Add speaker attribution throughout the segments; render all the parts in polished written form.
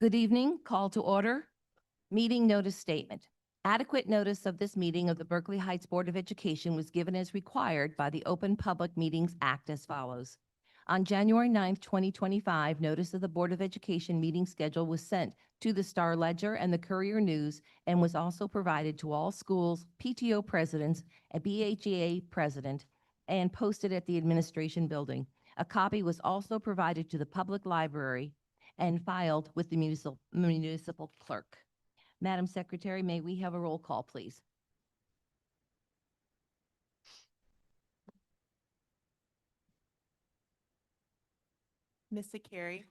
Speaker 1: Good evening. Call to order. Meeting notice statement. Adequate notice of this meeting of the Berkeley Heights Board of Education was given as required by the Open Public Meetings Act as follows. On January 9th, 2025, notice of the Board of Education meeting schedule was sent to the Star Ledger and the Courier News and was also provided to all schools, PTO presidents, a BHEA president, and posted at the administration building. A copy was also provided to the public library and filed with the municipal clerk. Madam Secretary, may we have a roll call, please?
Speaker 2: Ms. Carey.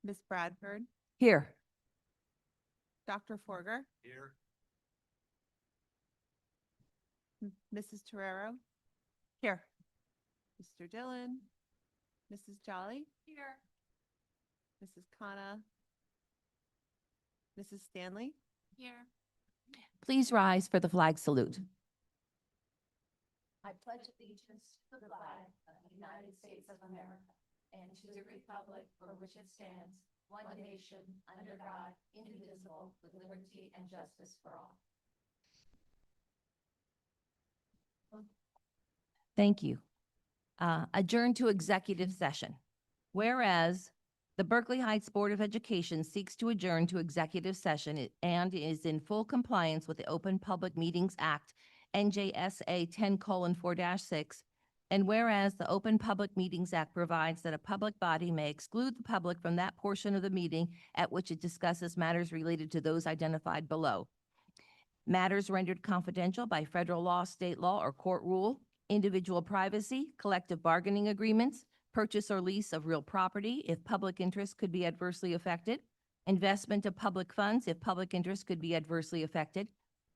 Speaker 2: Ms. Bradford.
Speaker 1: Here.
Speaker 2: Dr. Forger.
Speaker 3: Here.
Speaker 2: Mrs. Torero. Here. Mr. Dillon. Mrs. Jolly. Here. Mrs. Khanna. Mrs. Stanley. Here.
Speaker 1: Please rise for the flag salute.
Speaker 4: I pledge allegiance to the flag of the United States of America and to the republic for which it stands, one nation, under God, indivisible, with liberty and justice for all.
Speaker 1: Thank you. Adjourn to executive session. Whereas the Berkeley Heights Board of Education seeks to adjourn to executive session and is in full compliance with the Open Public Meetings Act, NJSA 10:4-6, and whereas the Open Public Meetings Act provides that a public body may exclude the public from that portion of the meeting at which it discusses matters related to those identified below. Matters rendered confidential by federal law, state law, or court rule, individual privacy, collective bargaining agreements, purchase or lease of real property if public interest could be adversely affected, investment of public funds if public interest could be adversely affected,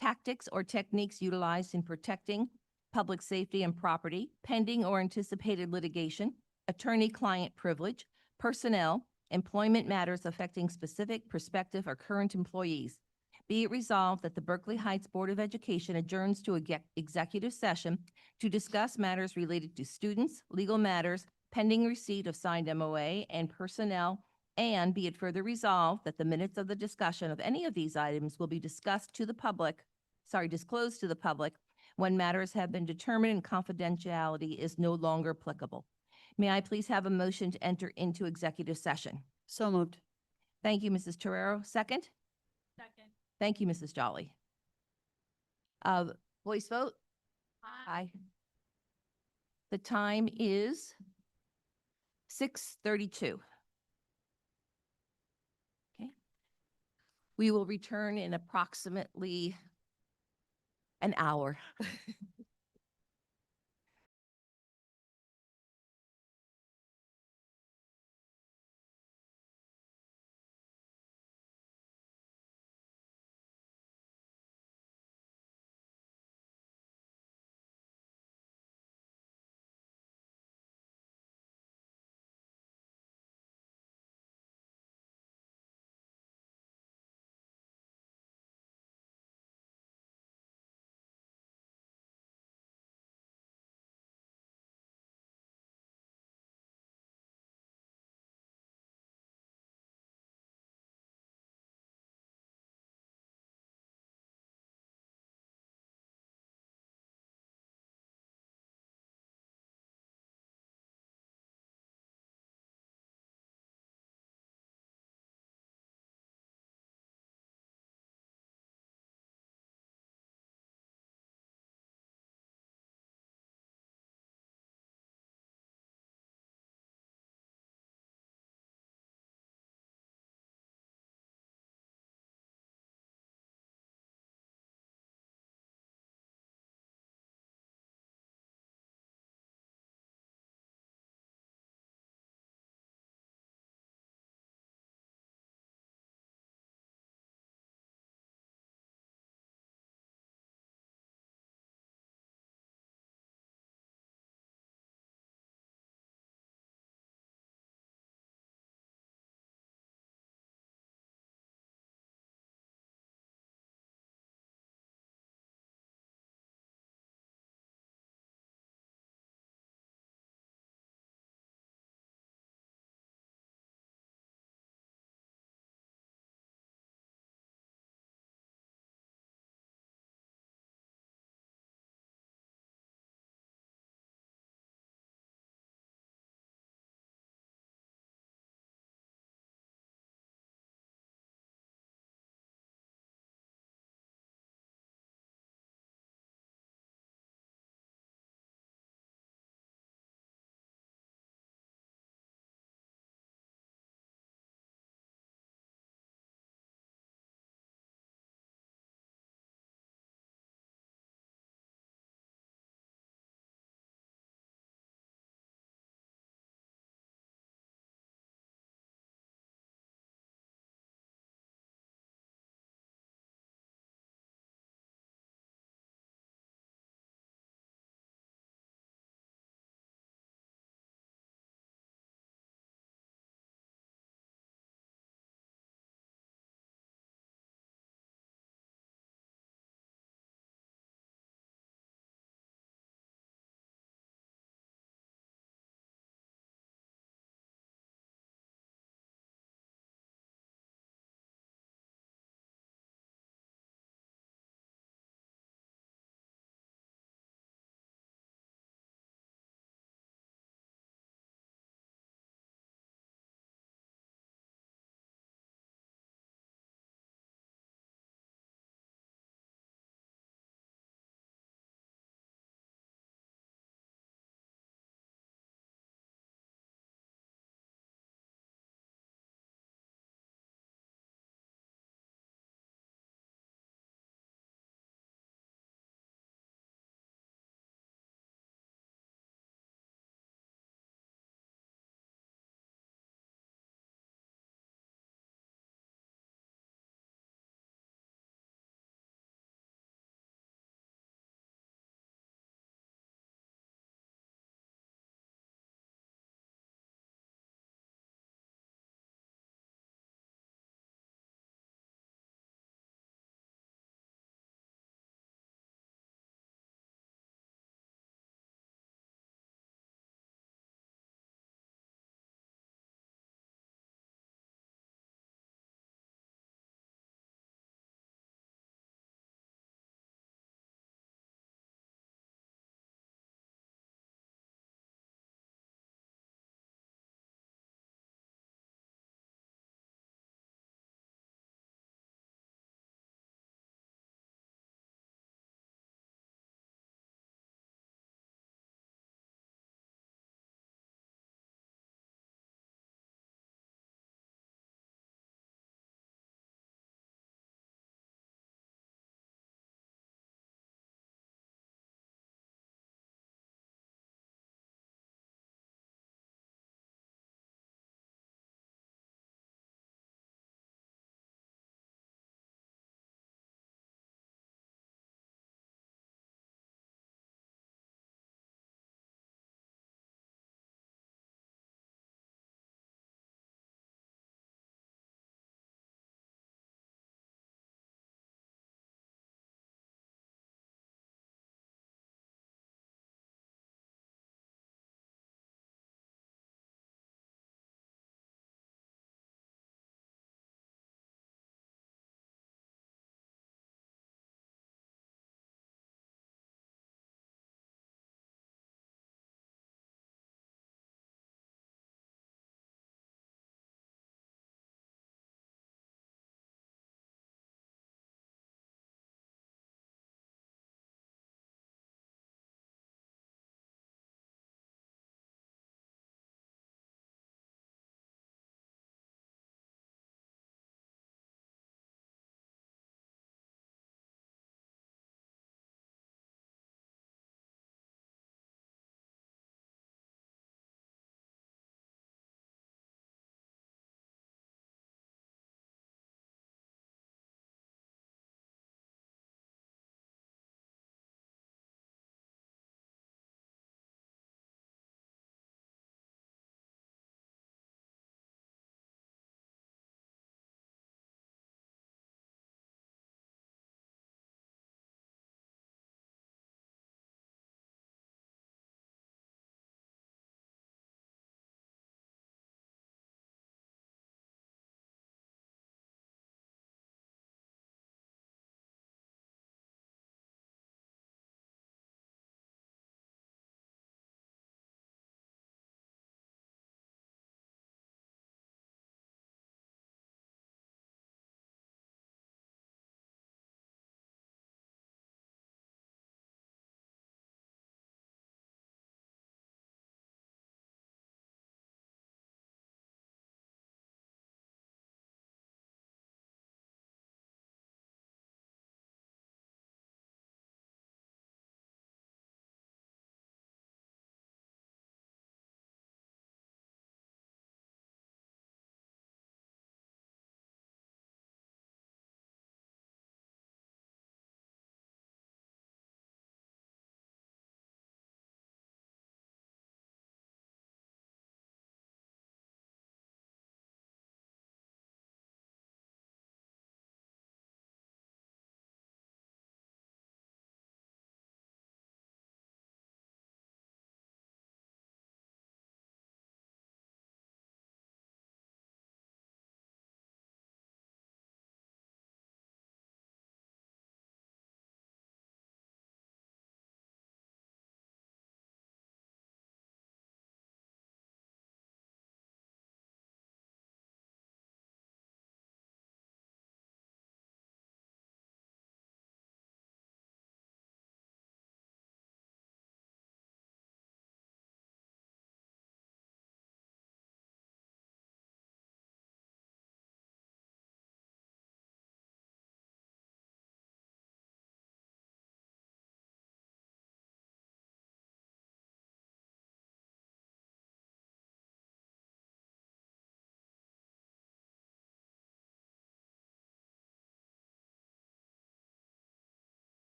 Speaker 1: tactics or techniques utilized in protecting public safety and property, pending or anticipated litigation, attorney-client privilege, personnel, employment matters affecting specific, prospective, or current employees. Be it resolved that the Berkeley Heights Board of Education adjourns to executive session to discuss matters related to students, legal matters, pending receipt of signed MOA and personnel, and be it further resolved that the minutes of the discussion of any of these items will be disclosed to the public when matters have been determined and confidentiality is no longer applicable. May I please have a motion to enter into executive session?
Speaker 5: So moved.
Speaker 1: Thank you, Mrs. Torero. Second?
Speaker 2: Second.
Speaker 1: Thank you, Mrs. Jolly. Voice vote? Aye. The time is 6:32. Okay. We will return in approximately an hour.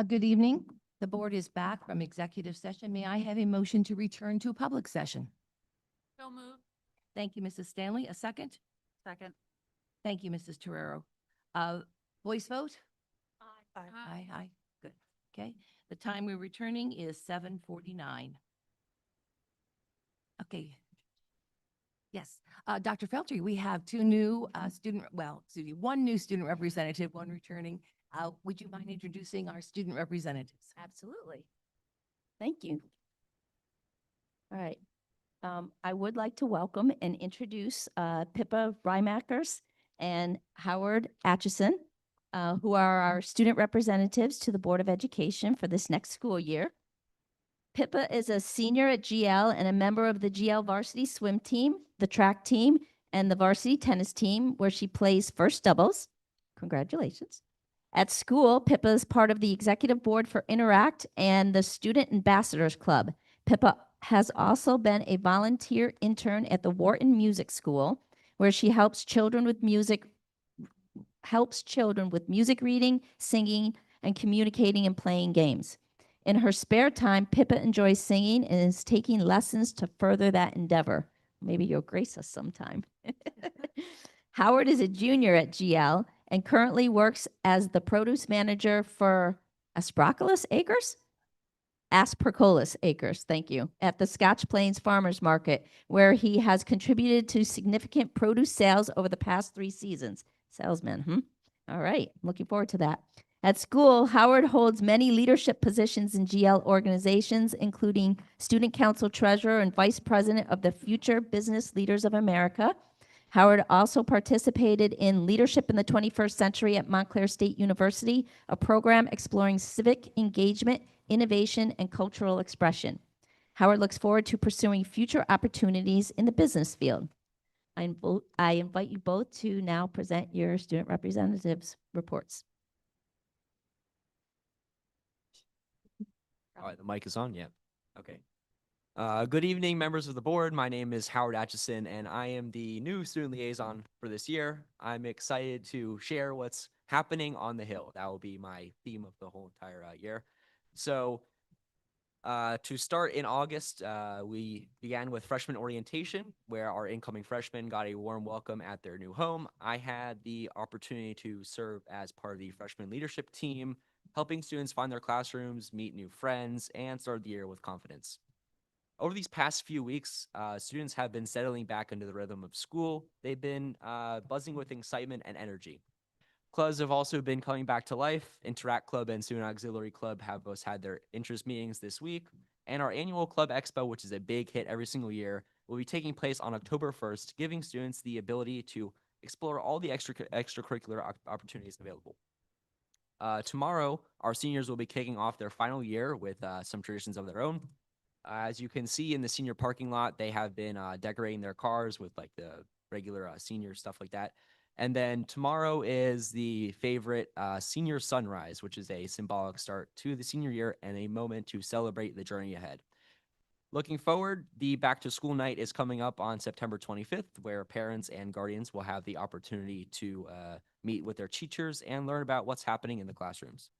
Speaker 1: Good evening. The board is back from executive session. May I have a motion to return to public session?
Speaker 2: So moved.
Speaker 1: Thank you, Mrs. Stanley. A second?
Speaker 2: Second.
Speaker 1: Thank you, Mrs. Torero. Voice vote?
Speaker 2: Aye.
Speaker 1: Aye, aye. Good. Okay. The time we're returning is 7:49. Okay. Yes. Dr. Felter, we have two new one new student representative, one returning. Would you mind introducing our student representatives?
Speaker 3: Absolutely. Thank you. All right. I would like to welcome and introduce Pippa Reimakers and Howard Atchison, who are our student representatives to the Board of Education for this next school year. Pippa is a senior at GL and a member of the GL varsity swim team, the track team, and the varsity tennis team, where she plays first doubles. Congratulations. At school, Pippa is part of the executive board for Interact and the Student Ambassadors Club. Pippa has also been a volunteer intern at the Wharton Music School, where she helps children with music reading, singing, and communicating and playing games. In her spare time, Pippa enjoys singing and is taking lessons to further that endeavor. Maybe you'll grace us sometime. Howard is a junior at GL and currently works as the produce manager for Aspergillus Acres? Aspergillus Acres, thank you, at the Scotch Plains Farmers Market, where he has contributed to significant produce sales over the past 3 seasons. Salesman, All right, I'm looking forward to that. At school, Howard holds many leadership positions in GL organizations, including Student Council Treasurer and Vice President of the Future Business Leaders of America. Howard also participated in Leadership in the 21st Century at Montclair State University, a program exploring civic engagement, innovation, and cultural expression. Howard looks forward to pursuing future opportunities in the business field. I invite you both to now present your student representatives' reports.
Speaker 5: All right, the mic is on. Yeah. Okay. Good evening, members of the board. My name is Howard Atchison, and I am the new student liaison for this year. I'm excited to share what's happening on the Hill. That will be my theme of the whole entire year. So, to start in August, we began with freshman orientation, where our incoming freshmen got a warm welcome at their new home. I had the opportunity to serve as part of the freshman leadership team, helping students find their classrooms, meet new friends, and start the year with confidence. Over these past few weeks, students have been settling back into the rhythm of school. They've been buzzing with excitement and energy. Clubs have also been coming back to life. Interact Club and Student Auxiliary Club have both had their interest meetings this week. And our annual Club Expo, which is a big hit every single year, will be taking place on October 1st, giving students the ability to explore all the extracurricular opportunities available. Tomorrow, our seniors will be kicking off their final year with some traditions of their own. As you can see in the senior parking lot, they have been decorating their cars with like the regular senior stuff like that. And then tomorrow is the favorite senior sunrise, which is a symbolic start to the senior year and a moment to celebrate the journey ahead. Looking forward, the back to school night is coming up on September 25th, where parents and guardians will have the opportunity to meet with their teachers and learn about what's happening in the classrooms.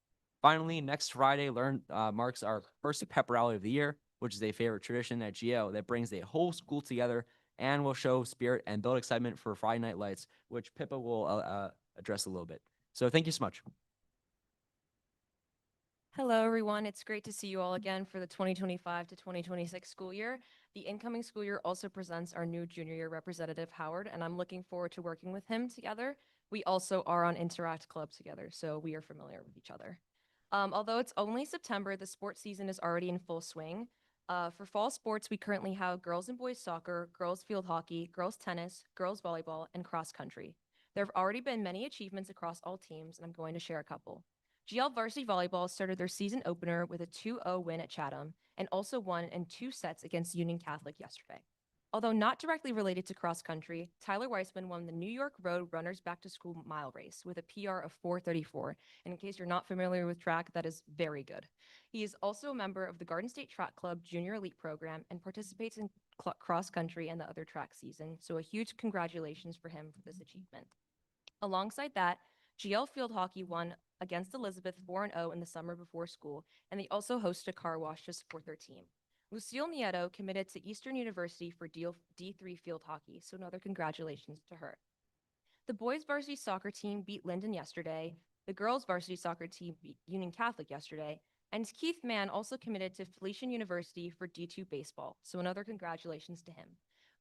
Speaker 5: Finally, next Friday marks our first pep rally of the year, which is a favorite tradition at GL that brings the whole school together and will show spirit and build excitement for Friday Night Lights, which Pippa will address a little bit. So thank you so much.
Speaker 6: Hello, everyone. It's great to see you all again for the 2025 to 2026 school year. The incoming school year also presents our new junior year representative, Howard, and I'm looking forward to working with him together. We also are on Interact Club together, so we are familiar with each other. Although it's only September, the sports season is already in full swing. For fall sports, we currently have girls and boys soccer, girls field hockey, girls tennis, girls volleyball, and cross country. There have already been many achievements across all teams, and I'm going to share a couple. GL varsity volleyball started their season opener with a 2-0 win at Chatham and also won in 2 sets against Union Catholic yesterday. Although not directly related to cross country, Tyler Weissman won the New York Road Runners Back to School mile race with a PR of 4:34. And in case you're not familiar with track, that is very good. He is also a member of the Garden State Track Club Junior Elite Program and participates in cross country and the other track season. So a huge congratulations for him for this achievement. Alongside that, GL Field Hockey won against Elizabeth 4-0 in the summer before school, and they also hosted a car wash to support their team. Lucille Nieto committed to Eastern University for D3 field hockey, so another congratulations to her. The boys varsity soccer team beat Linden yesterday. The girls varsity soccer team beat Union Catholic yesterday. And Keith Mann also committed to Felician University for D2 baseball, so another congratulations to him.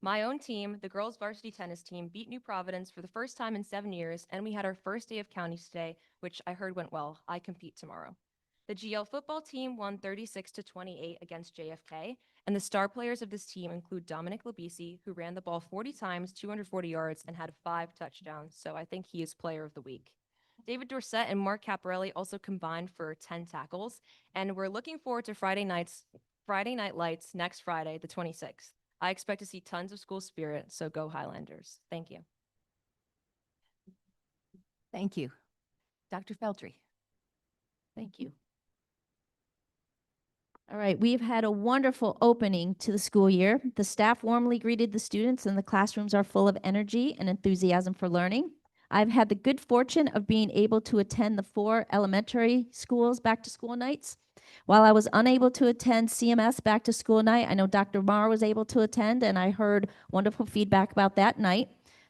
Speaker 6: My own team, the girls varsity tennis team, beat New Providence for the first time in 7 years, and we had our first day of counties today, which I heard went well. I compete tomorrow. The GL football team won 36-28 against JFK, and the star players of this team include Dominic Labisi, who ran the ball 40 times, 240 yards, and had 5 touchdowns, so I think he is player of the week. David Dorsett and Mark Caparelli also combined for 10 tackles, and we're looking forward to Friday Night Lights next Friday, the 26th. I expect to see tons of school spirit, so go Highlanders. Thank you.
Speaker 1: Thank you. Dr. Feltry.
Speaker 3: Thank you. All right, we've had a wonderful opening to the school year. The staff warmly greeted the students, and the classrooms are full of energy and enthusiasm for learning. I've had the good fortune of being able to attend the 4 elementary schools back to school nights. While I was unable to attend CMS back to school night, I know Dr. Marr was able to attend, and I heard wonderful feedback about that night.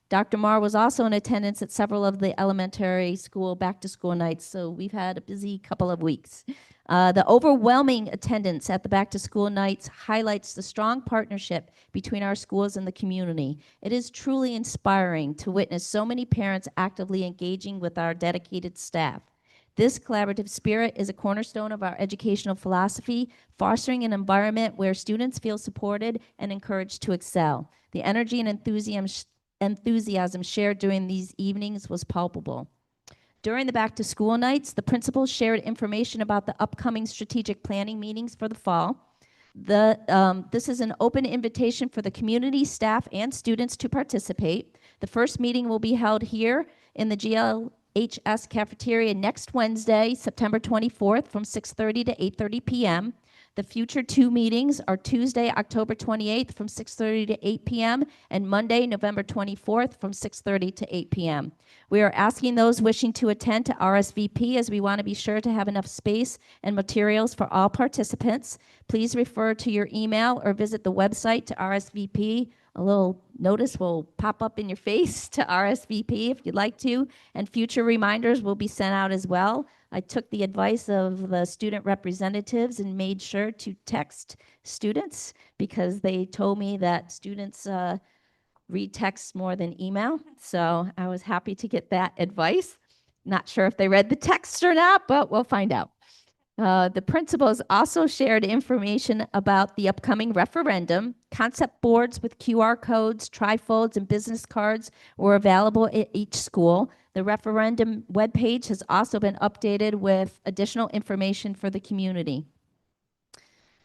Speaker 3: Dr. Marr was also in attendance at several of the elementary school back to school nights, so we've had a busy couple of weeks. The overwhelming attendance at the back to school nights highlights the strong partnership between our schools and the community. It is truly inspiring to witness so many parents actively engaging with our dedicated staff. This collaborative spirit is a cornerstone of our educational philosophy, fostering an environment where students feel supported and encouraged to excel. The energy and enthusiasm shared during these evenings was palpable. During the back to school nights, the principals shared information about the upcoming strategic planning meetings for the fall. This is an open invitation for the community, staff, and students to participate. The first meeting will be held here in the GLHS cafeteria next Wednesday, September 24th from 6:30 to 8:30 p.m. The future 2 meetings are Tuesday, October 28th from 6:30 to 8 p.m. and Monday, November 24th from 6:30 to 8 p.m. We are asking those wishing to attend to RSVP as we want to be sure to have enough space and materials for all participants. Please refer to your email or visit the website to RSVP. A little notice will pop up in your face to RSVP if you'd like to, and future reminders will be sent out as well. I took the advice of the student representatives and made sure to text students because they told me that students read text more than email. So I was happy to get that advice. Not sure if they read the text or not, but we'll find out. The principals also shared information about the upcoming referendum. Concept boards with QR codes, trifolds, and business cards were available at each school. The referendum webpage has also been updated with additional information for the community.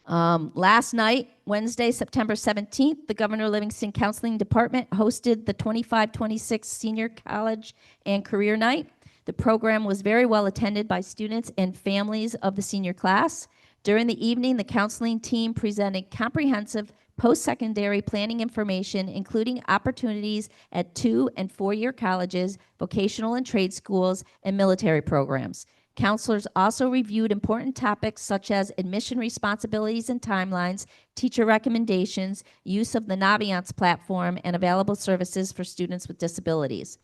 Speaker 3: Last night, Wednesday, September 17th, the Governor Livingston Counseling Department hosted the 25-26 Senior College and Career Night. The program was very well attended by students and families of the senior class. During the evening, the counseling team presented comprehensive post-secondary planning information, including opportunities at 2- and 4-year colleges, vocational and trade schools, and military programs. Counselors also reviewed important topics such as admission responsibilities and timelines, teacher recommendations, use of the Naviance platform, and available services for students with disabilities.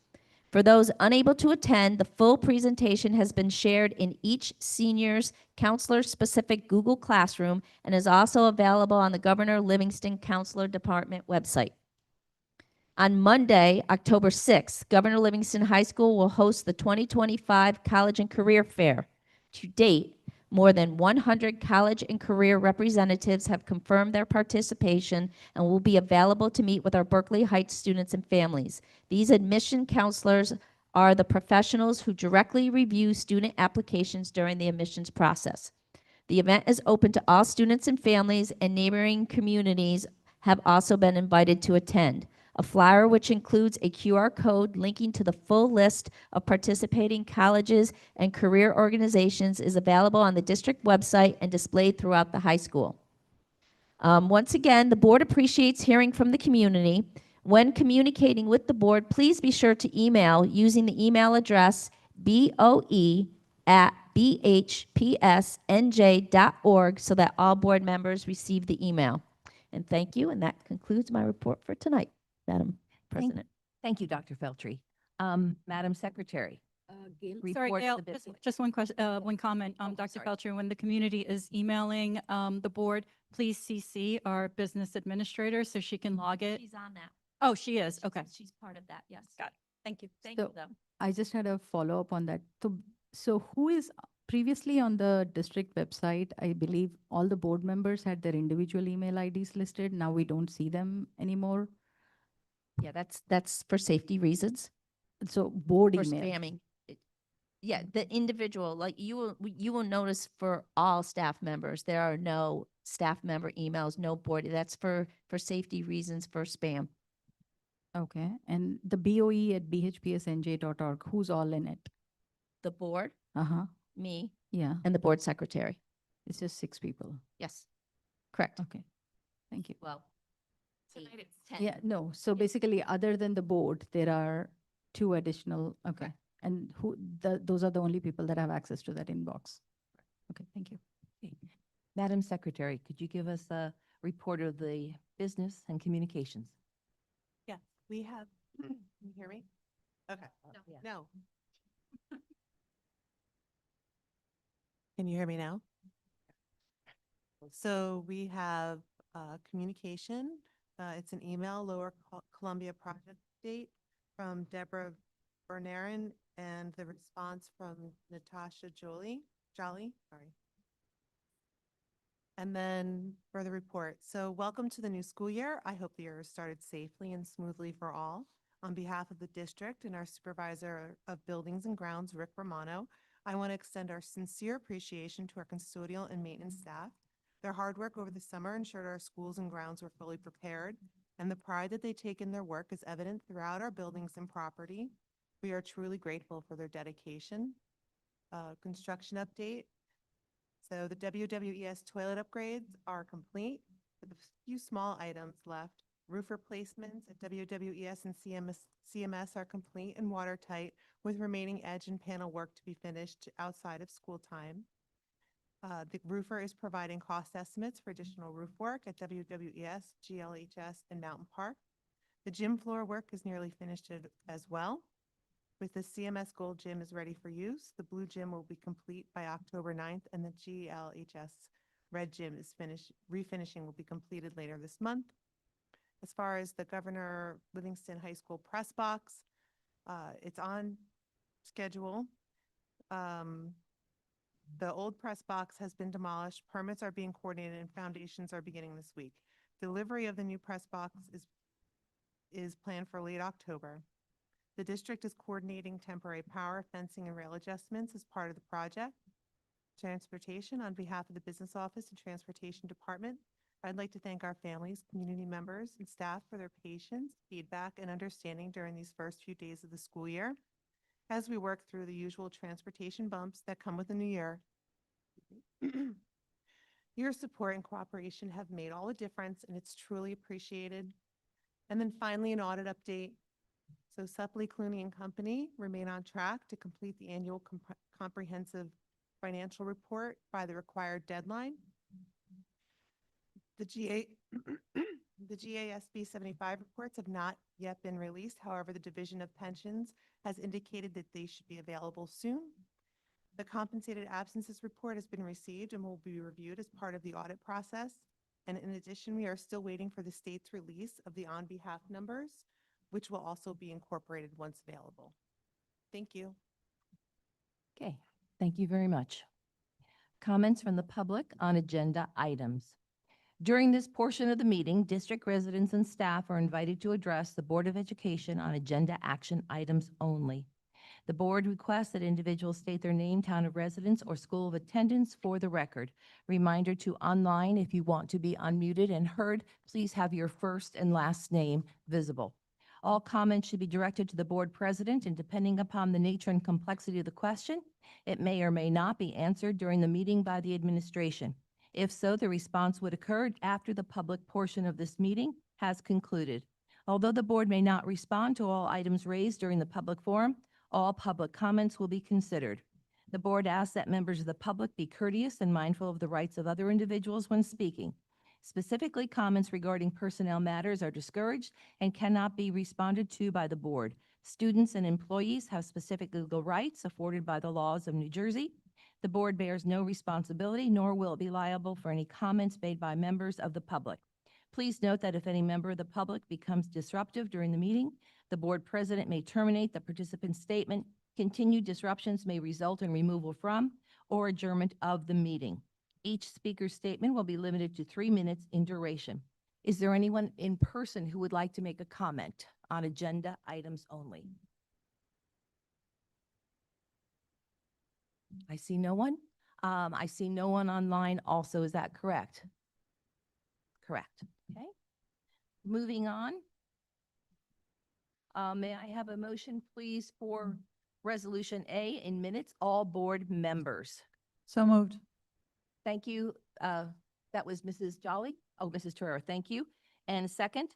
Speaker 3: For those unable to attend, the full presentation has been shared in each senior's counselor-specific Google Classroom and is also available on the Governor Livingston Counselor Department website. On Monday, October 6th, Governor Livingston High School will host the 2025 College and Career Fair. To date, more than 100 college and career representatives have confirmed their participation and will be available to meet with our Berkeley Heights students and families. These admission counselors are the professionals who directly review student applications during the admissions process. The event is open to all students and families, and neighboring communities have also been invited to attend. A flyer which includes a QR code linking to the full list of participating colleges and career organizations is available on the district website and displayed throughout the high school. Once again, the board appreciates hearing from the community. When communicating with the board, please be sure to email using the email address BOE bhpsnj.org so that all board members receive the email. And thank you, and that concludes my report for tonight, Madam President.
Speaker 1: Thank you, Dr. Feltry. Madam Secretary.
Speaker 2: Sorry,
Speaker 1: reports
Speaker 2: Gail,
Speaker 1: the business.
Speaker 2: just one question, one comment,
Speaker 1: Oh,
Speaker 2: Dr.
Speaker 1: sorry.
Speaker 2: Felcher, when the community is emailing the board, please CC our business administrator so she can log it.
Speaker 3: She's on that.
Speaker 2: Oh, she is, okay.
Speaker 3: She's part of that, yes.
Speaker 2: Got it. Thank you.
Speaker 3: Thank you,
Speaker 7: So-
Speaker 3: though.
Speaker 7: I just had a follow-up on that. So who is previously on the district website? I believe all the board members had their individual email IDs listed. Now we don't see them anymore.
Speaker 3: Yeah, that's for safety reasons,
Speaker 7: So board
Speaker 3: for
Speaker 7: email.
Speaker 3: spamming. Yeah, the individual, like you will notice for all staff members, there are no staff member emails, no board. That's for safety reasons, for spam.
Speaker 7: Okay. And the BOE@bhpsnj.org, who's all in it?
Speaker 3: The board,
Speaker 7: Uh-huh.
Speaker 3: me,
Speaker 7: Yeah.
Speaker 3: and the board secretary.
Speaker 7: It's just 6 people.
Speaker 3: Yes, correct.
Speaker 7: Okay. Thank you.
Speaker 3: Well,
Speaker 2: Tonight
Speaker 3: eight,
Speaker 2: it's
Speaker 3: 10.
Speaker 7: Yeah, no. So basically, other than the board, there are 2 additional, okay. And those are the only people that have access to that inbox. Okay, thank you.
Speaker 1: Madam Secretary, could you give us a report of the business and communications?
Speaker 8: Yes, we have, can you hear me? Okay, no. Can you hear me now? So we have communication. It's an email, Lower Columbia project date from Deborah Bernarin and the response from Natasha Jolly, sorry. And then for the report, so welcome to the new school year. I hope the year started safely and smoothly for all. On behalf of the district and our supervisor of buildings and grounds, Rick Romano, I want to extend our sincere appreciation to our custodial and maintenance staff. Their hard work over the summer ensured our schools and grounds were fully prepared, and the pride that they take in their work is evident throughout our buildings and property. We are truly grateful for their dedication. Construction update. So the WWES toilet upgrades are complete with a few small items left. Roof replacements at WWES and CMS are complete and watertight, with remaining edge and panel work to be finished outside of school time. The roofer is providing cost estimates for additional roof work at WWES, GLHS, and Mountain Park. The gym floor work is nearly finished as well. With the CMS Gold Gym is ready for use, the Blue Gym will be complete by October 9th, and the GLHS Red Gym is refinishing will be completed later this month. As far as the Governor Livingston High School press box, it's on schedule. The old press box has been demolished, permits are being coordinated, and foundations are beginning this week. Delivery of the new press box is planned for late October. The district is coordinating temporary power, fencing, and rail adjustments as part of the project. Transportation, on behalf of the Business Office and Transportation Department, I'd like to thank our families, community members, and staff for their patience, feedback, and understanding during these first few days of the school year as we work through the usual transportation bumps that come with the new year. Your support and cooperation have made all the difference, and it's truly appreciated. And then finally, an audit update. So Supley, Clooney and Company remain on track to complete the annual comprehensive financial report by the required deadline. The GASB 75 reports have not yet been released. However, the Division of Pensions has indicated that they should be available soon. The compensated absences report has been received and will be reviewed as part of the audit process. And in addition, we are still waiting for the state's release of the on behalf numbers, which will also be incorporated once available. Thank you.
Speaker 1: Okay, thank you very much. Comments from the public on agenda items. During this portion of the meeting, district residents and staff are invited to address the Board of Education on agenda action items only. The board requests that individuals state their name, town of residence, or school of attendance for the record. Reminder to online, if you want to be unmuted and heard, please have your first and last name visible. All comments should be directed to the board president, and depending upon the nature and complexity of the question, it may or may not be answered during the meeting by the administration. If so, the response would occur after the public portion of this meeting has concluded. Although the board may not respond to all items raised during the public forum, all public comments will be considered. The board asks that members of the public be courteous and mindful of the rights of other individuals when speaking. Specifically, comments regarding personnel matters are discouraged and cannot be responded to by the board. Students and employees have specific legal rights afforded by the laws of New Jersey. The board bears no responsibility, nor will it be liable for any comments made by members of the public. Please note that if any member of the public becomes disruptive during the meeting, the board president may terminate the participant's statement. Continued disruptions may result in removal from or adjournment of the meeting. Each speaker's statement will be limited to 3 minutes in duration. Is there anyone in person who would like to make a comment on agenda items only? I see no one. I see no one online also. Is that correct? Correct. Okay. Moving on. May I have a motion, please, for Resolution A in minutes, all board members?
Speaker 7: So moved.
Speaker 1: Thank you. That was Mrs. Jolly. Oh, Mrs. Torero, thank you. And second?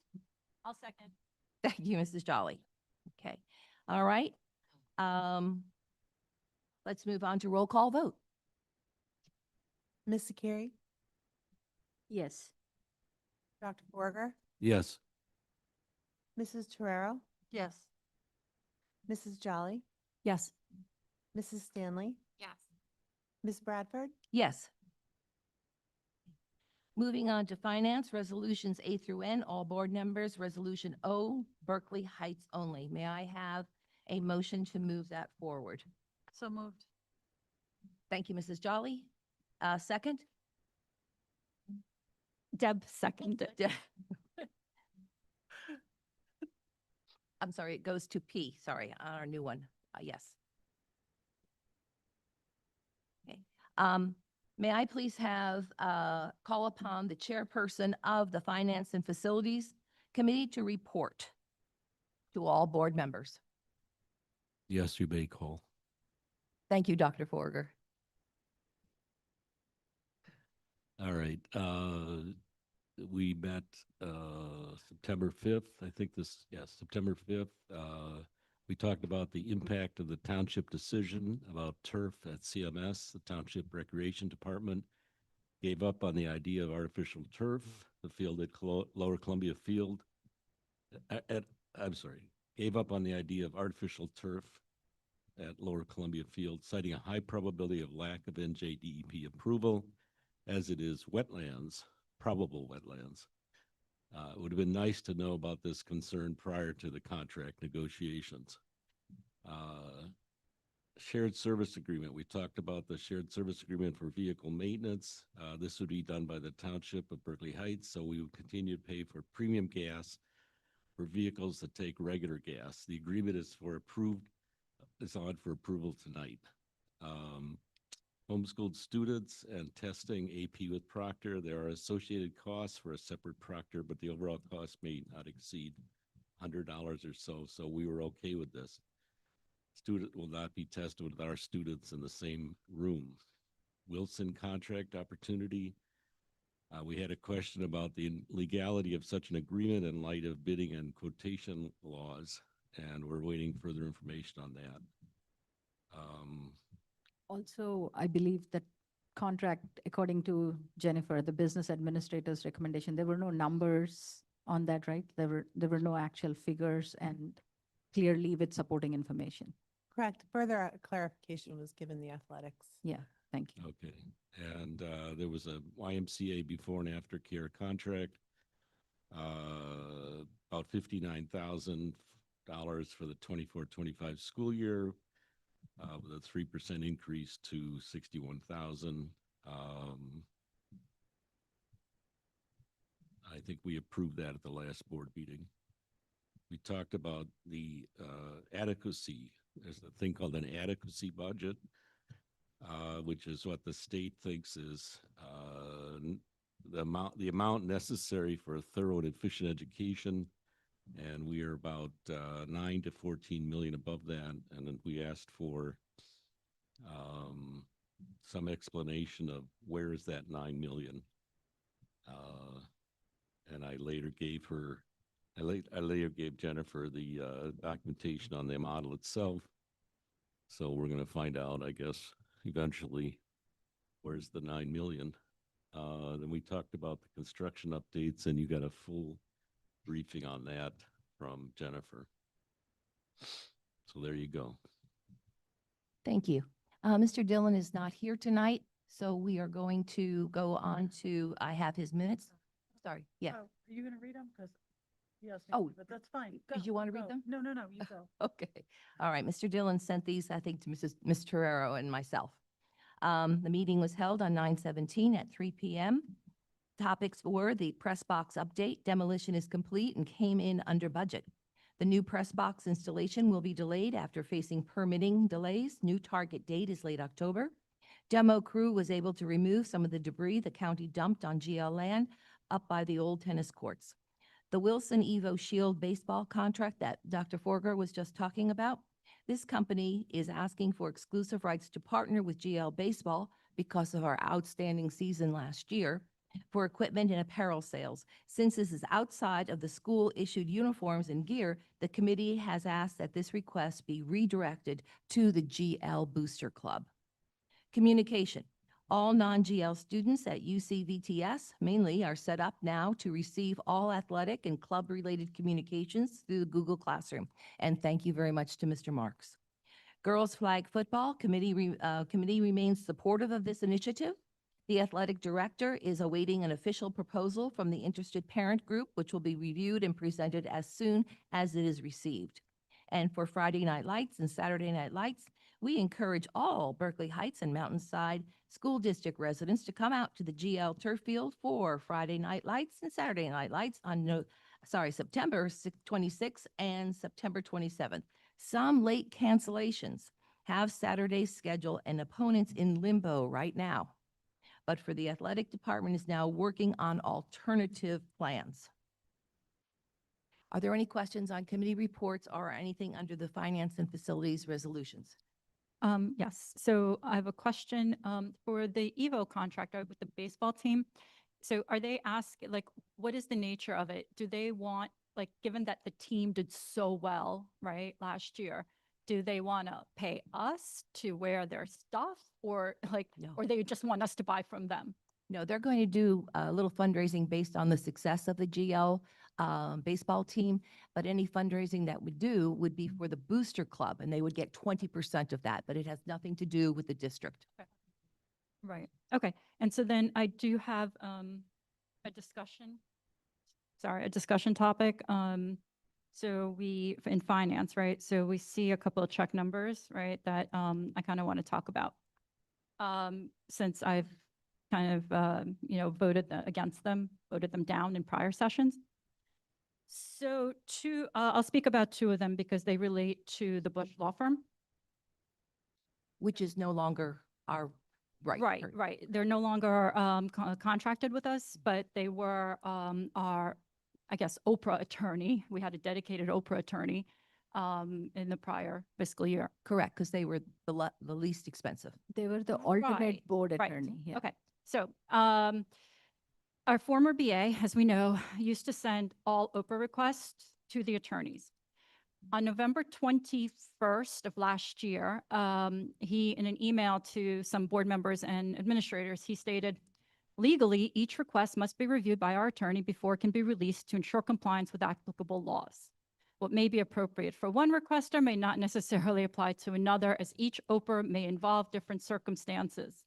Speaker 2: I'll second.
Speaker 1: Thank you, Mrs. Jolly. Okay. All right. Let's move on to roll call vote.
Speaker 8: Ms. Zakiri,
Speaker 7: Yes.
Speaker 8: Dr. Borger,
Speaker 9: Yes.
Speaker 8: Mrs. Torero,
Speaker 2: Yes.
Speaker 8: Mrs. Jolly,
Speaker 7: Yes.
Speaker 8: Mrs. Stanley,
Speaker 6: Yes.
Speaker 8: Ms. Bradford,
Speaker 1: Yes. Moving on to finance, resolutions A through N, all board members, resolution O, Berkeley Heights only. May I have a motion to move that forward?
Speaker 2: So moved.
Speaker 1: Thank you, Mrs. Jolly. Second?
Speaker 3: Deb seconded.
Speaker 1: I'm sorry, it goes to P, sorry, on our new one. Yes. Okay. May I please have, call upon the chairperson of the Finance and Facilities Committee to report to all board members.
Speaker 9: Yes, you may call.
Speaker 1: Thank you, Dr. Forger.
Speaker 9: All right. We met September 5th. I think September 5th. We talked about the impact of the township decision about turf at CMS. The Township Recreation Department gave up on the idea of artificial turf. The field at Lower Columbia Field, gave up on the idea of artificial turf at Lower Columbia Field, citing a high probability of lack of NJDEP approval, as it is wetlands, probable wetlands. It would have been nice to know about this concern prior to the contract negotiations. Shared service agreement. We talked about the shared service agreement for vehicle maintenance. This would be done by the Township of Berkeley Heights, so we would continue to pay for premium gas for vehicles that take regular gas. The agreement is on for approval tonight. Homeschooled students and testing AP with Proctor. There are associated costs for a separate Proctor, but the overall cost may not exceed $100 or so. So we were okay with this. Student will not be tested with our students in the same room. Wilson contract opportunity. We had a question about the legality of such an agreement in light of bidding and quotation laws, and we're waiting further information on that.
Speaker 7: Also, I believe that contract, according to Jennifer, the business administrator's recommendation, there were no numbers on that, right? There were no actual figures and clearly with supporting information.
Speaker 8: correct. Further clarification was given the athletics.
Speaker 7: Yeah, thank you.
Speaker 9: Okay, and there was a YMCA before and after care contract, about $59,000 for the 24-25 school year, with a 3% increase to 61,000. I think we approved that at the last board meeting. We talked about the adequacy. There's a thing called an adequacy budget, which is what the state thinks is the amount necessary for a thorough and efficient education. And we are about 9 to 14 million above that. And then we asked for some explanation of where is that 9 million. And I later gave Jennifer the documentation on the model itself. So we're going to find out, I guess, eventually. Where's the 9 million? Then we talked about the construction updates, and you got a full briefing on that from Jennifer. So there you go.
Speaker 1: Thank you. Mr. Dillon is not here tonight, so we are going to go on to, I have his minutes. Sorry, yeah.
Speaker 10: Oh, are you going to read them? Because yes,
Speaker 1: Oh,
Speaker 10: but that's fine.
Speaker 1: did you wanna read
Speaker 10: go.
Speaker 1: them?
Speaker 10: No, no, no, you go.
Speaker 1: Okay. All right. Mr. Dillon sent these, I think, to Ms. Torero and myself. The meeting was held on 9/17 at 3 p.m. Topics were the press box update, demolition is complete and came in under budget. The new press box installation will be delayed after facing permitting delays. New target date is late October. Demo crew was able to remove some of the debris the county dumped on GL land up by the old tennis courts. The Wilson Evo Shield baseball contract that Dr. Forger was just talking about, this company is asking for exclusive rights to partner with GL Baseball because of our outstanding season last year for equipment and apparel sales. Since this is outside of the school-issued uniforms and gear, the committee has asked that this request be redirected to the GL Booster Club. Communication. All non-GL students at UCVTS mainly are set up now to receive all athletic and club-related communications through the Google Classroom. And thank you very much to Mr. Marks. Girls Flag Football Committee remains supportive of this initiative. The athletic director is awaiting an official proposal from the interested parent group, which will be reviewed and presented as soon as it is received. And for Friday Night Lights and Saturday Night Lights, we encourage all Berkeley Heights and Mountainside School District residents to come out to the GL Turf Field for Friday Night Lights and Saturday Night Lights on September 26th and September 27th. Some late cancellations have Saturday's schedule and opponents in limbo right now. But for the athletic department is now working on alternative plans. Are there any questions on committee reports or anything under the finance and facilities resolutions?
Speaker 2: Yes, so I have a question for the Evo contract with the baseball team. So are they asking, like, what is the nature of it? Do they want, like, given that the team did so well, right, last year, do they want to pay us to wear their stuff or like,
Speaker 1: No.
Speaker 2: or they just want us to buy from them?
Speaker 1: No, they're going to do a little fundraising based on the success of the GL baseball team, but any fundraising that would do would be for the booster club, and they would get 20% of that, but it has nothing to do with the district.
Speaker 2: Right, okay. And so then I do have a discussion topic. So we, in finance, right? So we see a couple of check numbers, right, that I kind of want to talk about. Since I've kind of, voted against them, voted them down in prior sessions. So I'll speak about two of them because they relate to the Bush Law Firm.
Speaker 1: Which is no longer our right.
Speaker 2: Right. They're no longer contracted with us, but they were our, I guess, Oprah attorney. We had a dedicated Oprah attorney in the prior fiscal year.
Speaker 1: Correct, because they were the least expensive.
Speaker 7: They were the alternate
Speaker 2: Right,
Speaker 7: board
Speaker 2: right.
Speaker 7: attorney. Yeah.
Speaker 2: Okay, so our former BA, as we know, used to send all Oprah requests to the attorneys. On November 21st of last year, he, in an email to some board members and administrators, he stated, legally, each request must be reviewed by our attorney before it can be released to ensure compliance with applicable laws. What may be appropriate for one requester may not necessarily apply to another, as each Oprah may involve different circumstances.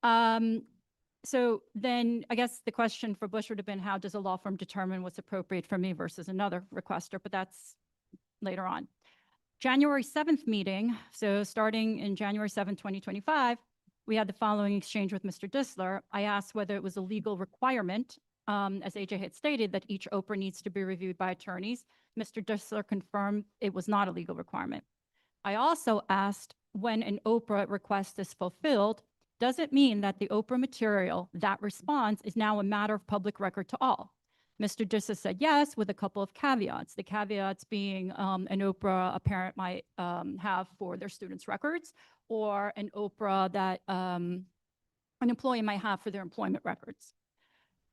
Speaker 2: So then I guess the question for Bush would have been, how does a law firm determine what's appropriate for me versus another requester? But that's later on. January 7th meeting, so starting in January 7th, 2025, we had the following exchange with Mr. Disler. I asked whether it was a legal requirement, as AJ had stated, that each Oprah needs to be reviewed by attorneys. Mr. Disler confirmed it was not a legal requirement. I also asked, when an Oprah request is fulfilled, does it mean that the Oprah material, that response, is now a matter of public record to all? Mr. Disler said yes, with a couple of caveats. The caveats being an Oprah a parent might have for their students' records, or an Oprah that an employee might have for their employment records.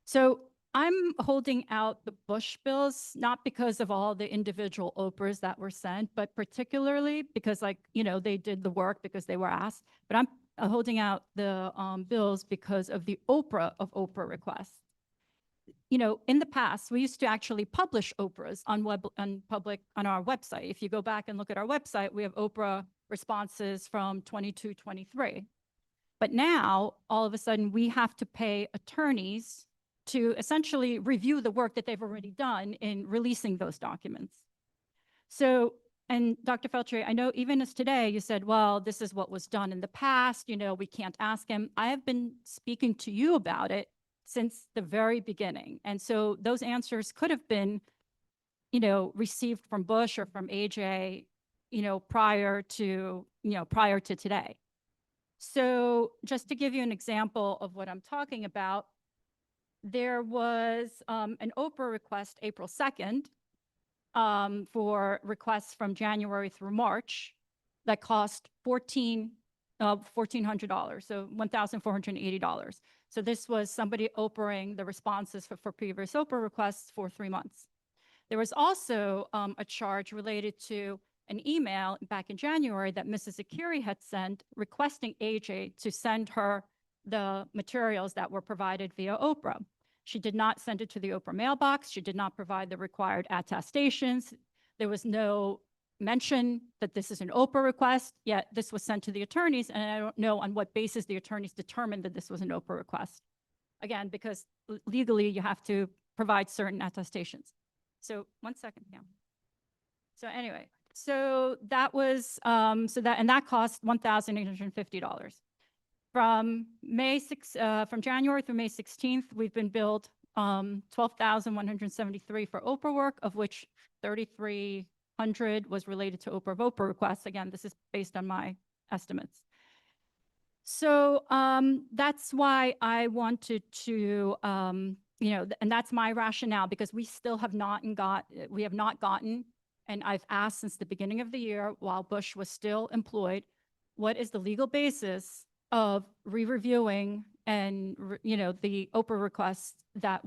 Speaker 2: So I'm holding out the Bush bills, not because of all the individual Oprahs that were sent, but particularly because, like, they did the work because they were asked. But I'm holding out the bills because of the Oprah requests. You know, in the past, we used to actually publish Oprahs on on our website. If you go back and look at our website, we have Oprah responses from 22, 23. But now, all of a sudden, we have to pay attorneys to essentially review the work that they've already done in releasing those documents. So, and Dr. Feltry, I know even as today, you said, well, this is what was done in the past, you know, we can't ask him. I have been speaking to you about it since the very beginning. And so those answers could have been, you know, received from Bush or from AJ, you know, prior to today. So just to give you an example of what I'm talking about, there was an Oprah request April 2nd for requests from January through March that cost $1,400, so $1,480. So this was somebody Oprahing the responses for previous Oprah requests for 3 months. There was also a charge related to an email back in January that Mrs. Akiri had sent requesting AJ to send her the materials that were provided via Oprah. She did not send it to the Oprah mailbox. She did not provide the required attestations. There was no mention that this is an Oprah request, yet this was sent to the attorneys, and I don't know on what basis the attorneys determined that this was an Oprah request. Again, because legally you have to provide certain attestations. So 1 second, Pam. So anyway, so that was, and that cost $1,850. From from January through May 16th, we've been billed $12,173 for Oprah work, of which $3,300 was related to Oprah requests. Again, this is based on my estimates. So that's why I wanted to, you know, and that's my rationale, because we still have not gotten, and I've asked since the beginning of the year while Bush was still employed, what is the legal basis of re-reviewing and, you know, the Oprah requests that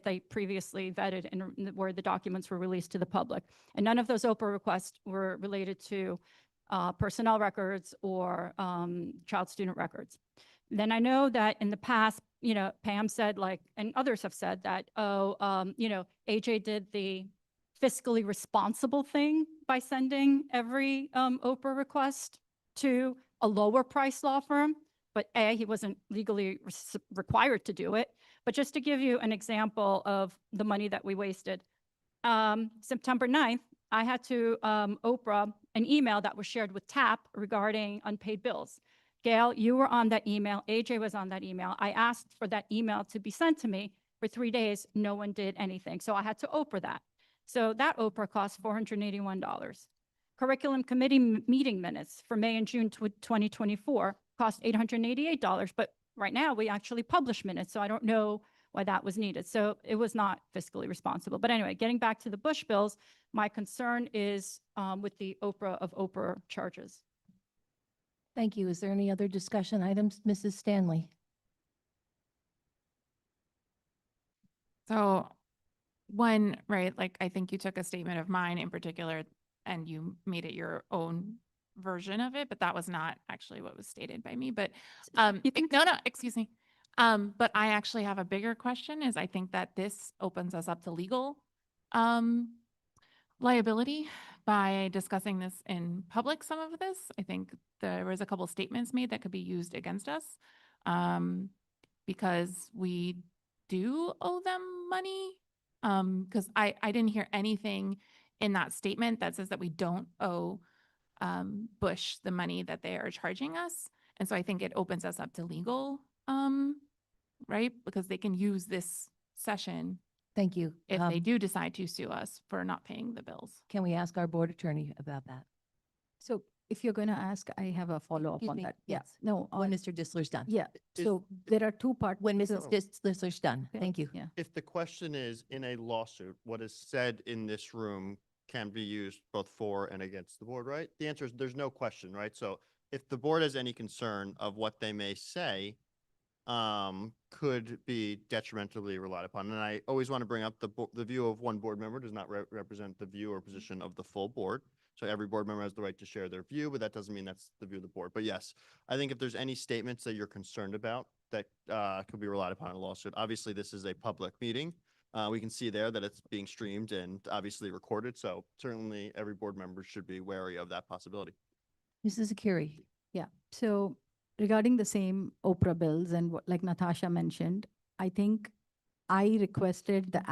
Speaker 2: they previously vetted and where the documents were released to the public. And none of those Oprah requests were related to personnel records or child student records. Then I know that in the past, you know, Pam said, like, and others have said that, you know, AJ did the fiscally responsible thing by sending every Oprah request to a lower price law firm, but he wasn't legally required to do it. But just to give you an example of the money that we wasted, September 9th, I had to Oprah an email that was shared with TAP regarding unpaid bills. Gail, you were on that email. AJ was on that email. I asked for that email to be sent to me for 3 days. No one did anything. So I had to Oprah that. So that Oprah cost $481. Curriculum committee meeting minutes for May and June 2024 cost $888. But right now we actually publish minutes. So I don't know why that was needed. So it was not fiscally responsible. But anyway, getting back to the Bush bills, my concern is with the Oprah charges.
Speaker 1: Thank you. Is there any other discussion items? Mrs. Stanley?
Speaker 11: So one, right, like I think you took a statement of mine in particular and you made it your own version of it, but that was not actually what was stated by me. But excuse me. But I actually have a bigger question is I think that this opens us up to legal liability by discussing this in public, some of this. I think there was a couple statements made that could be used against us because we do owe them money. Because I didn't hear anything in that statement that says that we don't owe Bush the money that they are charging us. And so I think it opens us up to legal, right? Because they can use this session
Speaker 1: Thank you.
Speaker 11: if they do decide to sue us for not paying the bills.
Speaker 1: Can we ask our board attorney about that?
Speaker 7: So if you're going to ask, I have a follow-up
Speaker 1: Excuse
Speaker 7: on
Speaker 1: me,
Speaker 7: that. Yeah.
Speaker 1: yes.
Speaker 7: No,
Speaker 1: When Mr. Disler's done.
Speaker 7: yeah.
Speaker 12: Is-
Speaker 7: So there are two parts.
Speaker 1: When Mrs. Disler's done. Thank you.
Speaker 7: Yeah.
Speaker 12: If the question is in a lawsuit, what is said in this room can be used both for and against the board, right? The answer is there's no question, right? So if the board has any concern of what they may say, could be detrimentally relied upon. And I always want to bring up the view of one board member does not represent the view or position of the full board. So every board member has the right to share their view, but that doesn't mean that's the view of the board. But yes, I think if there's any statements that you're concerned about that could be relied upon in a lawsuit, obviously this is a public meeting. We can see there that it's being streamed and obviously recorded. So certainly every board member should be wary of that possibility.
Speaker 1: Mrs. Akiri?
Speaker 7: Yeah, so regarding the same Oprah bills and what, like Natasha mentioned, I think I requested the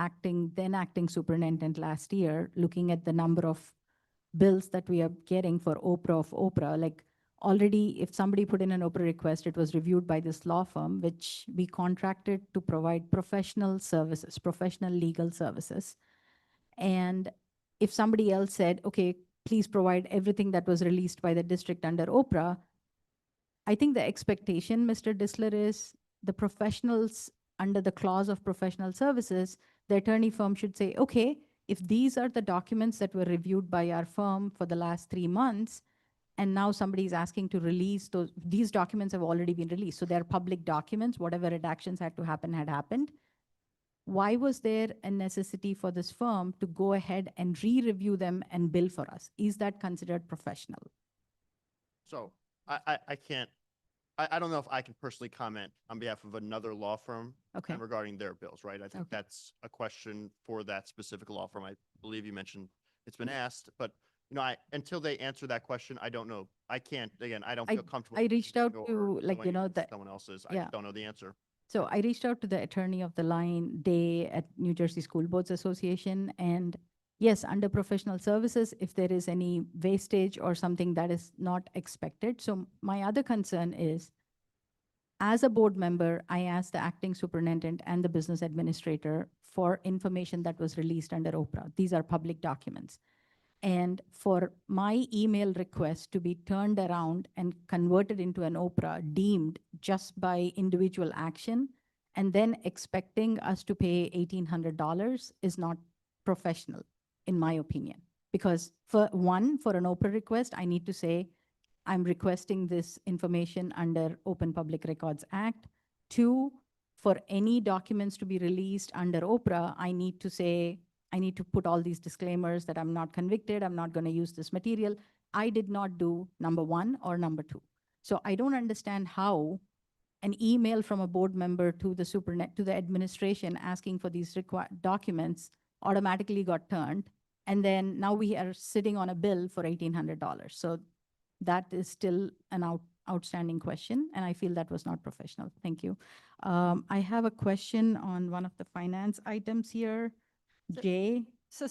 Speaker 7: then acting superintendent last year, looking at the number of bills that we are getting for Oprah, like already if somebody put in an Oprah request, it was reviewed by this law firm, which we contracted to provide professional services, professional legal services. And if somebody else said, okay, please provide everything that was released by the district under Oprah, I think the expectation, Mr. Disler, is the professionals under the clause of professional services, the attorney firm should say, okay, if these are the documents that were reviewed by our firm for the last 3 months, and now somebody is asking to release these documents have already been released. So they're public documents, whatever redactions had to happen had happened. Why was there a necessity for this firm to go ahead and re-review them and bill for us? Is that considered professional?
Speaker 12: So I can't, I don't know if I can personally comment on behalf of another law firm
Speaker 7: Okay.
Speaker 12: regarding their bills, right? I think
Speaker 7: Okay.
Speaker 12: that's a question for that specific law firm. I believe you mentioned it's been asked, but until they answer that question, I don't know. I can't, again, I don't feel comfortable.
Speaker 7: I reached out
Speaker 12: or
Speaker 7: to, like,
Speaker 12: going against
Speaker 7: the,
Speaker 12: someone else's. I
Speaker 7: yeah.
Speaker 12: just don't know the answer.
Speaker 7: So I reached out to the attorney of the line day at New Jersey School Boards Association. And yes, under professional services, if there is any wastage or something that is not expected. So my other concern is, as a board member, I asked the acting superintendent and the business administrator for information that was released under Oprah. These are public documents. And for my email request to be turned around and converted into an Oprah deemed just by individual action, and then expecting us to pay $1,800 is not professional, in my opinion. Because for an Oprah request, I need to say, I'm requesting this information under Open Public Records Act. 2, for any documents to be released under Oprah, I need to say, I need to put all these disclaimers that I'm not convicted, I'm not going to use this material. I did not do number 1 or number 2. So I don't understand how an email from a board member to the to the administration asking for these documents automatically got turned. And then now we are sitting on a bill for $1,800. So that is still an outstanding question, and I feel that was not professional. Thank you. I have a question on one of the finance items here.
Speaker 2: So-
Speaker 7: Jay,
Speaker 2: So,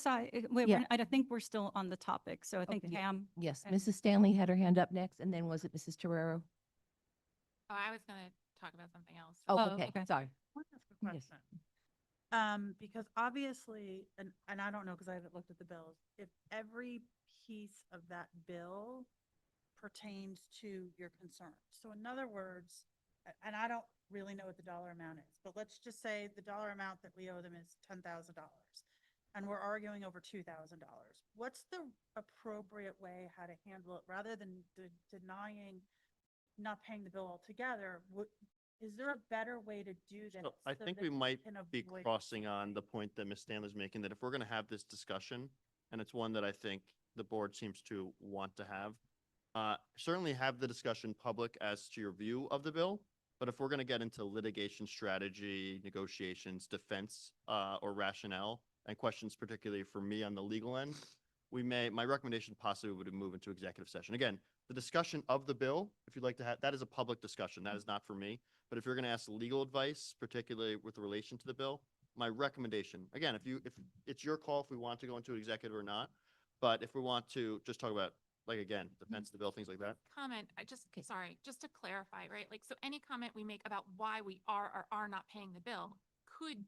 Speaker 2: wait,
Speaker 7: Yeah.
Speaker 2: I think we're still on the topic. So I think
Speaker 1: Okay.
Speaker 2: Pam,
Speaker 1: Yes,
Speaker 2: And-
Speaker 1: Mrs. Stanley had her hand up next, and then was it Mrs. Torero?
Speaker 11: Oh, I was gonna talk about something else.
Speaker 1: Oh,
Speaker 2: Oh,
Speaker 1: okay,
Speaker 2: okay.
Speaker 1: sorry.
Speaker 10: I want to ask a
Speaker 1: Yes.
Speaker 10: question. Because obviously, and I don't know because I haven't looked at the bills, if every piece of that bill pertains to your concern. So in other words, and I don't really know what the dollar amount is, but let's just say the dollar amount that we owe them is $10,000 and we're arguing over $2,000. What's the appropriate way how to handle it rather than denying not paying the bill altogether? Is there a better way to do this?
Speaker 12: So I
Speaker 10: so
Speaker 12: think
Speaker 10: that
Speaker 12: we
Speaker 10: we
Speaker 12: might
Speaker 10: can
Speaker 12: be
Speaker 10: avoid
Speaker 12: crossing on the point that Ms. Stanley's making, that if we're going to have this discussion, and it's one that I think the board seems to want to have, certainly have the discussion public as to your view of the bill. But if we're going to get into litigation strategy, negotiations, defense, or rationale, and questions particularly for me on the legal end, my recommendation possibly would move into executive session. Again, the discussion of the bill, if you'd like to have, that is a public discussion. That is not for me. But if you're going to ask legal advice, particularly with relation to the bill, my recommendation, again, if it's your call if we want to go into executive or not, but if we want to just talk about, like, again, defense of the bill, things like that.
Speaker 11: Comment, sorry, just to clarify, right? Like, so any comment we make about why we are or are not paying the bill could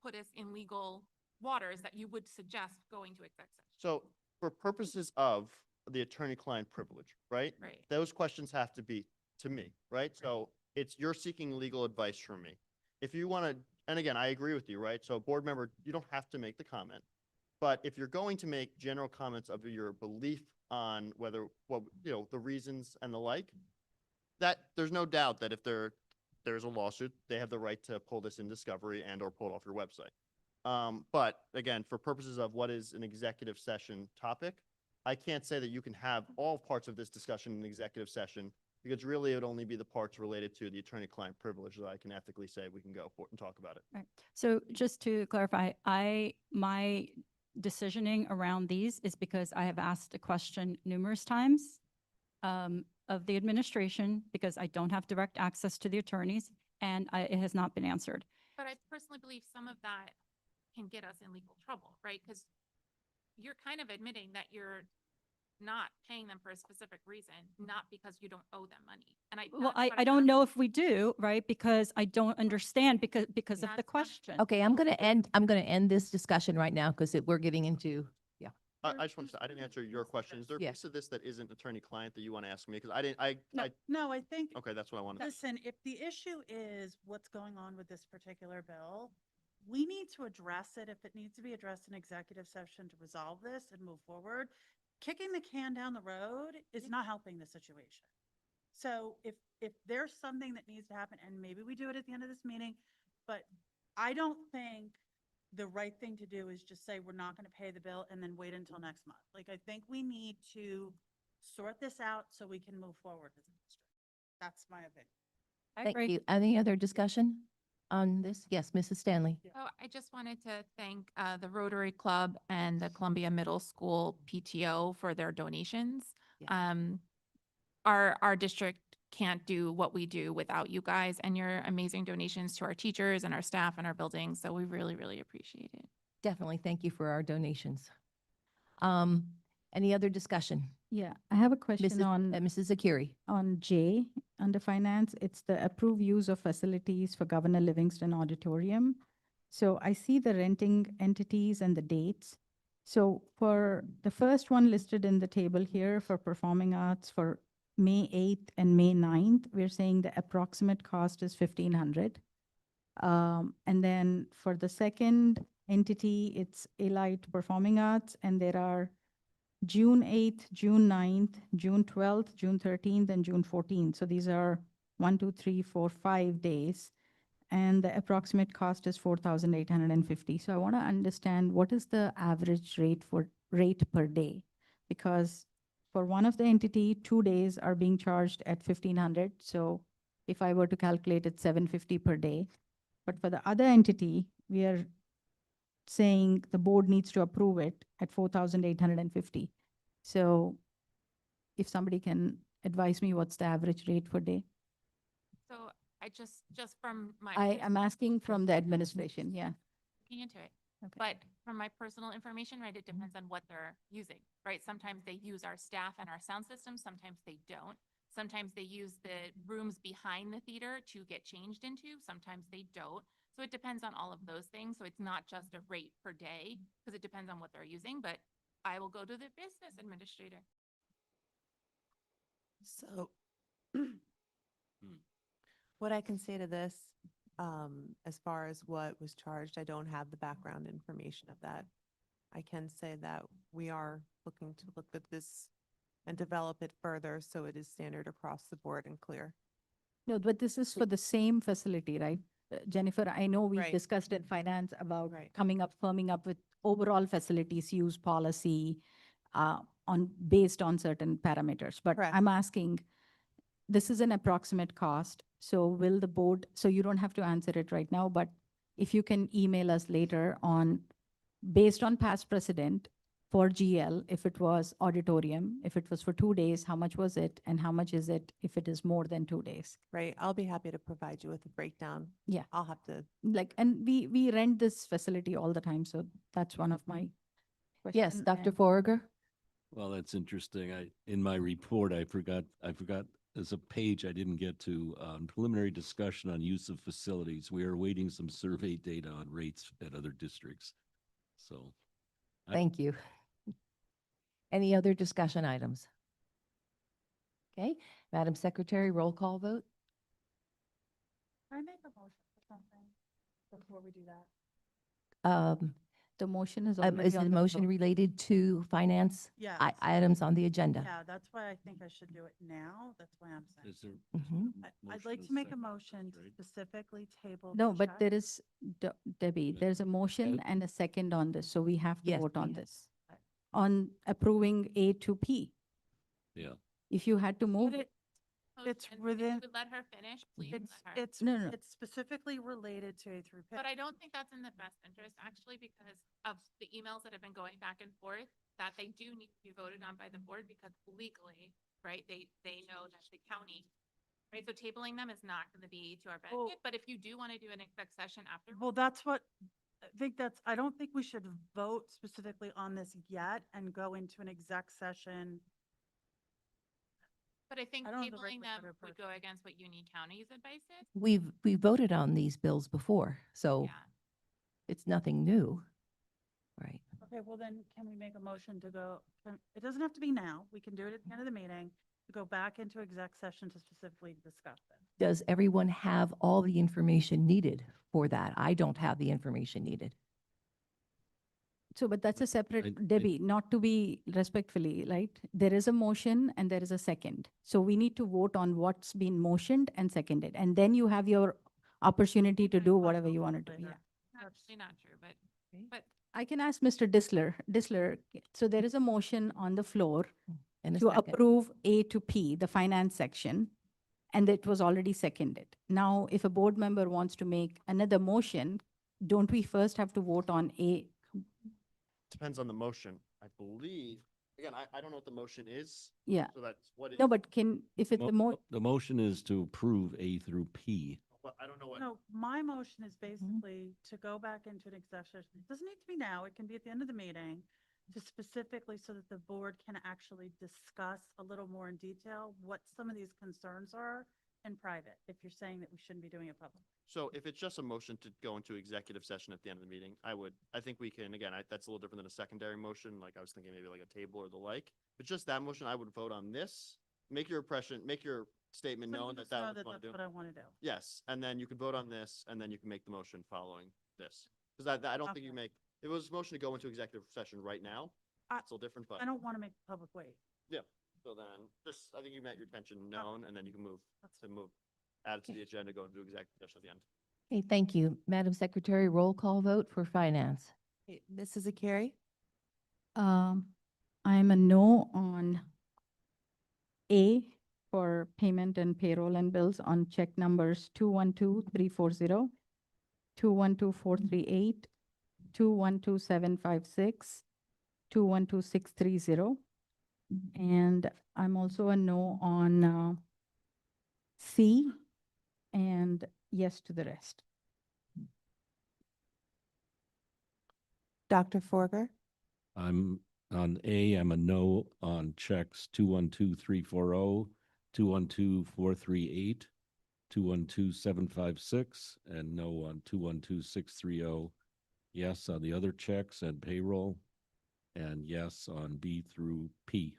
Speaker 11: put us in legal waters that you would suggest going to exec session.
Speaker 12: So for purposes of the attorney-client privilege, right?
Speaker 11: Right.
Speaker 12: Those questions have to be to me, right? So you're seeking legal advice from me. If you want to, and again, I agree with you, right? So board member, you don't have to make the comment. But if you're going to make general comments of your belief on whether, the reasons and the like, that there's no doubt that if there's a lawsuit, they have the right to pull this in discovery and or pull it off your website. But again, for purposes of what is an executive session topic, I can't say that you can have all parts of this discussion in executive session because really it would only be the parts related to the attorney-client privilege that I can ethically say we can go for and talk about it.
Speaker 2: Right. So just to clarify, my decisioning around these is because I have asked a question numerous times of the administration because I don't have direct access to the attorneys and it has not been answered.
Speaker 11: But I personally believe some of that can get us in legal trouble, right? Because you're kind of admitting that you're not paying them for a specific reason, not because you don't owe them money. And
Speaker 2: Well,
Speaker 11: that's what
Speaker 2: I
Speaker 11: I'm
Speaker 2: don't know
Speaker 11: asking.
Speaker 2: if we do, right? Because I don't understand because of the
Speaker 11: That's-
Speaker 2: question.
Speaker 1: Okay, I'm going to end this discussion right now because we're getting into, yeah.
Speaker 12: I just want to say, I didn't answer your question. Is there a
Speaker 1: Yeah.
Speaker 12: piece of this that isn't attorney-client that you want to ask me? Because I didn't, I,
Speaker 10: No, I think,
Speaker 12: okay, that's what I wanted.
Speaker 10: listen, if the issue is what's going on with this particular bill, we need to address it if it needs to be addressed in executive session to resolve this and move forward. Kicking the can down the road is not helping the situation. So if there's something that needs to happen, and maybe we do it at the end of this meeting, but I don't think the right thing to do is just say, we're not going to pay the bill and then wait until next month. Like, I think we need to sort this out so we can move forward as a district. That's my opinion.
Speaker 2: I
Speaker 1: Thank
Speaker 2: agree.
Speaker 1: you. Any other discussion on this? Yes, Mrs. Stanley.
Speaker 11: So I just wanted to thank the Rotary Club and the Columbia Middle School PTO for their donations.
Speaker 1: Yeah.
Speaker 11: Our district can't do what we do without you guys and your amazing donations to our teachers and our staff and our buildings. So we really, really appreciate it.
Speaker 1: Definitely thank you for our donations. Any other discussion?
Speaker 7: Yeah, I have a question
Speaker 1: Mrs. Zakiri.
Speaker 7: on J, under finance. It's the approve use of facilities for Governor Livingston Auditorium. So I see the renting entities and the dates. So for the first one listed in the table here for performing arts for May 8th and May 9th, we're saying the approximate cost is 1,500. And then for the second entity, it's Elite Performing Arts, and there are June 8th, June 9th, June 12th, June 13th, and June 14th. So these are 1, 2, 3, 4, 5 days. And the approximate cost is 4,850. So I want to understand what is the average rate per day? Because for one of the entity, 2 days are being charged at 1,500. So if I were to calculate it, 750 per day. But for the other entity, we are saying the board needs to approve it at 4,850. So if somebody can advise me what's the average rate per day?
Speaker 11: So I just from my.
Speaker 7: I am asking from the administration, yeah.
Speaker 11: Looking into it.
Speaker 7: Okay.
Speaker 11: But from my personal information, right, it depends on what they're using, right? Sometimes they use our staff and our sound system, sometimes they don't. Sometimes they use the rooms behind the theater to get changed into, sometimes they don't. So it depends on all of those things. So it's not just a rate per day, because it depends on what they're using, but I will go to the business administrator.
Speaker 8: So what I can say to this, as far as what was charged, I don't have the background information of that. I can say that we are looking to look at this and develop it further so it is standard across the board and clear.
Speaker 7: No, but this is for the same facility, right? Jennifer, I know we
Speaker 8: Right.
Speaker 7: discussed in finance about
Speaker 8: Right.
Speaker 7: firming up with overall facilities use policy based on certain parameters. But
Speaker 8: Correct.
Speaker 7: I'm asking, this is an approximate cost. So will the board, so you don't have to answer it right now, but if you can email us later on, based on past precedent for GL, if it was auditorium, if it was for 2 days, how much was it? And how much is it if it is more than 2 days?
Speaker 8: Right, I'll be happy to provide you with a breakdown.
Speaker 7: Yeah.
Speaker 8: I'll have to,
Speaker 7: And we rent this facility all the time, so that's one of my questions.
Speaker 1: Yes, Dr. Forager?
Speaker 9: Well, that's interesting. In my report, I forgot, there's a page I didn't get to, preliminary discussion on use of facilities. We are awaiting some survey data on rates at other districts. So.
Speaker 1: Thank you. Any other discussion items? Okay, Madam Secretary, roll call vote.
Speaker 10: Can I make a motion for something before we do that?
Speaker 7: The motion is already
Speaker 1: Is the
Speaker 7: on
Speaker 1: motion
Speaker 7: floor.
Speaker 1: related to finance
Speaker 10: Yes.
Speaker 1: items on the agenda?
Speaker 10: Yeah, that's why I think I should do it now. That's why I'm saying.
Speaker 9: Is there?
Speaker 1: Mhm.
Speaker 10: I'd
Speaker 9: motion
Speaker 10: like
Speaker 9: and
Speaker 10: to make a
Speaker 9: second,
Speaker 10: motion to
Speaker 9: right?
Speaker 10: specifically table.
Speaker 7: No,
Speaker 10: the
Speaker 7: but
Speaker 10: check.
Speaker 7: there is, Debbie, there's a motion and a second on this, so we have to
Speaker 1: Yes,
Speaker 7: vote on
Speaker 1: we-
Speaker 7: this. on approving A to P.
Speaker 9: Yeah.
Speaker 7: If you had to move,
Speaker 10: But It's
Speaker 11: If
Speaker 10: within-
Speaker 11: you would let her finish, please.
Speaker 10: It's,
Speaker 11: let her.
Speaker 10: it's,
Speaker 7: No, no.
Speaker 10: it's specifically related to A through P.
Speaker 11: But I don't think that's in the best interest, actually, because of the emails that have been going back and forth, that they do need to be voted on by the board because legally, right, they know that the county, right, so tabling them is not gonna be to our
Speaker 10: Well-
Speaker 11: benefit, but if you do want to do an exec session after.
Speaker 10: Well, that's what, I don't think we should vote specifically on this yet and go into an exec session.
Speaker 11: But I think
Speaker 10: I don't have the right
Speaker 11: tabling
Speaker 10: with
Speaker 11: them
Speaker 10: better
Speaker 11: would go against what Union County's advice is.
Speaker 1: We voted on these bills before, so
Speaker 11: Yeah.
Speaker 1: it's nothing new. Right.
Speaker 10: Okay, well then, can we make a motion to go, it doesn't have to be now, we can do it at the end of the meeting, to go back into exec session to specifically discuss it.
Speaker 1: Does everyone have all the information needed for that? I don't have the information needed.
Speaker 7: so, but that's a
Speaker 9: I-
Speaker 7: separate, Debbie, not to be respectfully, right? There is a motion and there is a second. So we need to vote on what's been motioned and seconded. And then you have your opportunity to
Speaker 10: Okay,
Speaker 7: do
Speaker 10: fine,
Speaker 7: whatever
Speaker 10: we'll
Speaker 7: you
Speaker 10: vote
Speaker 7: want to do.
Speaker 10: later.
Speaker 7: Yeah.
Speaker 11: Actually not true, but
Speaker 7: I can ask Mr. Disler, so there is a motion on the floor
Speaker 1: In a
Speaker 7: to
Speaker 1: second.
Speaker 7: approve A to P, the finance section, and it was already seconded. Now, if a board member wants to make another motion, don't we first have to vote on A?
Speaker 12: Depends on the motion, I believe. Again, I don't know what the motion is,
Speaker 7: Yeah,
Speaker 12: so that's what it.
Speaker 7: no, but if it's
Speaker 9: Mo-
Speaker 7: the mo,
Speaker 9: The motion is to approve A through P.
Speaker 12: But I don't know what.
Speaker 10: No, my motion is basically to go back into an exec session. It doesn't need to be now, it can be at the end of the meeting, to specifically so that the board can actually discuss a little more in detail what some of these concerns are in private, if you're saying that we shouldn't be doing it public.
Speaker 12: So if it's just a motion to go into executive session at the end of the meeting, I think we can, again, that's a little different than a secondary motion, like I was thinking maybe like a table or the like. But just that motion, I would vote on this, make your impression, make your statement
Speaker 10: So you
Speaker 12: known that
Speaker 10: just know
Speaker 12: that was what
Speaker 10: that's
Speaker 12: you
Speaker 10: what I want to do.
Speaker 12: Yes, and then you can vote on this, and then you can make the motion following this. Because I don't think you
Speaker 10: Okay.
Speaker 12: make, if it was a motion to go into executive session right now,
Speaker 10: I-
Speaker 12: it's a little different, but,
Speaker 10: I don't want to make the public wait.
Speaker 12: so then, just, I think you met your intention known, and then you can move, add it to the agenda, go into executive session at the end.
Speaker 1: Okay, thank you. Madam Secretary, roll call vote for finance.
Speaker 8: Okay, Mrs. Akiri?
Speaker 7: I'm a no on A for payment and payroll and bills on check numbers 212-340, 212-438, 212-756, 212-630. And I'm also a no on C and yes to the rest.
Speaker 8: Dr. Forger?
Speaker 9: I'm on A, I'm a no on checks 212-340, 212-438, 212-756, and no on 212-630. Yes on the other checks and payroll, and yes on B through P.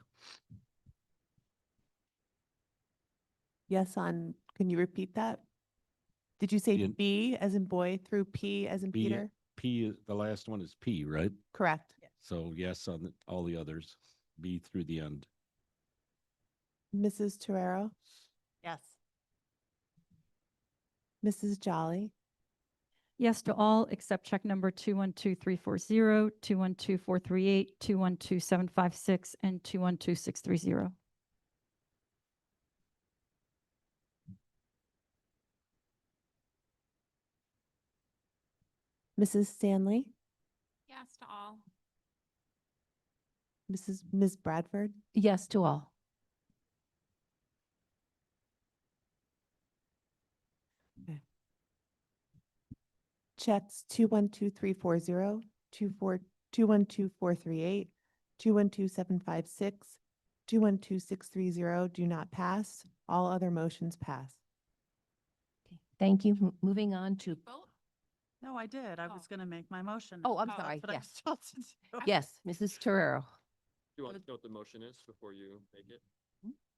Speaker 8: Yes on, can you repeat that? Did you say
Speaker 9: The-
Speaker 8: B as in boy through P as in
Speaker 9: B,
Speaker 8: Peter?
Speaker 9: P, the last one is P, right?
Speaker 8: Correct.
Speaker 9: So yes on all the others, B through the end.
Speaker 8: Mrs. Torero?
Speaker 10: Yes.
Speaker 8: Mrs. Jolly?
Speaker 2: Yes to all except check number 212340, 212438, 212756, and 212630.
Speaker 8: Mrs. Stanley?
Speaker 11: yes to all.
Speaker 8: Ms. Bradford?
Speaker 1: Yes to all.
Speaker 8: Checks 212340, 212438, 212756, 212630 do not pass. All other motions pass.
Speaker 1: Okay, thank you. Moving on to,
Speaker 11: Vote?
Speaker 10: No, I did. I was
Speaker 11: Oh.
Speaker 10: going to make my motion.
Speaker 1: Oh, I'm
Speaker 10: That's
Speaker 1: sorry,
Speaker 10: what I
Speaker 1: yes.
Speaker 10: still have to do.
Speaker 1: yes, Mrs. Torero.
Speaker 12: Do you want to know what the motion is before you make it?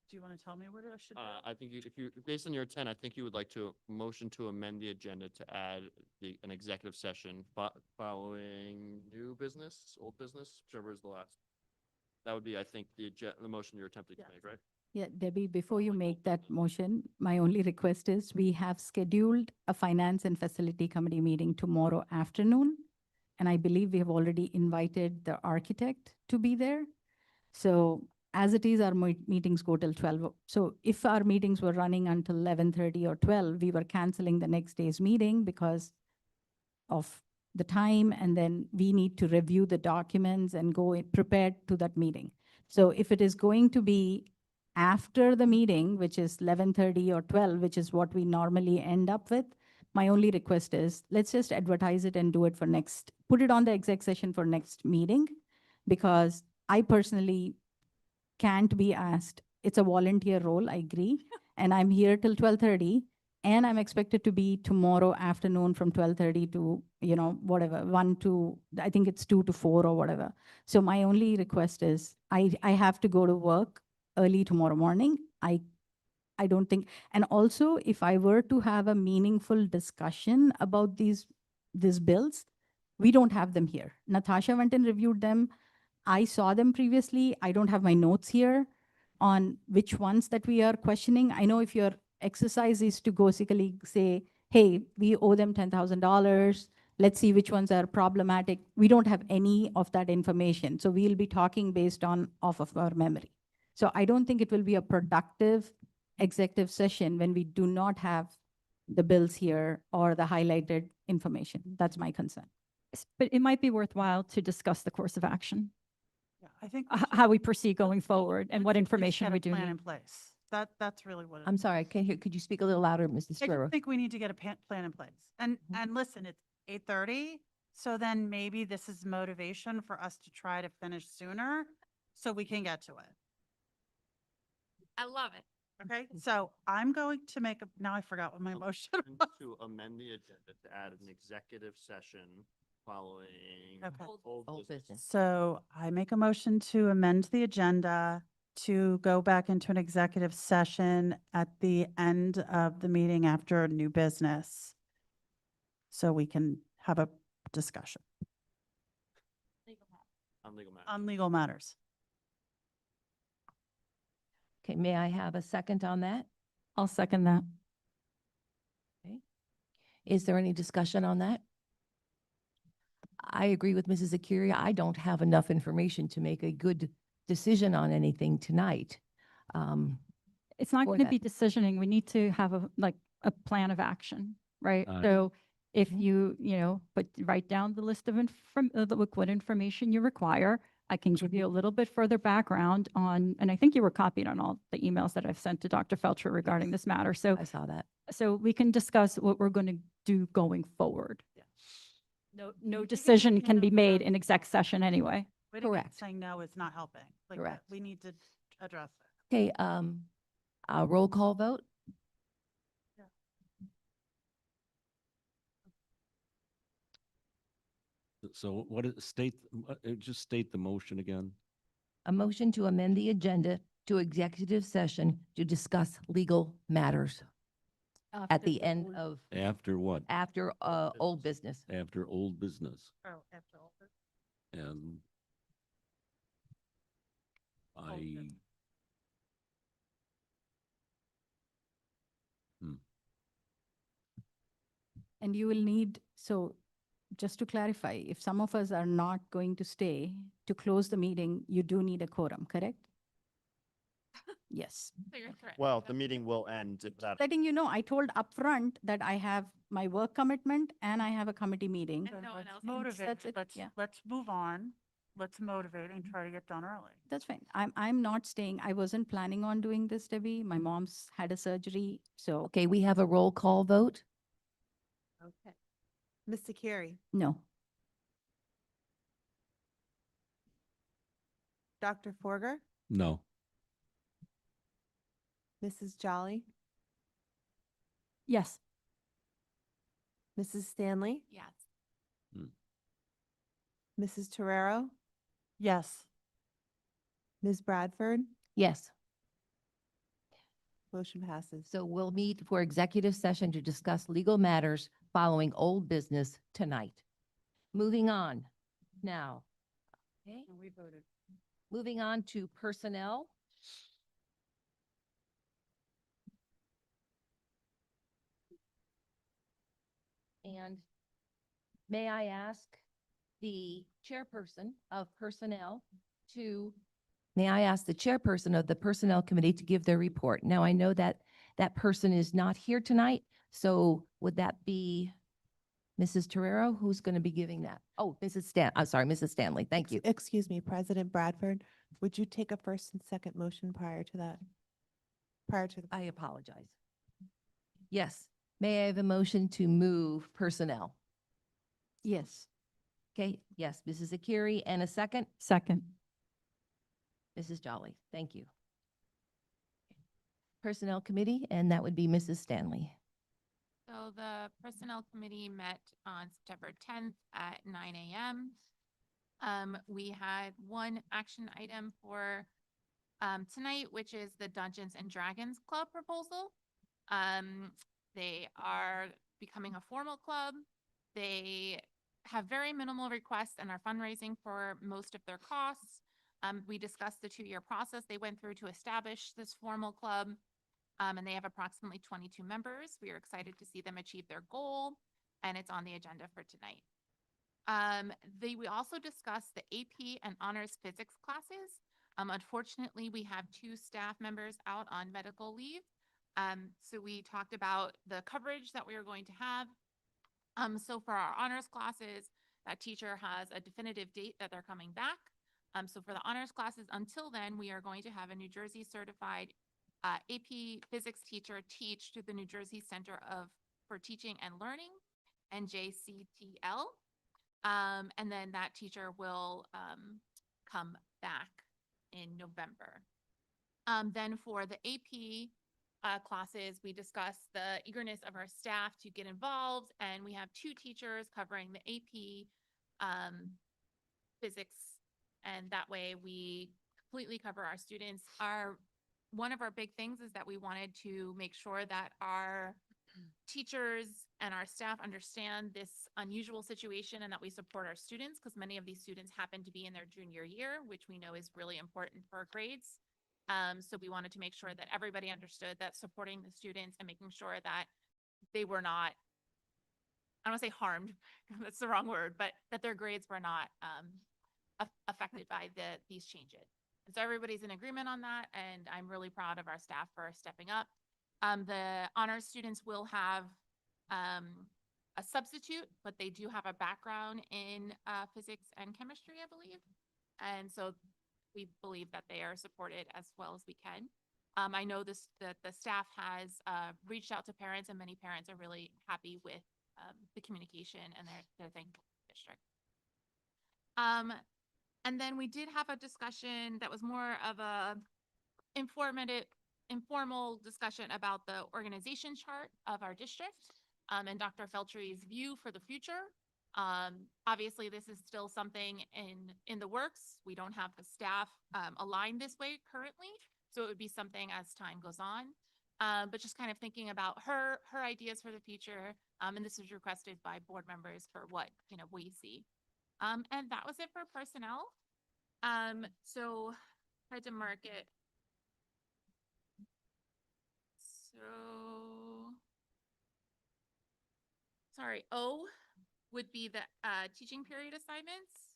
Speaker 10: Do you want to tell me what I should do?
Speaker 12: I think if you, based on your intent, I think you would like to motion to amend the agenda to add an executive session following new business, old business, whichever is the last. That would be, I think, the motion you're attempting to
Speaker 10: Yes.
Speaker 12: make, right?
Speaker 7: Yeah, Debbie, before you make that motion, my only request is we have scheduled a finance and facility committee meeting tomorrow afternoon. and I believe we have already invited the architect to be there. So as it is, our meetings go till 12. So if our meetings were running until 11:30 or 12, we were canceling the next day's meeting because of the time, and then we need to review the documents and go prepared to that meeting. So if it is going to be after the meeting, which is 11:30 or 12, which is what we normally end up with, my only request is, let's just advertise it and do it for put it on the exec session for next meeting, because I personally can't be asked. It's a volunteer role, I agree, and I'm here till 12:30, and I'm expected to be tomorrow afternoon from 12:30 to, whatever, 1 to, I think it's 2 to 4 or whatever. So my only request is, I have to go to work early tomorrow morning. I don't think, and also if I were to have a meaningful discussion about these bills, we don't have them here. Natasha went and reviewed them. I saw them previously. I don't have my notes here on which ones that we are questioning. I know if your exercise is to basically say, hey, we owe them $10,000. Let's see which ones are problematic. We don't have any of that information. So we'll be talking based off of our memory. So I don't think it will be a productive executive session when we do not have the bills here or the highlighted information. That's my concern.
Speaker 2: But it might be worthwhile to discuss the course of action,
Speaker 10: Yeah, I think.
Speaker 2: how we proceed going forward and what
Speaker 10: let's at least
Speaker 2: information
Speaker 10: get a
Speaker 2: we do
Speaker 10: plan
Speaker 2: need.
Speaker 10: in place. That's really what it
Speaker 1: I'm
Speaker 10: is.
Speaker 1: sorry, I can't hear. Could you speak a little louder, Mrs.
Speaker 10: I
Speaker 1: Ferrero?
Speaker 10: just think we need to get a plan in place. And,
Speaker 1: Mhm.
Speaker 10: and listen, it's 8:30. So then maybe this is motivation for us to try to finish sooner so we can get to it.
Speaker 11: I love it.
Speaker 10: Okay, so I'm going to now I forgot what my motion was.
Speaker 12: To amend the agenda to add an executive session following
Speaker 10: Okay.
Speaker 1: Old business.
Speaker 10: So I make a motion to amend the agenda to go back into an executive session at the end of the meeting after new business. So we can have a discussion
Speaker 12: on legal matters.
Speaker 10: on legal matters.
Speaker 1: Okay, may I have a second on that?
Speaker 2: I'll second that.
Speaker 1: Is there any discussion on that? I agree with Mrs. Akiri. I don't have enough information to make a good decision on anything tonight.
Speaker 2: It's not
Speaker 1: For
Speaker 2: going to
Speaker 1: that.
Speaker 2: be decisioning. We need to have a plan of action, right?
Speaker 9: Aye.
Speaker 2: So if
Speaker 1: Mhm.
Speaker 2: write down the list of what information you require. I can give you a little bit further background on, and I think you were copied on all the emails that I've sent to Dr. Felcher regarding this matter. So,
Speaker 1: I saw that.
Speaker 2: so we can discuss what we're going to do going forward.
Speaker 10: Yeah.
Speaker 2: No
Speaker 10: think it's
Speaker 2: decision
Speaker 10: making
Speaker 2: can
Speaker 10: it
Speaker 2: be made
Speaker 10: about-
Speaker 2: in exec session anyway.
Speaker 10: Waiting and
Speaker 1: Correct.
Speaker 10: saying no is not helping. Like,
Speaker 1: Correct.
Speaker 10: we need to address it.
Speaker 1: Okay, a roll call vote?
Speaker 9: So what is, just state the motion again.
Speaker 1: A motion to amend the agenda to executive session to discuss legal matters at the end of,
Speaker 9: After what?
Speaker 1: after, old business.
Speaker 9: After old business.
Speaker 10: Oh, after all this.
Speaker 9: And I,
Speaker 10: business.
Speaker 7: And you will need, so just to clarify, if some of us are not going to stay to close the meeting, you do need a quorum, correct? Yes.
Speaker 11: So you're threatening.
Speaker 12: Well, the meeting will end without.
Speaker 7: Letting you know, I told upfront that I have my work commitment and I have a committee meeting.
Speaker 11: And no one else.
Speaker 10: Motivate,
Speaker 7: That's it, yeah.
Speaker 10: let's move on. Let's motivate and try to get done early.
Speaker 7: That's fine. I'm not staying. I wasn't planning on doing this, Debbie. My mom's had a surgery, so
Speaker 1: Okay, we have a roll call vote.
Speaker 8: Okay. Mr. Carey,
Speaker 7: no.
Speaker 8: Dr. Forger,
Speaker 9: no.
Speaker 8: Mrs. Jolly,
Speaker 2: Yes.
Speaker 8: Mrs. Stanley,
Speaker 11: Yes.
Speaker 8: Mrs. Torero,
Speaker 10: Yes.
Speaker 8: Ms. Bradford,
Speaker 1: Yes.
Speaker 8: motion passes.
Speaker 1: So we'll meet for executive session to discuss legal matters following old business tonight. Moving on now. Okay,
Speaker 10: We voted.
Speaker 1: moving on to personnel. And may I ask the chairperson of personnel to, may I ask the chairperson of the Personnel Committee to give their report? Now, I know that that person is not here tonight, so would that be Mrs. Torero, who's going to be giving that? Oh, Mrs. Stanley, thank you.
Speaker 8: Excuse me, President Bradford, would you take a first and second motion prior to that? Prior to the.
Speaker 1: I apologize. Yes, may I have a motion to move personnel?
Speaker 7: Yes.
Speaker 1: Okay, yes, Mrs. Akiri, and a second,
Speaker 2: Second.
Speaker 1: Mrs. Jolly. Thank you. Personnel Committee, and that would be Mrs. Stanley.
Speaker 11: So the Personnel Committee met on September 10th at 9 a.m. We had one action item for tonight, which is the Dungeons and Dragons Club proposal. They are becoming a formal club. They have very minimal requests and are fundraising for most of their costs. We discussed the 2-year process they went through to establish this formal club. And they have approximately 22 members. We are excited to see them achieve their goal, and it's on the agenda for tonight. We also discussed the AP and honors physics classes. Unfortunately, we have 2 staff members out on medical leave. So we talked about the coverage that we are going to have. So for our honors classes, that teacher has a definitive date that they're coming back. So for the honors classes, until then, we are going to have a New Jersey certified AP physics teacher teach to the New Jersey Center for Teaching and Learning, NJCTL. And then that teacher will come back in November. Then for the AP classes, we discussed the eagerness of our staff to get involved, and we have 2 teachers covering the AP physics, and that way we completely cover our students. One of our big things is that we wanted to make sure that our teachers and our staff understand this unusual situation and that we support our students, because many of these students happen to be in their junior year, which we know is really important for grades. So we wanted to make sure that everybody understood that supporting the students and making sure that they were not, I don't want to say harmed, that's the wrong word, but that their grades were not affected by these changes. And so everybody's in agreement on that, and I'm really proud of our staff for stepping up. The honors students will have a substitute, but they do have a background in physics and chemistry, I believe. And so we believe that they are supported as well as we can. I know that the staff has reached out to parents, and many parents are really happy with the communication, and they're thankful for the district. And then we did have a discussion that was more of a informal discussion about the organization chart of our district, and Dr. Feltry's view for the future. Obviously, this is still something in the works. We don't have the staff aligned this way currently, so it would be something as time goes on. But just kind of thinking about her ideas for the future, and this was requested by board members for what we see. And that was it for personnel. So tried to mark it. So, sorry, O would be the teaching period assignments.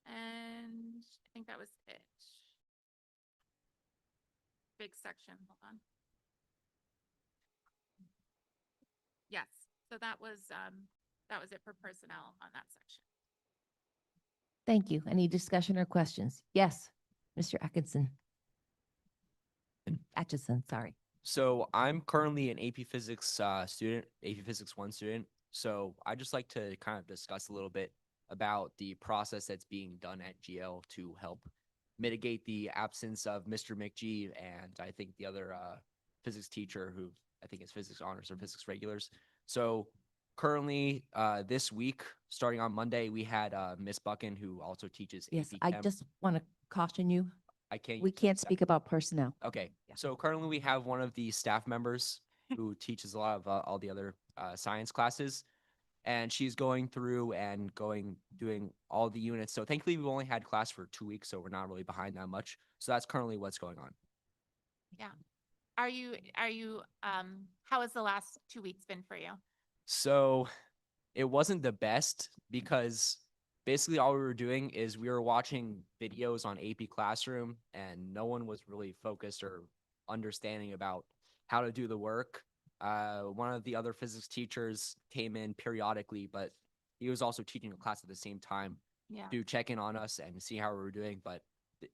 Speaker 11: And I think that was it. Big section, hold on. Yes, so that was it for personnel on that section.
Speaker 1: Thank you. Any discussion or questions? Yes, Mr. Atkinson. Atchison, sorry.
Speaker 5: So I'm currently an AP Physics student, AP Physics 1 student. So I'd just like to kind of discuss a little bit about the process that's being done at GL to help mitigate the absence of Mr. McGee and I think the other physics teacher who I think is physics honors or physics regulars. So currently this week, starting on Monday, we had Miss Buchan who also teaches
Speaker 1: Yes,
Speaker 5: AP
Speaker 1: I
Speaker 5: Chem.
Speaker 1: just want to caution you. We
Speaker 5: use
Speaker 1: can't
Speaker 5: that.
Speaker 1: speak about personnel.
Speaker 5: Okay,
Speaker 1: Yeah.
Speaker 5: so currently we have one of the staff members who teaches a lot of all the other science classes, and she's going through and doing all the units. So thankfully we've only had class for 2 weeks, so we're not really behind that much. So that's currently what's going on.
Speaker 11: Yeah. Are you how has the last 2 weeks been for you?
Speaker 5: So it wasn't the best because basically all we were doing is we were watching videos on AP Classroom, and no one was really focused or understanding about how to do the work. One of the other physics teachers came in periodically, but he was also teaching a class at the same time
Speaker 11: Yeah.
Speaker 5: to check in on us and see how we were doing, but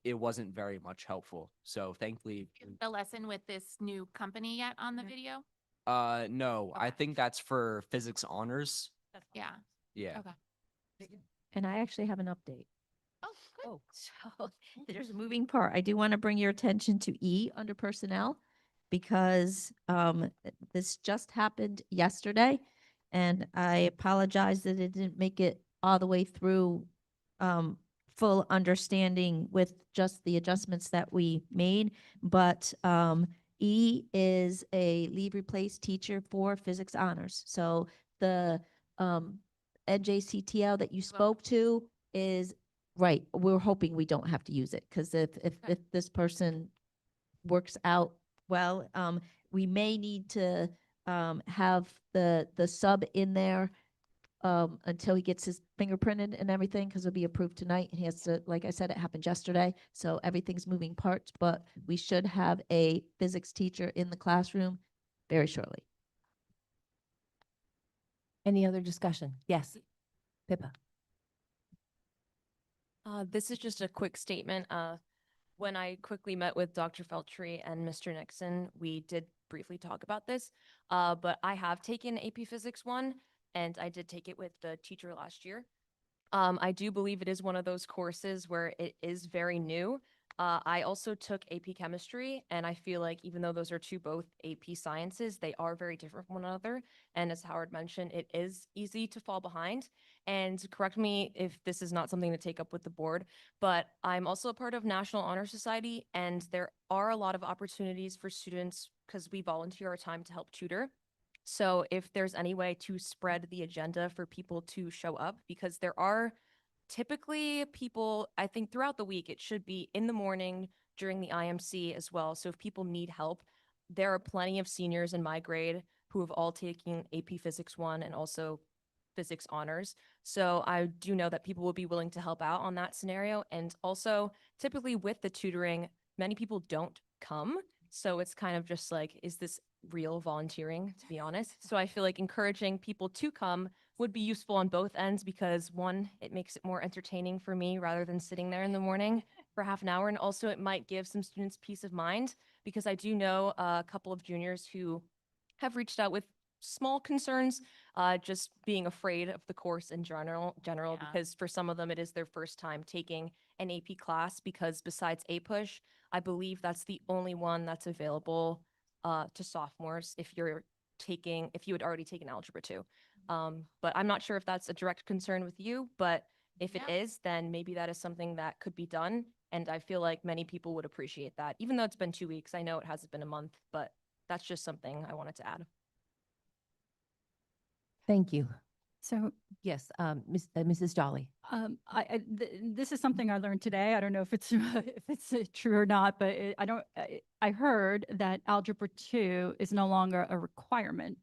Speaker 5: it wasn't very much helpful. So thankfully,
Speaker 11: The lesson with this new company yet on the video?
Speaker 5: no, I
Speaker 11: Okay.
Speaker 5: think that's for physics honors.
Speaker 11: Yeah.
Speaker 5: Yeah.
Speaker 11: Okay.
Speaker 3: And I actually have an update.
Speaker 11: Oh, good.
Speaker 3: Oh, so there's a moving part. I do want to bring your attention to E under personnel because this just happened yesterday. And I apologize that it didn't make it all the way through full understanding with just the adjustments that we made. But E is a leave replace teacher for physics honors. So the NJCTL that you spoke to is right. We're hoping we don't have to use it because if this person works out well, we may need to have the sub in there until he gets his fingerprinted and everything because it'll be approved tonight. And he has to, like I said, it happened yesterday, so everything's moving parts. But we should have a physics teacher in the classroom very shortly.
Speaker 1: Any other discussion? Yes. Pippa.
Speaker 6: This is just a quick statement. When I quickly met with Dr. Feltry and Mr. Nixon, we did briefly talk about this. But I have taken AP Physics 1, and I did take it with the teacher last year. I do believe it is one of those courses where it is very new. I also took AP Chemistry, and I feel like even though those are both AP sciences, they are very different from one another. And as Howard mentioned, it is easy to fall behind. And correct me if this is not something to take up with the board, but I'm also a part of National Honor Society, and there are a lot of opportunities for students because we volunteer our time to help tutor. So if there's any way to spread the agenda for people to show up, because there are typically people, I think throughout the week, it should be in the morning during the IMC as well. So if people need help, there are plenty of seniors in my grade who have all taken AP Physics 1 and also physics honors. So I do know that people will be willing to help out on that scenario. And also typically with the tutoring, many people don't come. So it's kind of just like, is this real volunteering, to be honest? So I feel like encouraging people to come would be useful on both ends because one, it makes it more entertaining for me rather than sitting there in the morning for half an hour. And also it might give some students peace of mind because I do know a couple of juniors who have reached out with small concerns, just being afraid of the course in general,
Speaker 11: Yeah.
Speaker 6: because for some of them, it is their first time taking an AP class because besides APUSH, I believe that's the only one that's available to sophomores if you had already taken Algebra 2. But I'm not sure if that's a direct concern with you, but if it
Speaker 11: Yeah.
Speaker 6: is, then maybe that is something that could be done. And I feel like many people would appreciate that, even though it's been 2 weeks. I know it hasn't been a month, but that's just something I wanted to add.
Speaker 1: Thank you.
Speaker 2: So
Speaker 1: Yes, Mrs. Jolly.
Speaker 2: this is something I learned today. I don't know if it's if it's true or not, but I heard that Algebra 2 is no longer a requirement.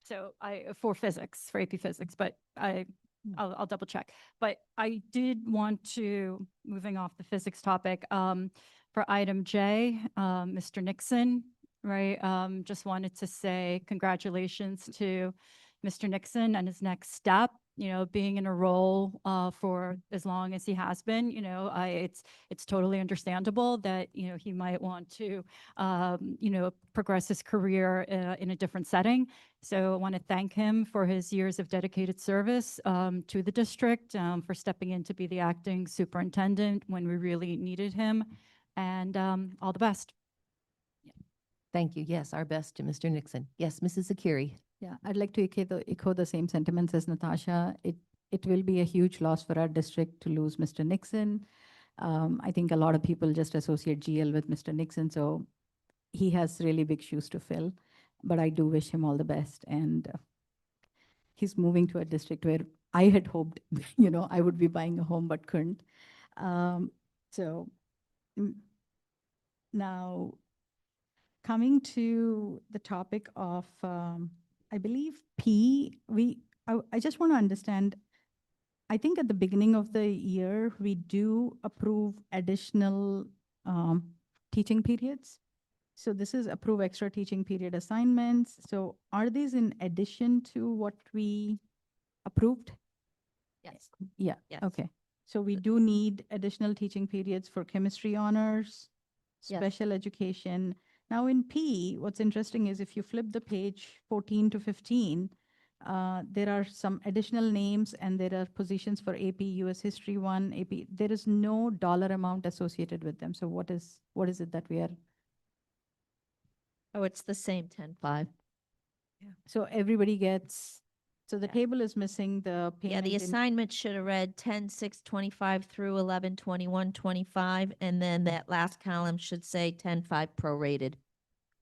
Speaker 2: So for physics, for AP Physics, but I'll double check. But I did want to, moving off the physics topic, for item J, Mr. Nixon, right? Just wanted to say congratulations to Mr. Nixon and his next step, being in a role for as long as he has been, it's totally understandable that, he might want to, progress his career in a different setting. So I want to thank him for his years of dedicated service to the district, for stepping in to be the acting superintendent when we really needed him, and all the best.
Speaker 1: Thank you. Yes, our best to Mr. Nixon. Yes, Mrs. Zakiri.
Speaker 7: Yeah, I'd like to echo the same sentiments as Natasha. It will be a huge loss for our district to lose Mr. Nixon. I think a lot of people just associate GL with Mr. Nixon, so he has really big shoes to fill. But I do wish him all the best, and he's moving to a district where I had hoped, I would be buying a home but couldn't. So now, coming to the topic of, I believe P, I just want to understand, I think at the beginning of the year, we do approve additional teaching periods. So this is approve extra teaching period assignments. So are these in addition to what we approved?
Speaker 1: Yes.
Speaker 7: Yeah,
Speaker 1: Yes.
Speaker 7: okay. So we do need additional teaching periods for chemistry honors,
Speaker 3: Yes.
Speaker 7: special education. Now in P, what's interesting is if you flip the page 14 to 15, there are some additional names and there are positions for AP, US History 1, AP. There is no dollar amount associated with them. So what is it that we are?
Speaker 3: Oh, it's the same 10.5.
Speaker 7: So everybody gets, so the
Speaker 3: Yeah.
Speaker 7: table is missing the
Speaker 3: Yeah,
Speaker 7: payment.
Speaker 3: the
Speaker 7: in-
Speaker 3: assignment should have read 10/6/25 through 11/21/25, and then that last column should say 10.5 prorated.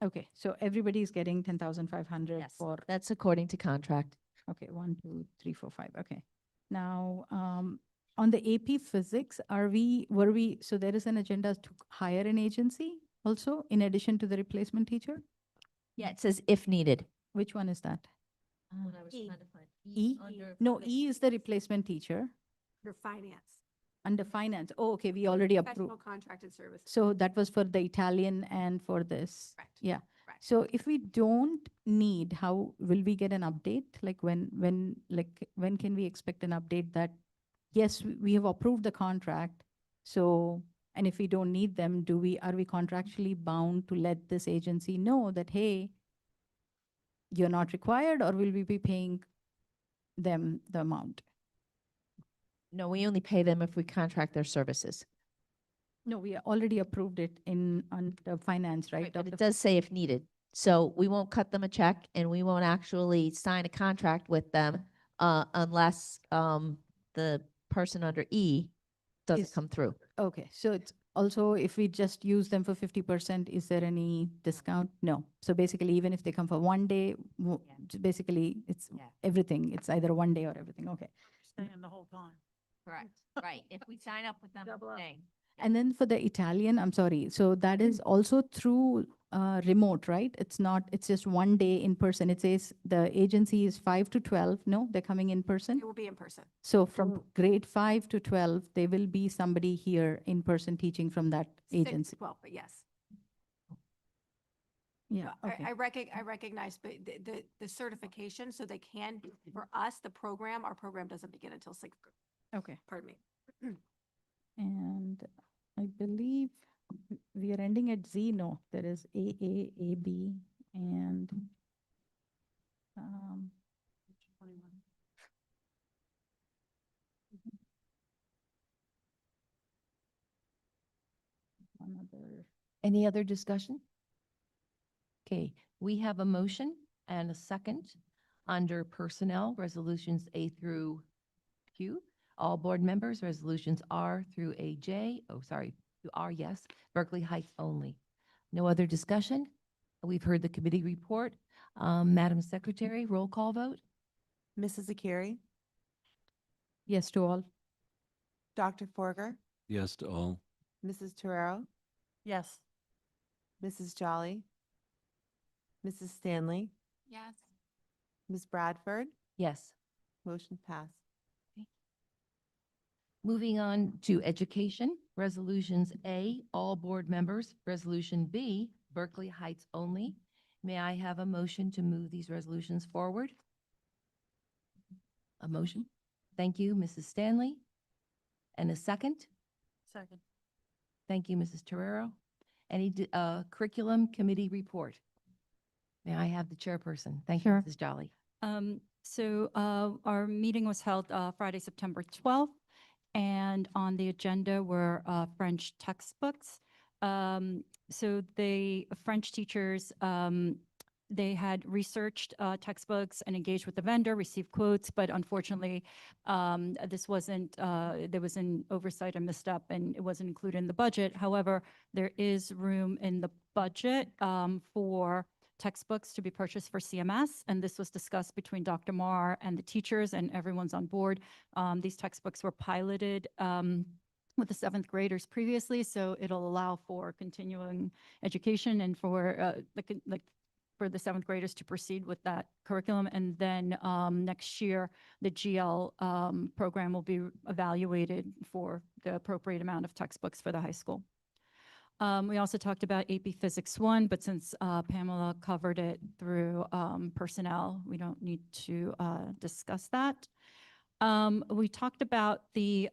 Speaker 7: Okay, so everybody's getting 10,500
Speaker 3: Yes,
Speaker 7: for,
Speaker 3: that's according to contract.
Speaker 7: okay, 1, 2, 3, 4, 5, okay. Now, on the AP Physics, so there is an agenda to hire an agency also in addition to the replacement teacher?
Speaker 3: Yeah, it says if needed.
Speaker 7: Which one is that?
Speaker 3: E.
Speaker 7: E? No, E is the replacement teacher
Speaker 4: For finance.
Speaker 7: under finance. Oh, okay, we already approved.
Speaker 4: Professional contracted services.
Speaker 7: So that was for the Italian and for this.
Speaker 4: Correct.
Speaker 7: Yeah.
Speaker 4: Correct.
Speaker 7: So if we don't need, how will we get an update? Like when can we expect an update that, yes, we have approved the contract. So, and if we don't need them, are we contractually bound to let this agency know that, hey, you're not required, or will we be paying them the amount?
Speaker 3: No, we only pay them if we contract their services.
Speaker 7: No, we already approved it on the finance, right?
Speaker 3: But
Speaker 7: Dr.
Speaker 3: it does say if needed. So we won't cut them a check and we won't actually sign a contract with them unless the person under E doesn't
Speaker 7: Is-
Speaker 3: come through.
Speaker 7: Okay, so it's also, if we just use them for 50%, is there any discount? No. So basically, even if they come for one day, basically, it's
Speaker 1: Yeah.
Speaker 7: everything. It's either one day or everything. Okay.
Speaker 10: Staying the whole time.
Speaker 1: Correct. Right. If we sign up with them,
Speaker 4: Double up.
Speaker 1: staying.
Speaker 7: And then for the Italian, I'm sorry, so that is also through remote, right? It's just one day in person. It says the agency is 5 to 12. No, they're coming in person.
Speaker 4: It will be in person.
Speaker 7: So from grade 5 to 12, there will be somebody here in person teaching from that
Speaker 4: 6 to
Speaker 7: agency.
Speaker 4: 12, but yes.
Speaker 7: Yeah,
Speaker 4: No,
Speaker 7: okay.
Speaker 4: I recognize, but the certification, so they can, for us, our program doesn't begin until 6th grade.
Speaker 7: Okay.
Speaker 4: Pardon me.
Speaker 7: And I believe we are ending at Z. No, there is AA, AB, and one other.
Speaker 1: Any other discussion? Okay, we have a motion and a second under personnel, resolutions A through Q. All board members, resolutions R through AJ, to R, yes, Berkeley Heights only. No other discussion? We've heard the committee report. Madam Secretary, roll call vote?
Speaker 8: Mrs. Akiri,
Speaker 7: Yes to all.
Speaker 8: Dr. Forger,
Speaker 9: Yes to all.
Speaker 8: Mrs. Torero,
Speaker 10: Yes.
Speaker 8: Mrs. Jolly, Mrs. Stanley,
Speaker 11: Yes.
Speaker 8: Ms. Bradford,
Speaker 1: Yes.
Speaker 8: motion passed.
Speaker 1: Moving on to education, resolutions A, all board members, resolution B, Berkeley Heights only. May I have a motion to move these resolutions forward? A motion? Thank you, Mrs. Stanley. And a second?
Speaker 10: Second.
Speaker 1: Thank you, Mrs. Torero. Any curriculum committee report? May I have the chairperson? Thank you,
Speaker 2: Sure.
Speaker 1: Mrs. Jolly.
Speaker 2: Our meeting was held Friday, September 12th, and on the agenda were French textbooks. So the French teachers, they had researched textbooks and engaged with the vendor, received quotes, but unfortunately, this wasn't, there was an oversight and misstep, and it wasn't included in the budget. However, there is room in the budget for textbooks to be purchased for CMS, and this was discussed between Dr. Marr and the teachers, and everyone's on board. These textbooks were piloted with the 7th graders previously, so it'll allow for continuing education and for for the seventh graders to proceed with that curriculum. And then next year, the GL program will be evaluated for the appropriate amount of textbooks for the high school. We also talked about AP Physics 1, but since Pamela covered it through personnel, we don't need to discuss that. We talked about the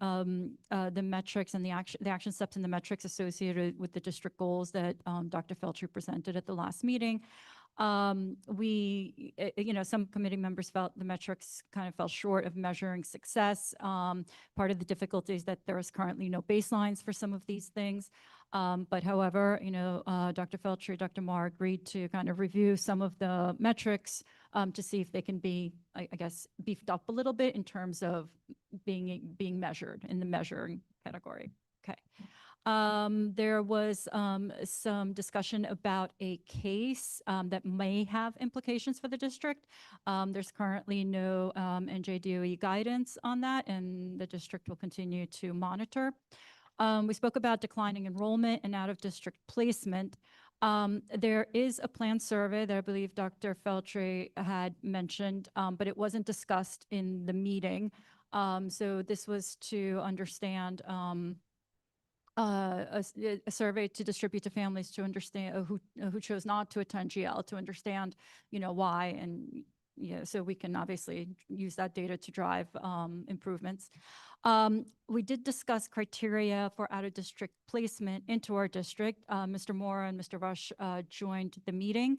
Speaker 2: metrics and the action steps and the metrics associated with the district goals that Dr. Felcher presented at the last meeting. Some committee members felt the metrics kind of fell short of measuring success. Part of the difficulty is that there is currently no baselines for some of these things. But however, Dr. Felcher, Dr. Marr agreed to kind of review some of the metrics to see if they can be, I guess, beefed up a little bit in terms of being measured in the measuring category. Okay. There was some discussion about a case that may have implications for the district. There's currently no NJDOE guidance on that, and the district will continue to monitor. We spoke about declining enrollment and out-of-district placement. There is a planned survey that I believe Dr. Feltry had mentioned, but it wasn't discussed in the meeting. So this was to understand a survey to distribute to families to understand who chose not to attend GL, to understand, why, and so we can obviously use that data to drive improvements. We did discuss criteria for out-of-district placement into our district. Mr. Moore and Mr. Rush joined the meeting.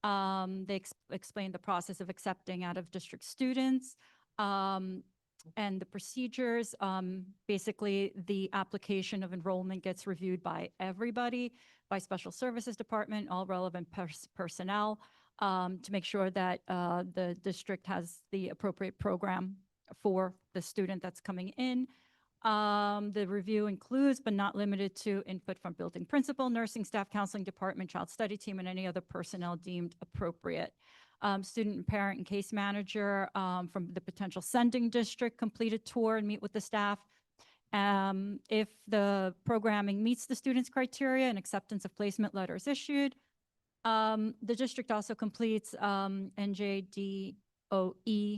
Speaker 2: They explained the process of accepting out-of-district students and the procedures. Basically, the application of enrollment gets reviewed by everybody, by Special Services Department, all relevant personnel, to make sure that the district has the appropriate program for the student that's coming in. The review includes, but not limited to, input from building principal, nursing staff, counseling department, child study team, and any other personnel deemed appropriate. Student and parent and case manager from the potential sending district complete a tour and meet with the staff. If the programming meets the student's criteria, an acceptance of placement letter is issued. The district also completes NJDOE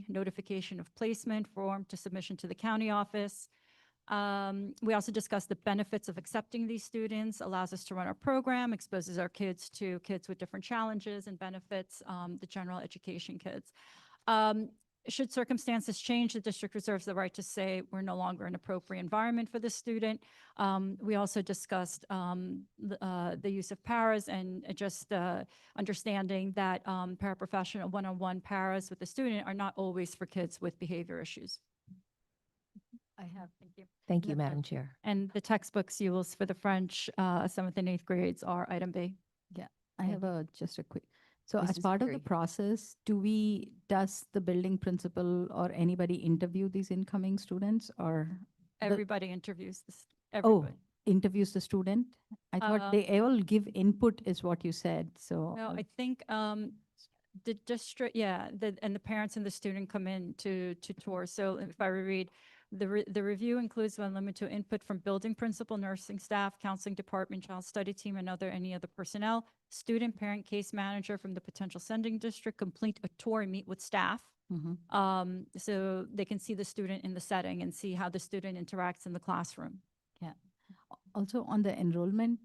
Speaker 2: notification of placement form to submission to the county office. We also discussed the benefits of accepting these students, allows us to run our program, exposes our kids to kids with different challenges, and benefits the general education kids. Should circumstances change, the district reserves the right to say we're no longer an appropriate environment for this student. We also discussed the use of paras and just understanding that paraprofessional one-on-one paras with the student are not always for kids with behavior issues. I have, thank you.
Speaker 1: Thank you, Madam Chair.
Speaker 2: And the textbooks you will for the French 7th and 8th grades are item B.
Speaker 7: I have just a quick, so as
Speaker 1: Mrs.
Speaker 7: part of the
Speaker 1: Berry.
Speaker 7: process, does the building principal or anybody interview these incoming students, or
Speaker 2: Everybody interviews this,
Speaker 7: oh,
Speaker 2: everybody.
Speaker 7: interviews the student? I thought they all give input is what you said, so.
Speaker 2: No, I think the district, and the parents and the student come in to tour. So if I read, the review includes when limited to input from building principal, nursing staff, counseling department, child study team, and any other personnel. Student, parent, case manager from the potential sending district complete a tour and meet with staff.
Speaker 7: Mhm.
Speaker 2: So they can see the student in the setting and see how the student interacts in the classroom.
Speaker 7: Also on the enrollment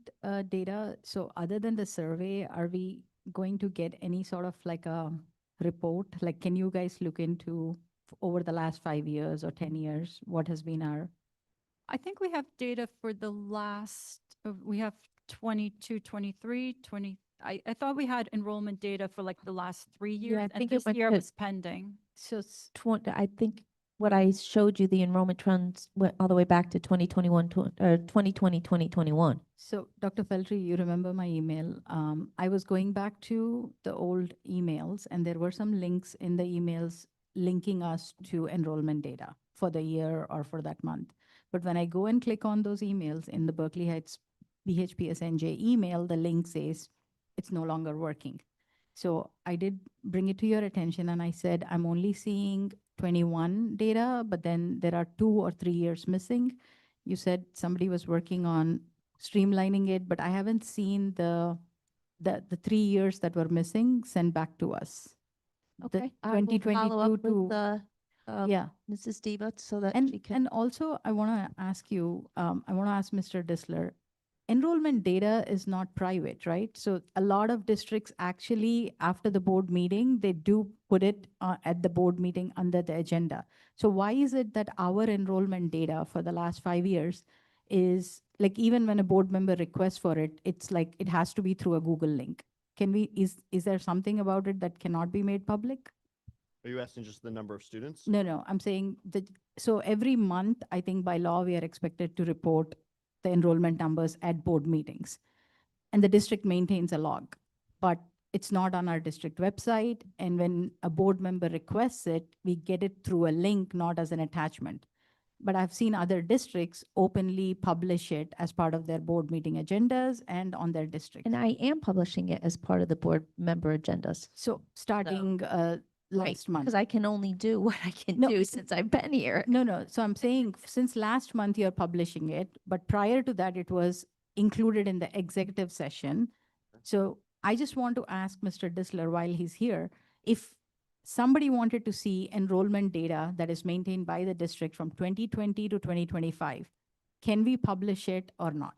Speaker 7: data, so other than the survey, are we going to get any sort of like a report? Like, can you guys look into over the last 5 years or 10 years, what has been our?
Speaker 2: I think we have data for the last, we have 22, 23, 20. I thought we had enrollment data for like the last 3 years.
Speaker 3: I
Speaker 2: And
Speaker 3: think it
Speaker 2: this
Speaker 3: went
Speaker 2: year
Speaker 3: to-
Speaker 2: was pending.
Speaker 7: So
Speaker 3: I think what I showed you, the enrollment trends went all the way back to 2021, 2020, 2021.
Speaker 7: So Dr. Feltry, you remember my email? I was going back to the old emails, and there were some links in the emails linking us to enrollment data for the year or for that month. But when I go and click on those emails in the Berkeley Heights BHPSNJ email, the link says it's no longer working. So I did bring it to your attention, and I said, I'm only seeing 21 data, but then there are 2 or 3 years missing. You said somebody was working on streamlining it, but I haven't seen the the 3 years that were missing, send back to us. The
Speaker 3: Okay. I will
Speaker 7: 2022
Speaker 3: follow up
Speaker 7: to,
Speaker 3: with,
Speaker 7: yeah.
Speaker 3: Mrs. Diva so that
Speaker 7: And,
Speaker 3: she can.
Speaker 7: and also, I want to ask you, I want to ask Mr. Disler, enrollment data is not private, right? So a lot of districts actually, after the board meeting, they do put it at the board meeting under the agenda. So why is it that our enrollment data for the last 5 years is like, even when a board member requests for it, it's like, it has to be through a Google link? Can we, is there something about it that cannot be made public?
Speaker 12: Are you asking just the number of students?
Speaker 7: No, I'm saying that, so every month, I think by law, we are expected to report the enrollment numbers at board meetings. And the district maintains a log, but it's not on our district website. And when a board member requests it, we get it through a link, not as an attachment. But I've seen other districts openly publish it as part of their board meeting agendas and on their district.
Speaker 3: And I am publishing it as part of the board member agendas.
Speaker 7: So starting last month.
Speaker 3: Because I can only do what I can
Speaker 7: No.
Speaker 3: do since I've been here.
Speaker 7: No. So I'm saying since last month you're publishing it, but prior to that it was included in the executive session. So I just want to ask Mr. Disler while he's here, if somebody wanted to see enrollment data that is maintained by the district from 2020 to 2025, can we publish it or not?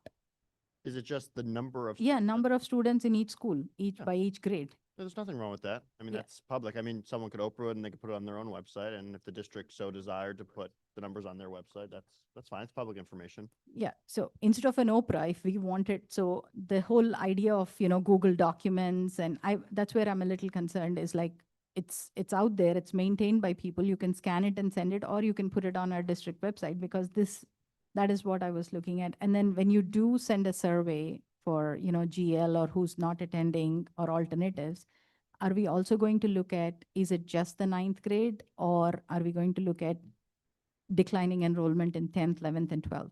Speaker 12: Is it just the number of?
Speaker 7: Yeah, number of students in each school,
Speaker 12: Yeah.
Speaker 7: by each grade.
Speaker 12: There's nothing wrong with that. I mean,
Speaker 7: Yeah.
Speaker 12: that's public. I mean, someone could Oprah it and they could put it on their own website. And if the district so desired to put the numbers on their website, that's fine. It's public information.
Speaker 7: Yeah, so instead of an Oprah, if we wanted, so the whole idea of, Google Documents, and that's where I'm a little concerned, is like, it's out there, it's maintained by people, you can scan it and send it, or you can put it on our district website, because that is what I was looking at. And then when you do send a survey for, GL or who's not attending or alternatives, are we also going to look at, is it just the 9th grade, or are we going to look at declining enrollment in 10th, 11th, and 12th?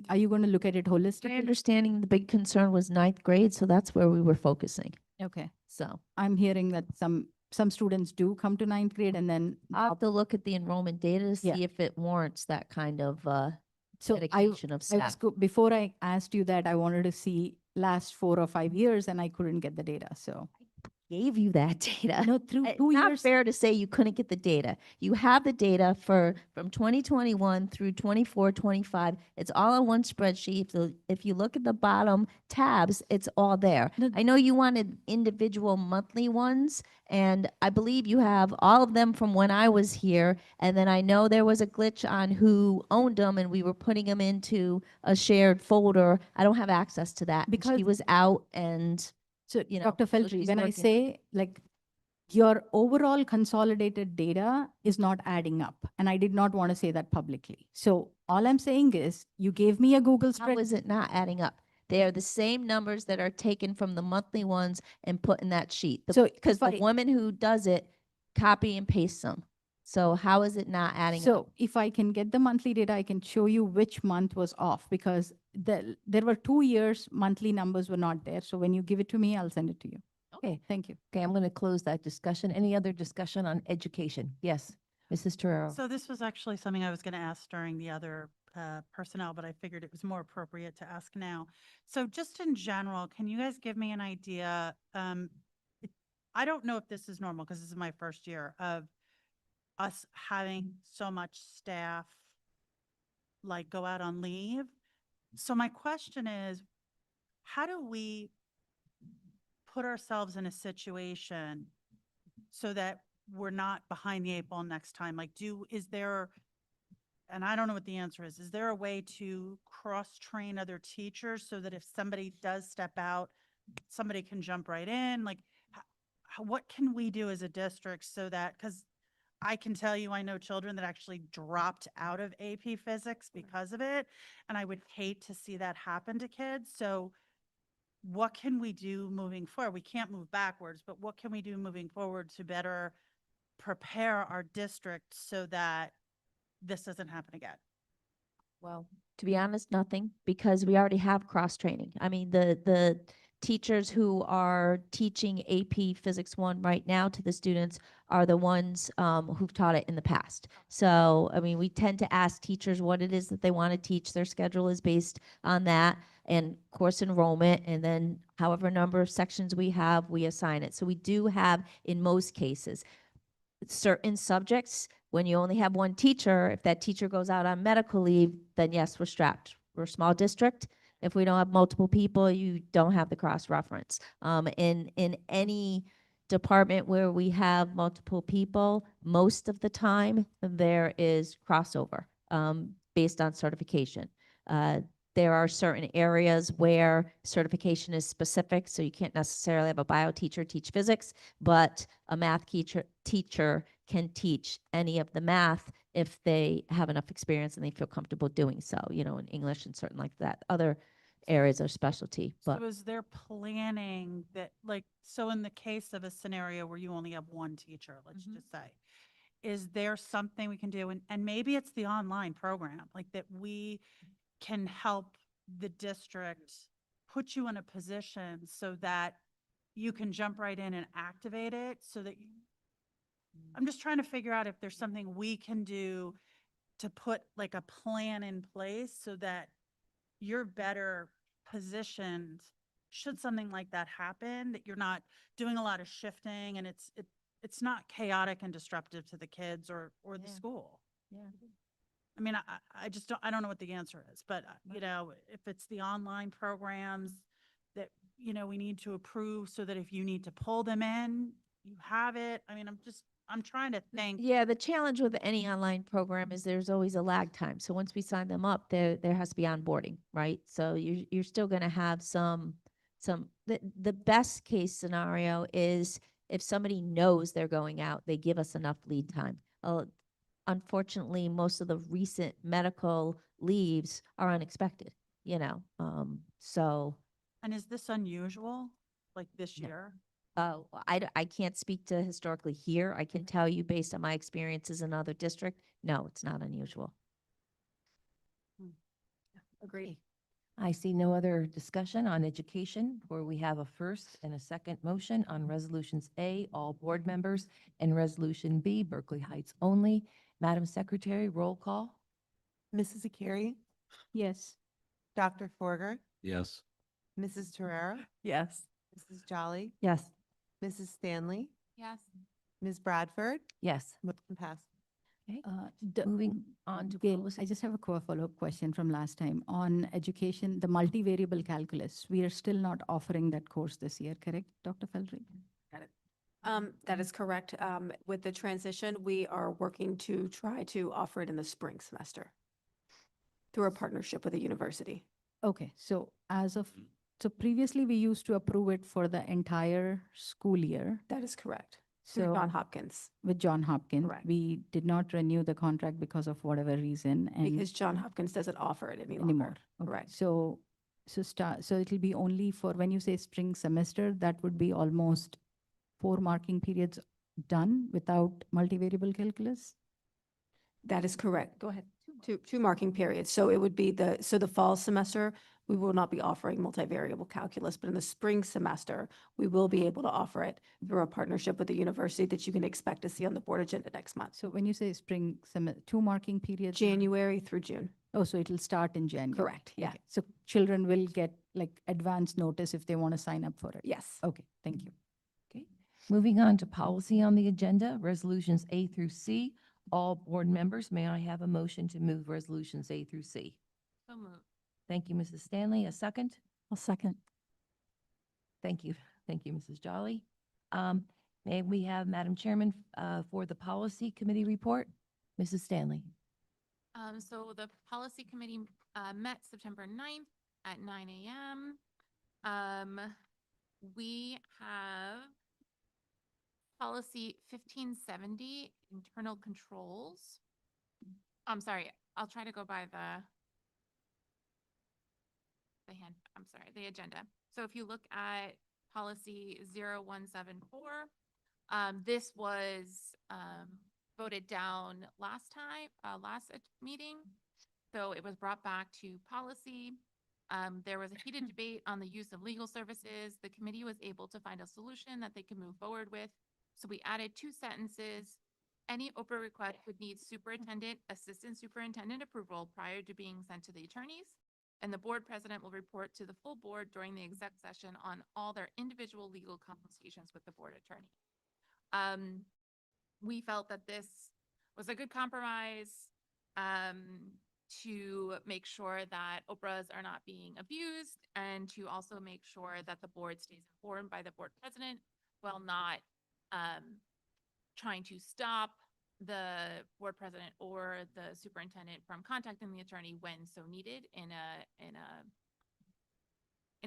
Speaker 7: Are you going to look at it
Speaker 3: My
Speaker 7: holistically?
Speaker 3: understanding, the big concern was 9th grade, so that's where we were focusing.
Speaker 7: Okay.
Speaker 3: So
Speaker 7: I'm hearing that some students do come to 9th grade and then,
Speaker 3: I'll have to look at the enrollment data to
Speaker 7: Yeah.
Speaker 3: see if it warrants that kind of
Speaker 7: so
Speaker 3: dedication of
Speaker 7: I
Speaker 3: staff.
Speaker 7: before I asked you that, I wanted to see last 4 or 5 years and I couldn't get the data. So
Speaker 3: Gave you that data.
Speaker 7: no, through
Speaker 3: It's
Speaker 7: 2
Speaker 3: not
Speaker 7: years.
Speaker 3: fair to say you couldn't get the data. You have the data from 2021 through 24, 25. It's all on one spreadsheet. So if you look at the bottom tabs, it's all there.
Speaker 7: No.
Speaker 3: I know you wanted individual monthly ones, and I believe you have all of them from when I was here. And then I know there was a glitch on who owned them, and we were putting them into a shared folder. I don't have access to that. And
Speaker 7: Because-
Speaker 3: she was out, and
Speaker 7: So
Speaker 3: you know,
Speaker 7: Dr.
Speaker 3: so
Speaker 7: Feltry,
Speaker 3: she's
Speaker 7: when I
Speaker 3: working.
Speaker 7: say like your overall consolidated data is not adding up, and I did not want to say that publicly. So all I'm saying is you gave me a Google
Speaker 3: how
Speaker 7: spreadsheet.
Speaker 3: is it not adding up? They are the same numbers that are taken from the monthly ones and put in that sheet.
Speaker 7: So
Speaker 3: Because
Speaker 7: if
Speaker 3: the
Speaker 7: I-
Speaker 3: woman who does it, copy and paste them. So how is it not adding up?
Speaker 7: So if I can get the monthly data, I can show you which month was off, because there were 2 years, monthly numbers were not there. So when you give it to me, I'll send it to you.
Speaker 1: Okay.
Speaker 7: Thank you.
Speaker 1: Okay, I'm going to close that discussion. Any other discussion on education? Yes, Mrs. Torero.
Speaker 10: So this was actually something I was going to ask during the other personnel, but I figured it was more appropriate to ask now. So just in general, can you guys give me an idea? I don't know if this is normal because this is my first year of us having so much staff like go out on leave. So my question is, how do we put ourselves in a situation so that we're not behind the 8 ball next time? Like, is there, and I don't know what the answer is there a way to cross-train other teachers so that if somebody does step out, somebody can jump right in? Like, what can we do as a district so that, because I can tell you, I know children that actually dropped out of AP Physics because of it, and I would hate to see that happen to kids. So what can we do moving forward? We can't move backwards, but what can we do moving forward to better prepare our district so that this doesn't happen again?
Speaker 3: Well, to be honest, nothing, because we already have cross-training. I mean, the teachers who are teaching AP Physics 1 right now to the students are the ones who've taught it in the past. So, I mean, we tend to ask teachers what it is that they want to teach. Their schedule is based on that and course enrollment, and then however number of sections we have, we assign it. So we do have, in most cases, certain subjects, when you only have one teacher, if that teacher goes out on medical leave, then yes, we're strapped. We're a small district. If we don't have multiple people, you don't have the cross-reference. In any department where we have multiple people, most of the time, there is crossover based on certification. There are certain areas where certification is specific, so you can't necessarily have a bio teacher teach physics, but a math teacher can teach any of the math if they have enough experience and they feel comfortable doing so, you know, in English and certain like that. Other areas are specialty, but
Speaker 10: So is there planning that, like, so in the case of a scenario where you only have one teacher, let's
Speaker 3: Mhm.
Speaker 10: just say, is there something we can do? And maybe it's the online program, like that we can help the district put you in a position so that you can jump right in and activate it so that I'm just trying to figure out if there's something we can do to put like a plan in place so that you're better positioned should something like that happen, that you're not doing a lot of shifting and it's not chaotic and disruptive to the kids or the
Speaker 3: Yeah.
Speaker 10: school.
Speaker 3: yeah.
Speaker 10: I mean, I just don't, I don't know what the answer is, but you know, if it's the online programs that, you know, we need to approve so that if you need to pull them in, you have it. I mean, I'm trying to think.
Speaker 3: Yeah, the challenge with any online program is there's always a lag time. So once we sign them up, there has to be onboarding, right? So you're still going to have the best case scenario is if somebody knows they're going out, they give us enough lead time. Unfortunately, most of the recent medical leaves are unexpected, you know. So
Speaker 10: And is this unusual, like this
Speaker 3: No.
Speaker 10: year?
Speaker 3: I can't speak to historically here. I can tell you based on my experiences in other district, no, it's not unusual.
Speaker 1: Agreed. I see no other discussion on education, where we have a first and a second motion on resolutions A, all board members, and resolution B, Berkeley Heights only. Madam Secretary, roll call.
Speaker 8: Mrs. Akiri,
Speaker 7: Yes.
Speaker 8: Dr. Forger,
Speaker 9: Yes.
Speaker 8: Mrs. Torero,
Speaker 1: Yes.
Speaker 8: Mrs. Jolly,
Speaker 1: Yes.
Speaker 8: Mrs. Stanley,
Speaker 11: Yes.
Speaker 8: Ms. Bradford,
Speaker 1: Yes.
Speaker 8: motion passed.
Speaker 1: Okay.
Speaker 7: D-
Speaker 1: Moving on to
Speaker 7: Gail,
Speaker 1: policy.
Speaker 7: I just have a follow-up question from last time. On education, the multivariable calculus, we are still not offering that course this year, correct, Dr. Feldry?
Speaker 13: That is correct. With the transition, we are working to try to offer it in the spring semester through a partnership with a university.
Speaker 7: Okay, so so previously we used to approve it for the entire school year.
Speaker 13: That is correct. Through
Speaker 7: So
Speaker 13: John Hopkins,
Speaker 7: with John Hopkins,
Speaker 13: Correct.
Speaker 7: we did not renew the contract because of whatever reason and
Speaker 13: because John Hopkins doesn't offer it any
Speaker 7: anymore.
Speaker 13: longer.
Speaker 7: Okay,
Speaker 13: Correct.
Speaker 7: So it'll be only for, when you say spring semester, that would be almost 4 marking periods done without multivariable calculus?
Speaker 13: That is correct. Go ahead. Two marking periods. So it would be the fall semester, we will not be offering multivariable calculus, but in the spring semester, we will be able to offer it through a partnership with the university that you can expect to see on the board agenda next month.
Speaker 7: So when you say spring 2 marking periods?
Speaker 13: January through June.
Speaker 7: Oh, so it'll start in January?
Speaker 13: Correct, yeah.
Speaker 7: Okay. So children will get like advance notice if they want to sign up for it?
Speaker 13: Yes.
Speaker 7: Okay, thank you.
Speaker 1: Okay. Moving on to policy on the agenda, resolutions A through C. All board members, may I have a motion to move resolutions A through C?
Speaker 11: So moved.
Speaker 1: Thank you, Mrs. Stanley. A second?
Speaker 7: I'll second.
Speaker 1: Thank you. Thank you, Mrs. Jolly. May we have, Madam Chairman, for the policy committee report? Mrs. Stanley.
Speaker 11: So the policy committee met September 9th at 9 a.m. We have policy 1570, internal controls. I'm sorry, I'll try to go by the agenda. So if you look at policy 0174, this was voted down last meeting. So it was brought back to policy. There was a heated debate on the use of legal services. The committee was able to find a solution that they could move forward with. So we added 2 sentences. Any Oprah request would need superintendent, assistant superintendent approval prior to being sent to the attorneys. and the board president will report to the full board during the exec session on all their individual legal consultations with the board attorney. We felt that this was a good compromise to make sure that Oprahs are not being abused and to also make sure that the board stays informed by the board president while not trying to stop the board president or the superintendent from contacting the attorney when so needed in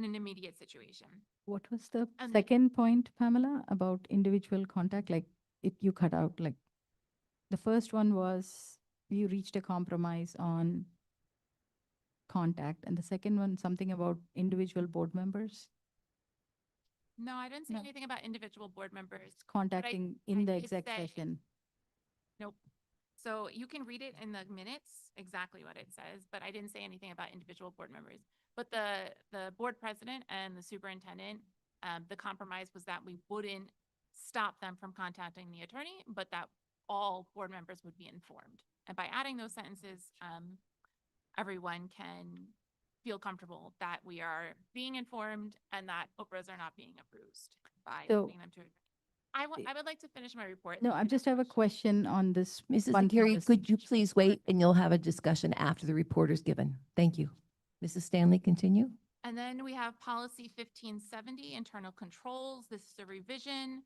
Speaker 11: an immediate situation.
Speaker 7: What was the
Speaker 11: And-
Speaker 7: second point, Pamela, about individual contact? Like you cut out, like the first one was you reached a compromise on contact, and the second one, something about individual board members
Speaker 11: No, I didn't say
Speaker 7: No.
Speaker 11: anything about individual board members.
Speaker 7: contacting in
Speaker 11: I
Speaker 7: the
Speaker 11: did
Speaker 7: exec
Speaker 11: say-
Speaker 7: session.
Speaker 11: Nope. So you can read it in the minutes, exactly what it says, but I didn't say anything about individual board members. But the board president and the superintendent, the compromise was that we wouldn't stop them from contacting the attorney, but that all board members would be informed. And by adding those sentences, everyone can feel comfortable that we are being informed and that Oprahs are not being abused by
Speaker 7: So-
Speaker 11: putting them to. I would like to finish my report.
Speaker 7: No, I just have a question on this.
Speaker 1: Mrs.
Speaker 7: one
Speaker 1: Zakiri,
Speaker 7: policy.
Speaker 1: could you please wait and you'll have a discussion after the report is given? Thank you. Mrs. Stanley, continue.
Speaker 11: And then we have policy 1570, internal controls. This is a revision.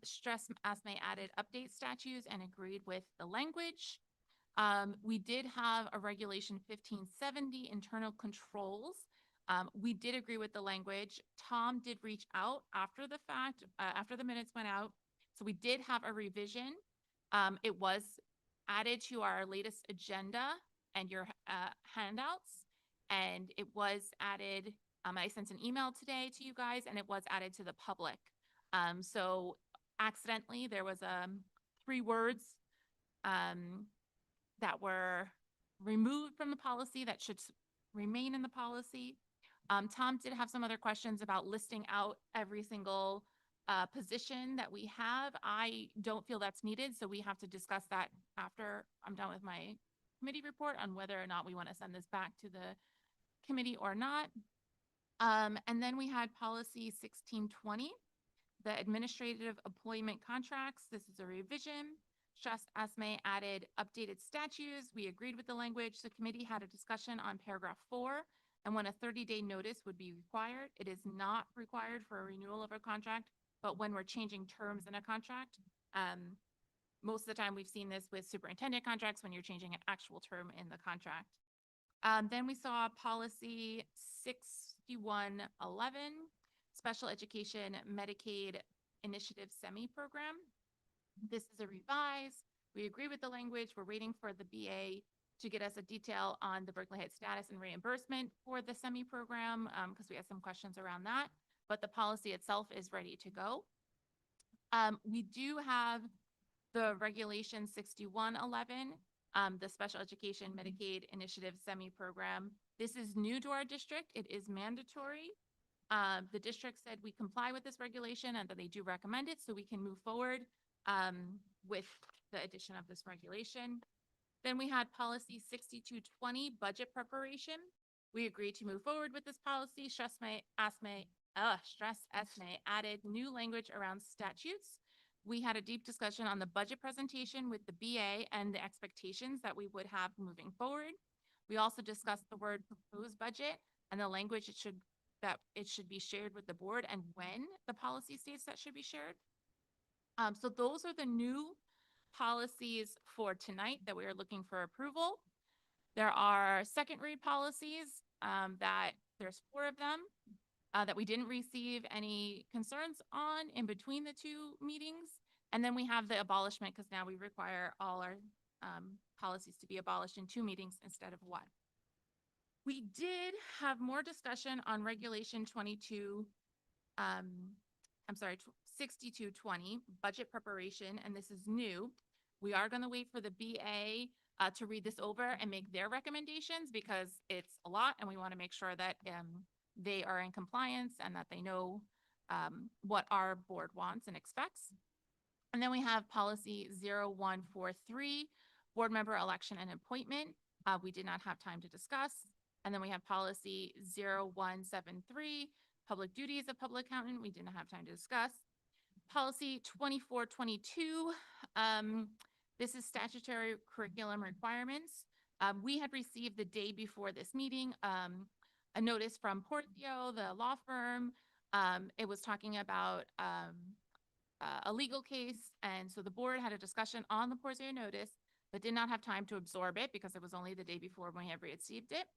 Speaker 11: Stress ASME added update statutes and agreed with the language. We did have a regulation 1570, internal controls. We did agree with the language. Tom did reach out after the fact, after the minutes went out. So we did have a revision. It was added to our latest agenda and your handouts. And it was added, I sent an email today to you guys and it was added to the public. So accidentally, there was 3 words that were removed from the policy that should remain in the policy. Tom did have some other questions about listing out every single position that we have. I don't feel that's needed, so we have to discuss that after I'm done with my committee report on whether or not we want to send this back to the committee or not. And then we had policy 1620, the administrative employment contracts. This is a revision. Stress ASME added updated statutes. We agreed with the language. The committee had a discussion on paragraph 4 and when a 30-day notice would be required. It is not required for a renewal of a contract, but when we're changing terms in a contract, most of the time we've seen this with superintendent contracts when you're changing an actual term in the contract. Then we saw policy 6111, special education Medicaid initiative semi-program. This is a revise. We agree with the language. We're waiting for the BA to get us a detail on the Berkeley Heights status and reimbursement for the semi-program because we have some questions around that, but the policy itself is ready to go. We do have the regulation 6111, the special education Medicaid initiative semi-program. This is new to our district. It is mandatory. The district said we comply with this regulation and that they do recommend it so we can move forward with the addition of this regulation. Then we had policy 6220, budget preparation. We agreed to move forward with this policy. Stress ASME added new language around statutes. We had a deep discussion on the budget presentation with the BA and the expectations that we would have moving forward. We also discussed the word proposed budget and the language that it should be shared with the board and when the policy states that should be shared. So those are the new policies for tonight that we are looking for approval. There are second read policies that there's 4 of them that we didn't receive any concerns on in between the 2 meetings. And then we have the abolishment because now we require all our policies to be abolished in 2 meetings instead of 1. We did have more discussion on regulation 6220, budget preparation, and this is new. We are going to wait for the BA to read this over and make their recommendations because it's a lot and we want to make sure that they are in compliance and that they know what our board wants and expects. And then we have policy 0143, board member election and appointment. We did not have time to discuss. And then we have policy 0173, public duties of public accountant. We didn't have time to discuss. Policy 2422, this is statutory curriculum requirements. We had received the day before this meeting, a notice from Portio, the law firm. It was talking about a legal case. And so the board had a discussion on the Portio notice, but did not have time to absorb it because it was only the day before when we had received it.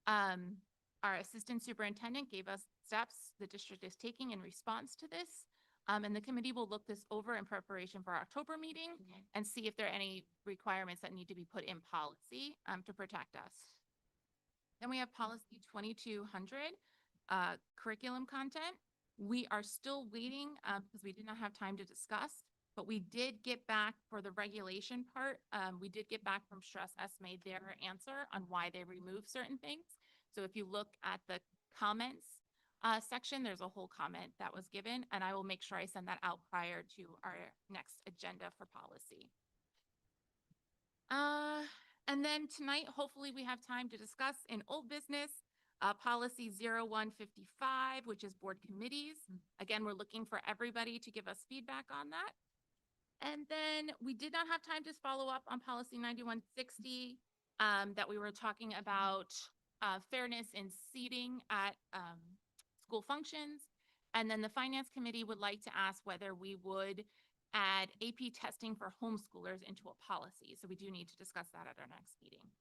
Speaker 11: Our assistant superintendent gave us steps the district is taking in response to this. And the committee will look this over in preparation for our October meeting and see if there are any requirements that need to be put in policy to protect us. Then we have policy 2200, curriculum content. We are still waiting because we did not have time to discuss, but we did get back for the regulation part. We did get back from Stress Esme their answer on why they removed certain things. So if you look at the comments section, there's a whole comment that was given, and I will make sure I send that out prior to our next agenda for policy. And then tonight, hopefully we have time to discuss in old business, policy 0155, which is board committees. Again, we're looking for everybody to give us feedback on that. And then we did not have time to follow up on policy 9160, that we were talking about fairness in seating at school functions. And then the finance committee would like to ask whether we would add AP testing for homeschoolers into a policy. So we do need to discuss that at our next meeting.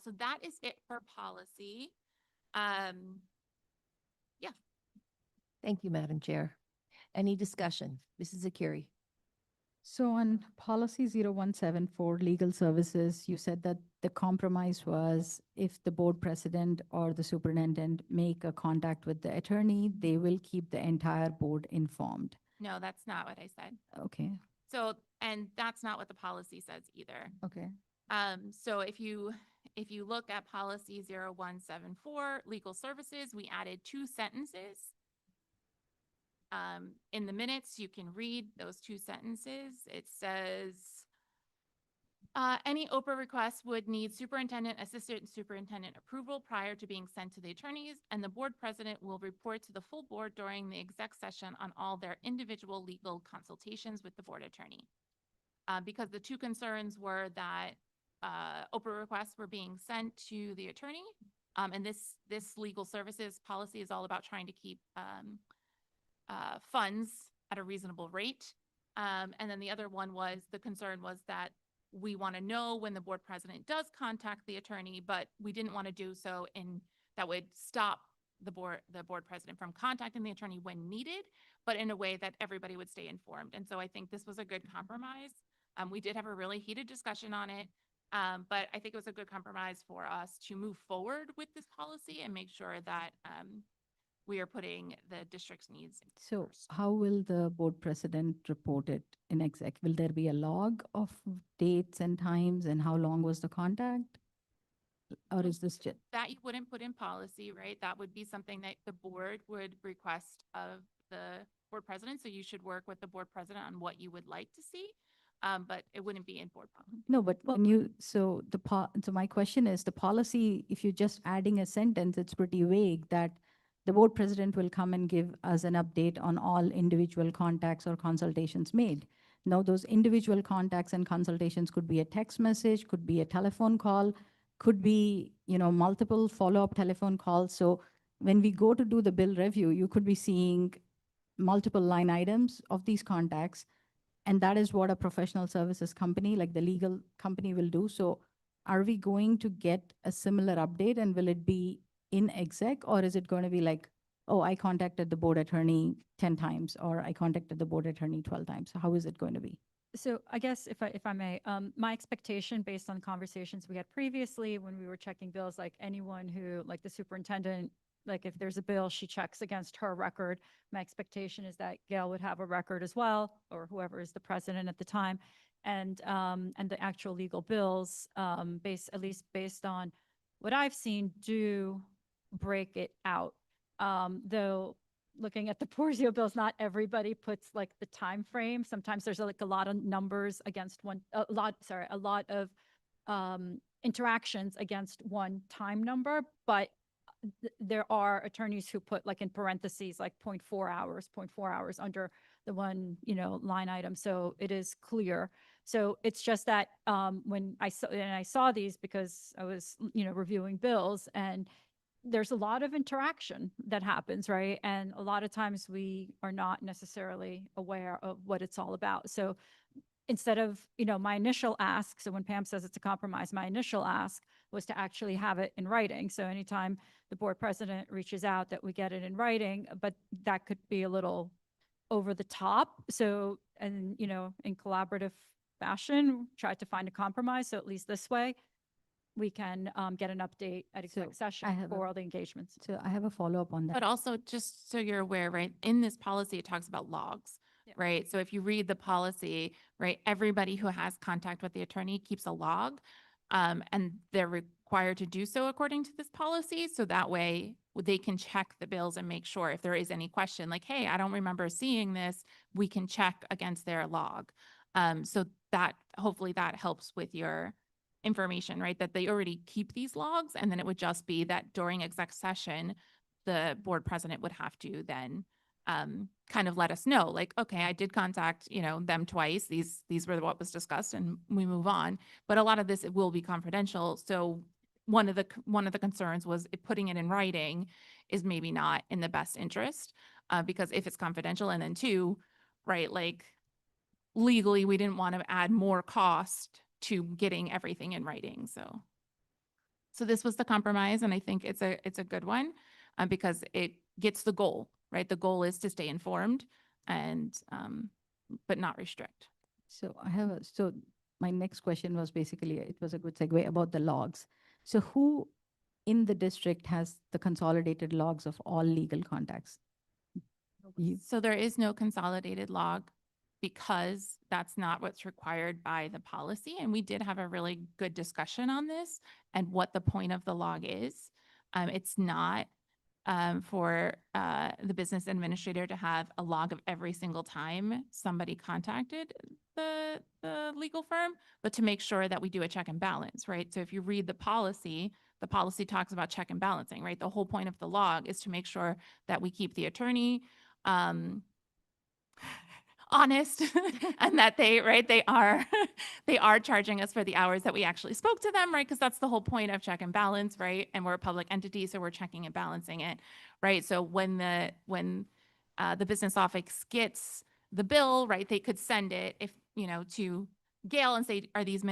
Speaker 11: So that is it for policy. Yeah.
Speaker 1: Thank you, Madam Chair. Any discussion? Mrs. Zakiri.
Speaker 7: So on policy 0174, legal services, you said that the compromise was if the board president or the superintendent make a contact with the attorney, they will keep the entire board informed.
Speaker 11: No, that's not what I said.
Speaker 7: Okay,
Speaker 11: So, and that's not what the policy says either.
Speaker 7: okay.
Speaker 11: So if you look at policy 0174, legal services, we added 2 sentences. In the minutes, you can read those 2 sentences. It says, any Oprah request would need superintendent, assistant superintendent approval prior to being sent to the attorneys, and the board president will report to the full board during the exec session on all their individual legal consultations with the board attorney. Because the 2 concerns were that Oprah requests were being sent to the attorney, and this legal services policy is all about trying to keep funds at a reasonable rate. And then the other one was, the concern was that we want to know when the board president does contact the attorney, but we didn't want to do so that would stop the board president from contacting the attorney when needed, but in a way that everybody would stay informed. And so I think this was a good compromise. We did have a really heated discussion on it, but I think it was a good compromise for us to move forward with this policy and make sure that we are putting the district's needs
Speaker 7: So
Speaker 11: first.
Speaker 7: how will the board president report it in exec? Will there be a log of dates and times and how long was the contact? Or is this just?
Speaker 11: That you wouldn't put in policy, right? That would be something that the board would request of the board president. So you should work with the board president on what you would like to see. But it wouldn't be in board policy.
Speaker 7: No, but when you, so so my question is, the policy, if you're just adding a sentence, it's pretty vague that the board president will come and give us an update on all individual contacts or consultations made. Now, those individual contacts and consultations could be a text message, could be a telephone call, could be, multiple follow-up telephone calls. So when we go to do the bill review, you could be seeing multiple line items of these contacts. And that is what a professional services company, like the legal company, will do. So are we going to get a similar update, and will it be in exec, or is it going to be like, oh, I contacted the board attorney 10 times, or I contacted the board attorney 12 times? How is it going to be?
Speaker 2: So I guess if I may, my expectation based on conversations we had previously when we were checking bills, like anyone who, like the superintendent, like if there's a bill, she checks against her record. My expectation is that Gail would have a record as well, or whoever is the president at the time. And the actual legal bills, at least based on what I've seen, do break it out. Though looking at the Porzio bills, not everybody puts like the time frame. Sometimes there's like a lot of numbers against a lot of interactions against one time number, but there are attorneys who put like in parentheses, like 0.4 hours under the one, line item. So it is clear. So it's just that when I saw these because I was, reviewing bills, and there's a lot of interaction that happens, right? And a lot of times we are not necessarily aware of what it's all about. So instead of, my initial ask, so when Pam says it's a compromise, my initial ask was to actually have it in writing. So anytime the board president reaches out, that we get it in writing, but that could be a little over the top. So, and, in collaborative fashion, try to find a compromise. So at least this way, we can get an update at exec
Speaker 7: So I
Speaker 2: session
Speaker 7: have
Speaker 2: for all the engagements.
Speaker 7: So I have a follow-up on that.
Speaker 11: But also, just so you're aware, right, in this policy, it talks about logs,
Speaker 2: Yeah.
Speaker 11: right? So if you read the policy, right, everybody who has contact with the attorney keeps a log, and they're required to do so according to this policy. So that way they can check the bills and make sure if there is any question, like, hey, I don't remember seeing this, we can check against their log. So that, hopefully that helps with your information, right? That they already keep these logs, and then it would just be that during exec session, the board president would have to then kind of let us know, like, okay, I did contact, them twice. These were what was discussed, and we move on. But a lot of this, it will be confidential. So one of the concerns was putting it in writing is maybe not in the best interest, because if it's confidential, and then two, right, like legally, we didn't want to add more cost to getting everything in writing. So this was the compromise, and I think it's a good one, because it gets the goal, right? The goal is to stay informed and, but not restrict.
Speaker 7: So so my next question was basically, it was a good segue about the logs. So who in the district has the consolidated logs of all legal contacts? You,
Speaker 11: So there is no consolidated log because that's not what's required by the policy. And we did have a really good discussion on this and what the point of the log is. It's not for the business administrator to have a log of every single time somebody contacted the legal firm, but to make sure that we do a check and balance, right? So if you read the policy talks about check and balancing, right? The whole point of the log is to make sure that we keep the attorney honest and that they are they are charging us for the hours that we actually spoke to them, right? Because that's the whole point of check and balance, right? And we're a public entity, so we're checking and balancing it, right? So when the business office gets the bill, right, they could send it to Gail and say, are these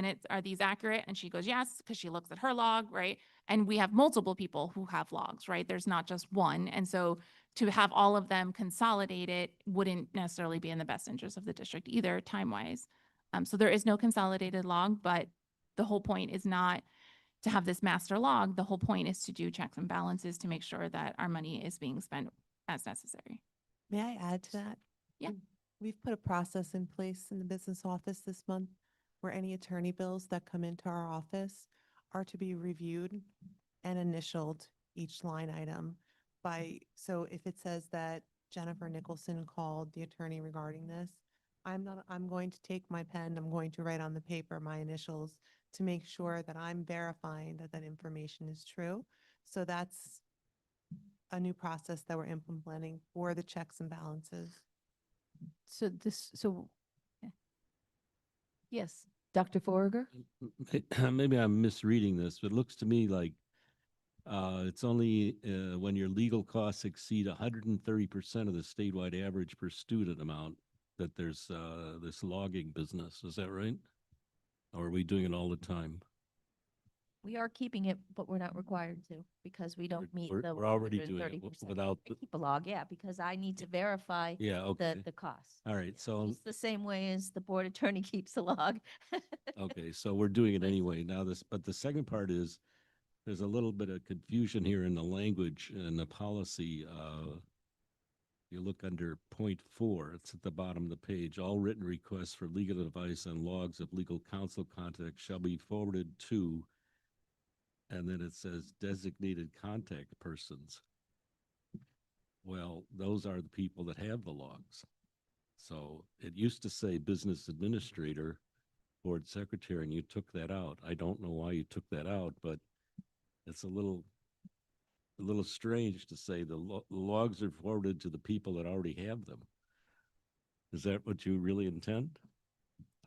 Speaker 11: accurate? And she goes, yes, because she looks at her log, right? And we have multiple people who have logs, right? There's not just one. And so to have all of them consolidated wouldn't necessarily be in the best interest of the district either, time-wise. So there is no consolidated log, but the whole point is not to have this master log. The whole point is to do checks and balances to make sure that our money is being spent as necessary.
Speaker 8: May I add to that?
Speaker 11: Yeah.
Speaker 8: We've put a process in place in the business office this month where any attorney bills that come into our office are to be reviewed and initialed each line item so if it says that Jennifer Nicholson called the attorney regarding this, I'm going to take my pen, I'm going to write on the paper my initials to make sure that I'm verifying that that information is true. So that's a new process that we're implementing for the checks and balances.
Speaker 7: yeah. Yes, Dr. Forager?
Speaker 9: Maybe I'm misreading this, but it looks to me like it's only when your legal costs exceed 130% of the statewide average per student amount that there's this logging business. Is that right? Or are we doing it all the time?
Speaker 3: We are keeping it, but we're not required to because we don't meet the
Speaker 9: We're already doing it
Speaker 3: 130%.
Speaker 9: without,
Speaker 3: I keep a log, yeah, because I need to verify
Speaker 9: yeah, okay.
Speaker 3: the costs.
Speaker 9: All right, so,
Speaker 3: It's the same way as the board attorney keeps a log.
Speaker 9: okay, so we're doing it anyway. Now but the second part is, there's a little bit of confusion here in the language and the policy. You look under point 4, it's at the bottom of the page. All written requests for legal advice and logs of legal counsel contact shall be forwarded to, and then it says designated contact persons. Well, those are the people that have the logs. So it used to say business administrator board secretary and you took that out. I don't know why you took that out, but it's a little strange to say the logs are forwarded to the people that already have them. Is that what you really intend?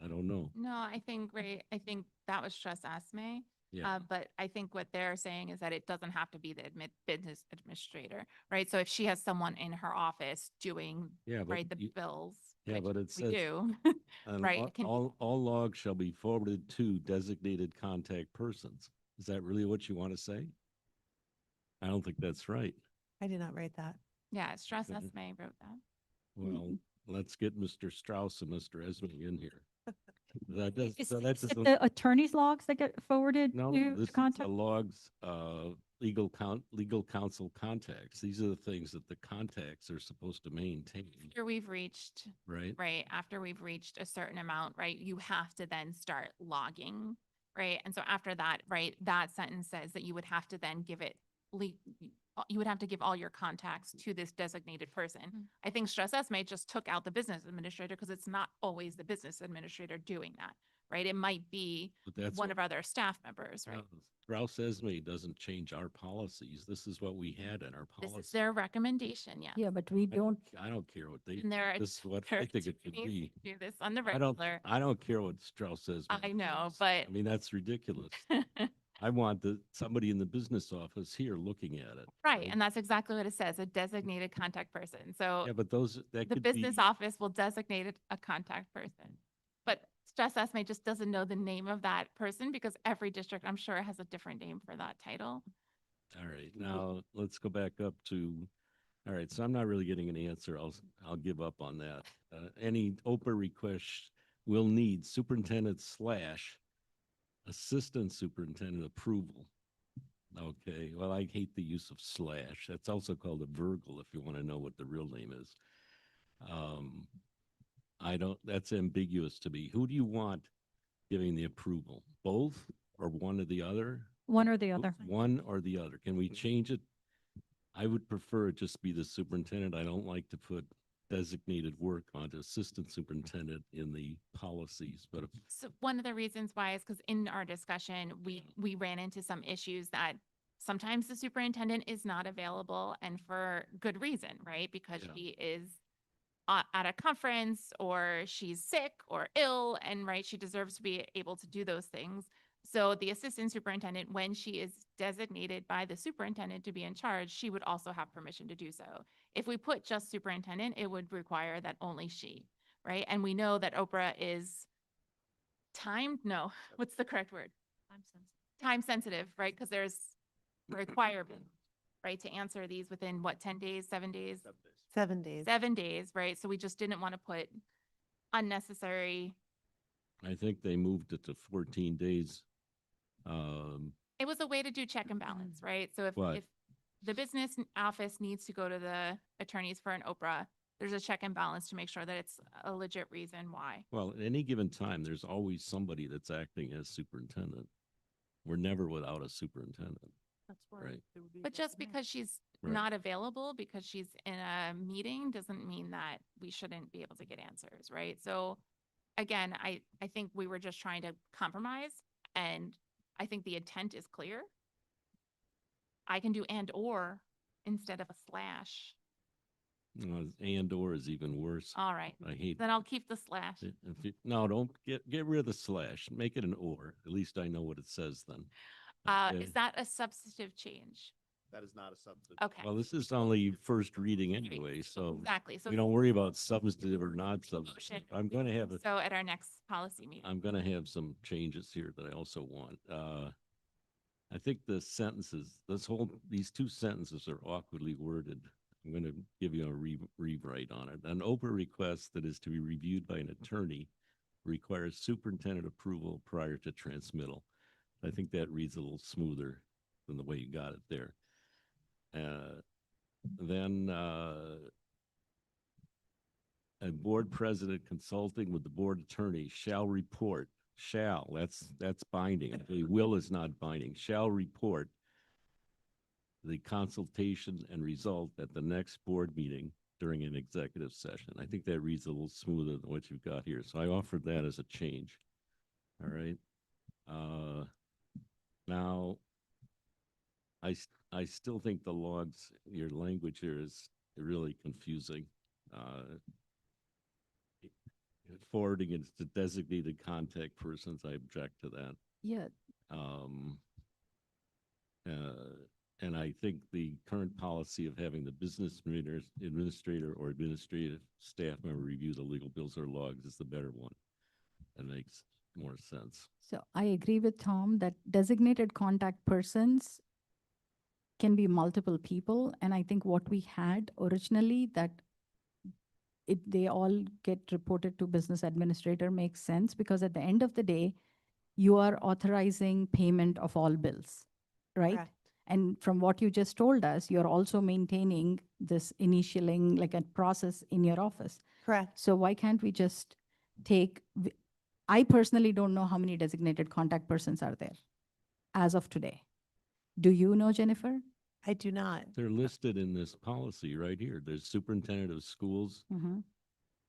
Speaker 9: I don't know.
Speaker 11: No, I think, right, I think that was just Esme.
Speaker 9: Yeah.
Speaker 11: But I think what they're saying is that it doesn't have to be the business administrator, right? So if she has someone in her office doing,
Speaker 9: Yeah, but
Speaker 11: right, the bills,
Speaker 9: yeah,
Speaker 11: which
Speaker 9: but it
Speaker 11: we
Speaker 9: says
Speaker 11: do,
Speaker 9: and
Speaker 11: right? it can-
Speaker 9: all logs shall be forwarded to designated contact persons. Is that really what you want to say? I don't think that's right.
Speaker 8: I did not write that.
Speaker 11: Yeah, Strauss
Speaker 9: Okay.
Speaker 11: Esme wrote that.
Speaker 9: Well, let's get Mr. Strauss and Mr. Esme in here. That does,
Speaker 2: Is
Speaker 9: so
Speaker 2: is
Speaker 9: that
Speaker 2: it
Speaker 9: doesn't,
Speaker 2: the attorney's logs that get forwarded
Speaker 9: no,
Speaker 2: to
Speaker 9: this is the
Speaker 2: contact?
Speaker 9: logs, legal counsel contacts. These are the things that the contacts are supposed to maintain,
Speaker 11: After we've reached,
Speaker 9: right?
Speaker 11: right, after we've reached a certain amount, right, you have to then start logging, right? And so after that, right, that sentence says that you would have to then give it, you would have to give all your contacts to this designated person. I think Strauss Esme just took out the business administrator because it's not always the business administrator doing that, right? It might be
Speaker 9: But that's
Speaker 11: one
Speaker 9: what-
Speaker 11: of our other staff members, right?
Speaker 9: no, Strauss Esme doesn't change our policies. This is what we had in our
Speaker 11: This is
Speaker 9: policy.
Speaker 11: their recommendation, yeah.
Speaker 7: Yeah, but we don't,
Speaker 9: I don't care what they,
Speaker 11: And there are
Speaker 9: this is what
Speaker 11: there
Speaker 9: I
Speaker 11: are
Speaker 9: think it should
Speaker 11: attorneys
Speaker 9: be.
Speaker 11: who do this on the
Speaker 9: I don't,
Speaker 11: regular.
Speaker 9: I don't care what Strauss says.
Speaker 11: I know, but
Speaker 9: I mean, that's ridiculous. I want somebody in the business office here looking at it.
Speaker 11: right, and that's exactly what it says, a designated contact person. So
Speaker 9: Yeah, but that
Speaker 11: the
Speaker 9: could
Speaker 11: business
Speaker 9: be,
Speaker 11: office will designate a contact person. But Strauss Esme just doesn't know the name of that person because every district, I'm sure, has a different name for that title.
Speaker 9: all right, now let's go back up to, all right, so I'm not really getting an answer. I'll give up on that. Any OPA request will need superintendent / assistant superintendent approval. Okay, well, I hate the use of /. That's also called a Virgil if you want to know what the real name is. I don't, that's ambiguous to me. Who do you want giving the approval? Both or one or the other?
Speaker 2: One or the other.
Speaker 9: One or the other. Can we change it? I would prefer it just be the superintendent. I don't like to put designated work onto assistant superintendent in the policies, but
Speaker 11: So one of the reasons why is because in our discussion, we ran into some issues that sometimes the superintendent is not available and for good reason, right? Because
Speaker 9: Yeah.
Speaker 11: she is at a conference or she's sick or ill and right, she deserves to be able to do those things. So the assistant superintendent, when she is designated by the superintendent to be in charge, she would also have permission to do so. If we put just superintendent, it would require that only she, right? And we know that Oprah is timed, no, what's the correct word? Time sensitive, right? Because there's requirement, right, to answer these within what, 10 days, 7 days?
Speaker 8: 7 days.
Speaker 11: 7 days, right? So we just didn't want to put unnecessary,
Speaker 9: I think they moved it to 14 days.
Speaker 11: it was a way to do check and balance, right? So
Speaker 9: What?
Speaker 11: if the business office needs to go to the attorneys for an Oprah, there's a check and balance to make sure that it's a legit reason why.
Speaker 9: Well, at any given time, there's always somebody that's acting as superintendent. We're never without a superintendent,
Speaker 10: That's why
Speaker 9: right?
Speaker 10: it would be
Speaker 11: But just
Speaker 10: recommended.
Speaker 11: because she's
Speaker 9: Right.
Speaker 11: not available, because she's in a meeting, doesn't mean that we shouldn't be able to get answers, right? So again, I think we were just trying to compromise and I think the intent is clear. I can do and or instead of a slash.
Speaker 9: And or is even worse.
Speaker 11: All right,
Speaker 9: I hate.
Speaker 11: then I'll keep the slash.
Speaker 9: No, don't get rid of the / Make it an or. At least I know what it says then. Okay.
Speaker 11: Is that a substantive change?
Speaker 12: That is not a substitute.
Speaker 11: Okay.
Speaker 9: Well, this is only first reading anyway, so
Speaker 11: Exactly. So
Speaker 9: we don't worry about substantive or not substantive.
Speaker 11: motion.
Speaker 9: I'm going to have
Speaker 11: So at our next policy meeting.
Speaker 9: I'm going to have some changes here that I also want. I think the sentences, these 2 sentences are awkwardly worded. I'm going to give you a rewrite on it. An OPA request that is to be reviewed by an attorney requires superintendent approval prior to transmittal. I think that reads a little smoother than the way you got it there. Then a board president consulting with the board attorney shall report, that's binding. The will is not binding, shall report the consultation and result at the next board meeting during an executive session. I think that reads a little smoother than what you've got here. So I offered that as a change. All right. Now, I still think the logs, your language here is really confusing. Forwarding it to designated contact persons, I object to that.
Speaker 7: Yeah,
Speaker 9: Um, and I think the current policy of having the business administrator or administrative staff member review the legal bills or logs is the better one. That makes more sense.
Speaker 7: so I agree with Tom that designated contact persons can be multiple people. And I think what we had originally that they all get reported to business administrator makes sense because at the end of the day, you are authorizing payment of all bills, right?
Speaker 8: Correct.
Speaker 7: And from what you just told us, you're also maintaining this initialing like a process in your office.
Speaker 8: Correct.
Speaker 7: So why can't we just I personally don't know how many designated contact persons are there as of today. Do you know, Jennifer?
Speaker 8: I do not.
Speaker 9: They're listed in this policy right here. There's superintendent of schools.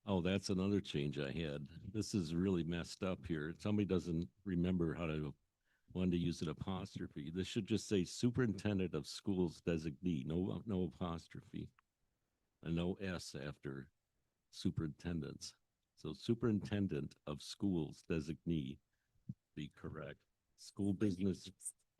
Speaker 9: Oh, that's another change I had. This is really messed up here. Somebody doesn't remember how to, when to use an apostrophe. This should just say superintendent of schools designee, no apostrophe. And no S after superintendents. So superintendent of schools designee, be correct. School business,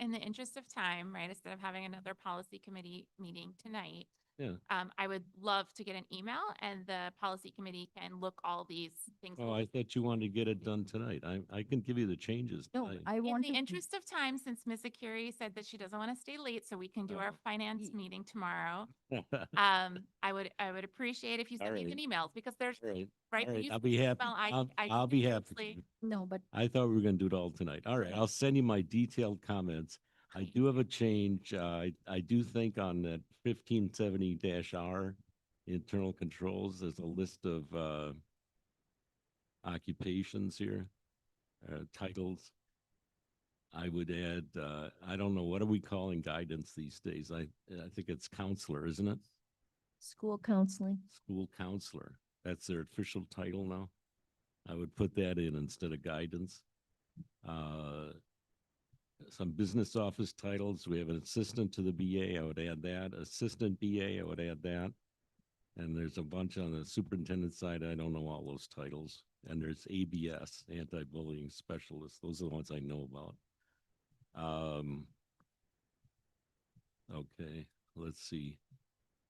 Speaker 11: In the interest of time, right, instead of having another policy committee meeting tonight,
Speaker 9: yeah.
Speaker 11: I would love to get an email and the policy committee can look all these things.
Speaker 9: Oh,
Speaker 11: over.
Speaker 9: I thought you wanted to get it done tonight. I can give you the changes.
Speaker 7: No,
Speaker 9: tonight.
Speaker 7: I
Speaker 11: In
Speaker 7: want
Speaker 11: the
Speaker 7: to.
Speaker 11: interest of time, since Ms. Akiri said that she doesn't want to stay late, so we can do our finance meeting tomorrow. I would appreciate if you
Speaker 9: All
Speaker 11: send me
Speaker 9: right.
Speaker 11: an emails because there's,
Speaker 9: All right.
Speaker 11: right?
Speaker 9: All
Speaker 11: when
Speaker 9: right.
Speaker 11: you
Speaker 9: I'll
Speaker 11: send
Speaker 9: be
Speaker 11: an
Speaker 9: happy.
Speaker 11: email,
Speaker 9: I'll be happy.
Speaker 11: continuously-
Speaker 7: No, but
Speaker 9: I thought we were going to do it all tonight. All right. I'll send you my detailed comments. I do have a change. I do think on that 1570-R internal controls, there's a list of occupations here, titles. I would add, I don't know, what are we calling guidance these days? I think it's counselor, isn't it?
Speaker 3: School counseling.
Speaker 9: School counselor. That's their official title now. I would put that in instead of guidance. Some business office titles. We have an assistant to the BA. I would add that. Assistant BA. I would add that. And there's a bunch on the superintendent side. I don't know all those titles. And there's ABS, anti-bullying specialist. Those are the ones I know about. Okay, let's see.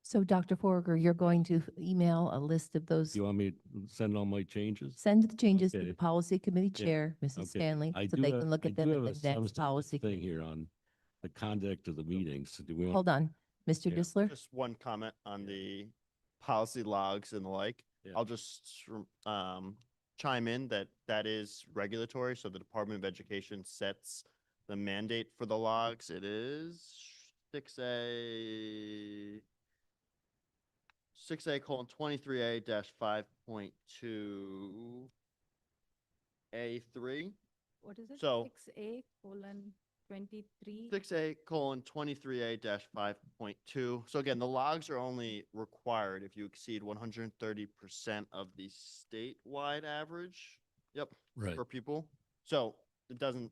Speaker 1: So Dr. Forger, you're going to email a list of those,
Speaker 9: Do you want me to send all my changes?
Speaker 1: send the changes to
Speaker 9: Okay.
Speaker 1: the policy committee
Speaker 9: Yeah,
Speaker 1: chair, Mrs.
Speaker 9: okay.
Speaker 1: Stanley,
Speaker 9: I
Speaker 1: so
Speaker 9: do
Speaker 1: they
Speaker 9: have-
Speaker 1: can look
Speaker 9: I
Speaker 1: at them
Speaker 9: do
Speaker 1: at
Speaker 9: have
Speaker 1: the
Speaker 9: a some
Speaker 1: next
Speaker 9: sort of
Speaker 1: policy.
Speaker 9: thing
Speaker 1: committee.
Speaker 9: here on the conduct of the meetings. Do we want?
Speaker 1: Hold on, Mr.
Speaker 9: Yeah.
Speaker 1: Disler?
Speaker 12: Just one comment on the policy logs and the like.
Speaker 9: Yeah.
Speaker 12: I'll just chime in that that is regulatory. So the Department of Education sets the mandate for the logs. It is 6A:23A-5.2 A3.
Speaker 7: what is it?
Speaker 12: So-
Speaker 7: 6A:23.
Speaker 12: 6A:23A-5.2. So again, the logs are only required if you exceed 130% of the statewide average. Yep.
Speaker 9: Right.
Speaker 12: For people. So it doesn't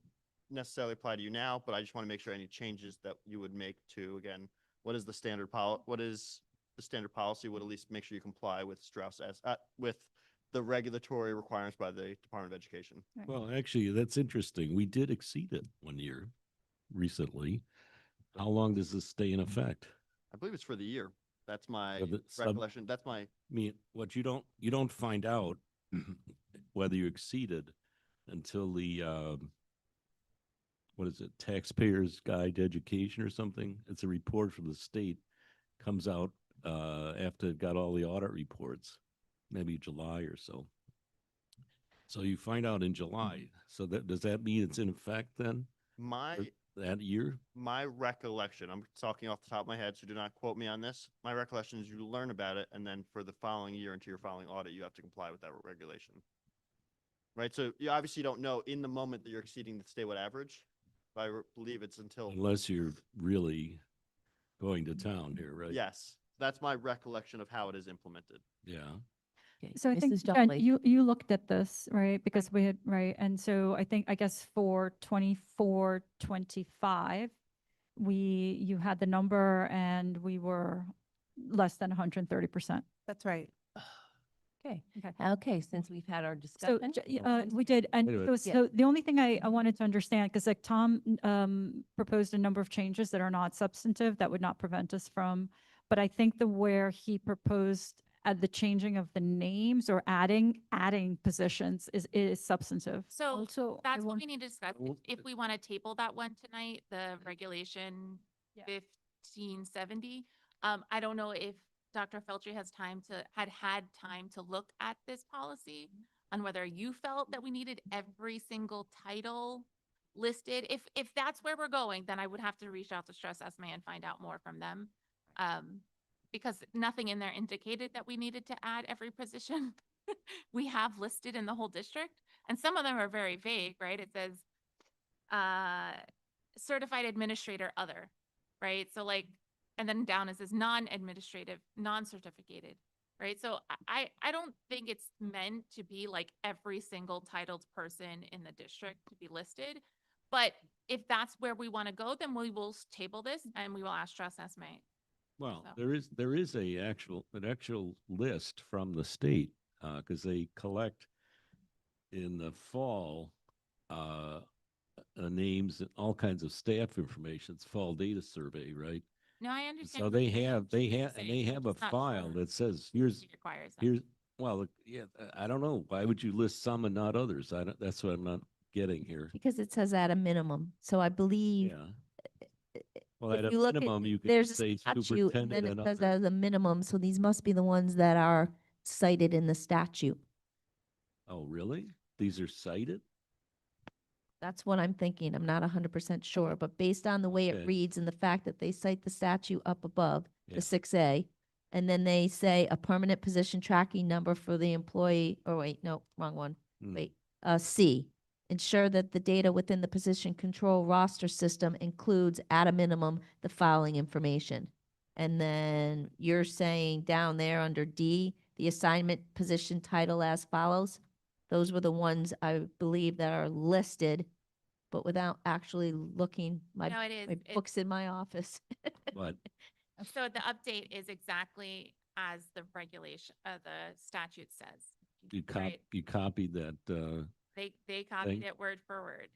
Speaker 12: necessarily apply to you now, but I just want to make sure any changes that you would make to, again, what is the standard policy would at least make sure you comply with Strauss with the regulatory requirements by the Department of Education.
Speaker 9: Well, actually, that's interesting. We did exceed it one year recently. How long does this stay in effect?
Speaker 12: I believe it's for the year. That's my
Speaker 9: the sub-
Speaker 12: recollection. That's my
Speaker 9: I mean, what you don't find out whether you exceeded until the what is it, Taxpayers Guide to Education or something? It's a report from the state, comes out after it got all the audit reports, maybe July or so. So you find out in July. So does that mean it's in effect then?
Speaker 12: my
Speaker 9: for that year?
Speaker 12: my recollection, I'm talking off the top of my head, so do not quote me on this. My recollection is you learn about it, and then for the following year into your following audit, you have to comply with that regulation. Right? So you obviously don't know in the moment that you're exceeding the statewide average, but I believe it's until,
Speaker 9: Unless you're really going to town here, right?
Speaker 12: yes, that's my recollection of how it is implemented.
Speaker 9: Yeah.
Speaker 1: Okay,
Speaker 2: So I think,
Speaker 1: Mrs.
Speaker 2: Jen,
Speaker 1: Junkley.
Speaker 2: you looked at this, right? Because we had, right? And so I guess for 24, 25, you had the number and we were less than 130%.
Speaker 8: That's right.
Speaker 1: Okay,
Speaker 2: Okay.
Speaker 1: okay, since we've had our
Speaker 2: So
Speaker 1: discussion.
Speaker 2: we did, and
Speaker 9: Wait a minute.
Speaker 2: it was,
Speaker 1: Yeah.
Speaker 2: so the only thing I wanted to understand, because like Tom proposed a number of changes that are not substantive, that would not prevent us from, but I think where he proposed the changing of the names or adding positions is substantive.
Speaker 11: So
Speaker 7: Also, I
Speaker 11: that's what
Speaker 7: want,
Speaker 11: we need to discuss.
Speaker 9: Well,
Speaker 11: If we want to table that one tonight, the regulation
Speaker 2: Yeah.
Speaker 11: 1570. I don't know if Dr. Feltry had time to look at this policy on whether you felt that we needed every single title listed. If that's where we're going, then I would have to reach out to Stress SMA and find out more from them. Because nothing in there indicated that we needed to add every position we have listed in the whole district. And some of them are very vague, right? It says, certified administrator other, right? So like, and then down it says non-administrative, non-certificated, right? So I don't think it's meant to be like every single titled person in the district to be listed. But if that's where we want to go, then we will table this and we will ask Stress SMA.
Speaker 9: Well,
Speaker 11: So-
Speaker 9: there is an actual list from the state, because they collect in the fall, names and all kinds of staff information. It's fall data survey, right?
Speaker 11: No, I
Speaker 9: And
Speaker 11: understand.
Speaker 9: so
Speaker 11: what
Speaker 9: they
Speaker 11: you're
Speaker 9: have,
Speaker 11: saying,
Speaker 9: and they have a
Speaker 11: it's not
Speaker 9: file
Speaker 11: sure
Speaker 9: that says,
Speaker 11: it
Speaker 9: here's,
Speaker 11: requires them.
Speaker 9: here's, well, yeah, I don't know. Why would you list some and not others? That's what I'm not getting here.
Speaker 3: Because it says at a minimum. So I believe
Speaker 9: Yeah. Well, at
Speaker 3: if
Speaker 9: a
Speaker 3: you look at,
Speaker 9: minimum, you could
Speaker 3: there's a
Speaker 9: say
Speaker 3: statute, and
Speaker 9: superintendent
Speaker 3: then it
Speaker 9: and
Speaker 3: says
Speaker 9: other.
Speaker 3: as a minimum, so these must be the ones that are cited in the statute.
Speaker 9: Oh, really? These are cited?
Speaker 3: That's what I'm thinking. I'm not 100% sure, but based on the way it
Speaker 9: Okay.
Speaker 3: reads and the fact that they cite the statute up above,
Speaker 9: Yeah.
Speaker 3: the 6A, and then they say a permanent position tracking number for the employee, oh wait, no, wrong one.
Speaker 9: Hmm.
Speaker 3: Wait, C, ensure that the data within the position control roster system includes at a minimum the following information. And then you're saying down there under D, the assignment position title as follows. Those were the ones I believe that are listed, but without actually looking,
Speaker 11: No, it is.
Speaker 3: my
Speaker 11: It-
Speaker 3: book's in my office.
Speaker 9: But
Speaker 11: So the update is exactly as the regulation, the statute says. Right.
Speaker 9: you copied that,
Speaker 11: They copied
Speaker 9: Thing.
Speaker 11: it word for word.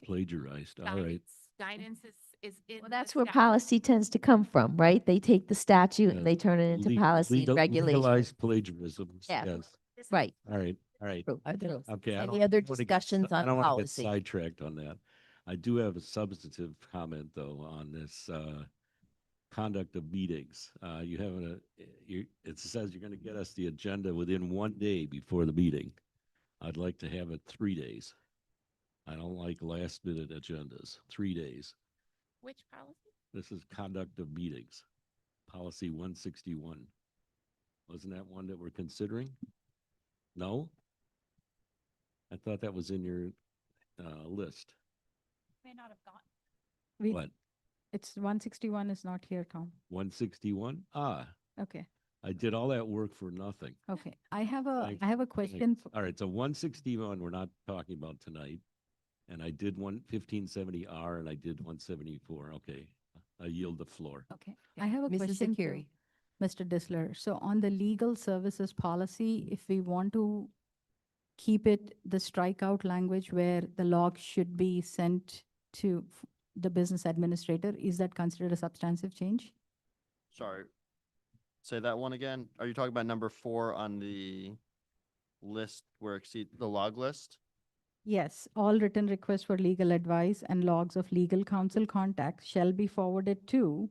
Speaker 9: plagiarized. All right.
Speaker 11: Guidance is in.
Speaker 3: Well,
Speaker 11: the
Speaker 3: that's where
Speaker 11: statute.
Speaker 3: policy tends to come from, right? They take the statute
Speaker 9: Yeah.
Speaker 3: and they turn it into
Speaker 9: Le-
Speaker 3: policy and
Speaker 9: legal-
Speaker 3: regulation.
Speaker 9: Legalized plagiarism.
Speaker 3: Yeah.
Speaker 9: Yes.
Speaker 11: This is-
Speaker 3: Right.
Speaker 9: All right. All right.
Speaker 1: True, true.
Speaker 9: Okay.
Speaker 1: Any other
Speaker 9: wanna get-
Speaker 1: discussions
Speaker 9: I
Speaker 1: on
Speaker 9: don't wanna get
Speaker 1: policy?
Speaker 9: sidetracked on that. I do have a substantive comment though on this, conduct of meetings. You have it says you're gonna get us the agenda within 1 day before the meeting. I'd like to have it 3 days. I don't like last minute agendas, 3 days.
Speaker 11: Which policy?
Speaker 9: This is conduct of meetings, policy 161. Wasn't that one that we're considering? No? I thought that was in your list.
Speaker 2: May not have gotten.
Speaker 7: we,
Speaker 9: What,
Speaker 7: it's 161 is not here, Tom.
Speaker 9: 161? Ah,
Speaker 7: Okay,
Speaker 9: I did all that work for nothing.
Speaker 7: okay. I have a
Speaker 9: Thanks.
Speaker 7: question.
Speaker 9: All right, so 161, we're not talking about tonight. And I did 1570R and I did 174. Okay, I yield the floor.
Speaker 7: Okay, I have a
Speaker 1: Mrs.
Speaker 7: question to
Speaker 1: Zakiri.
Speaker 7: Mr. Disler. So on the legal services policy, if we want to keep it the strikeout language where the log should be sent to the business administrator, is that considered a substantive change?
Speaker 12: Sorry. Say that one again. Are you talking about number 4 on the list where exceed the log list?
Speaker 7: Yes, all written requests for legal advice and logs of legal counsel contacts shall be forwarded to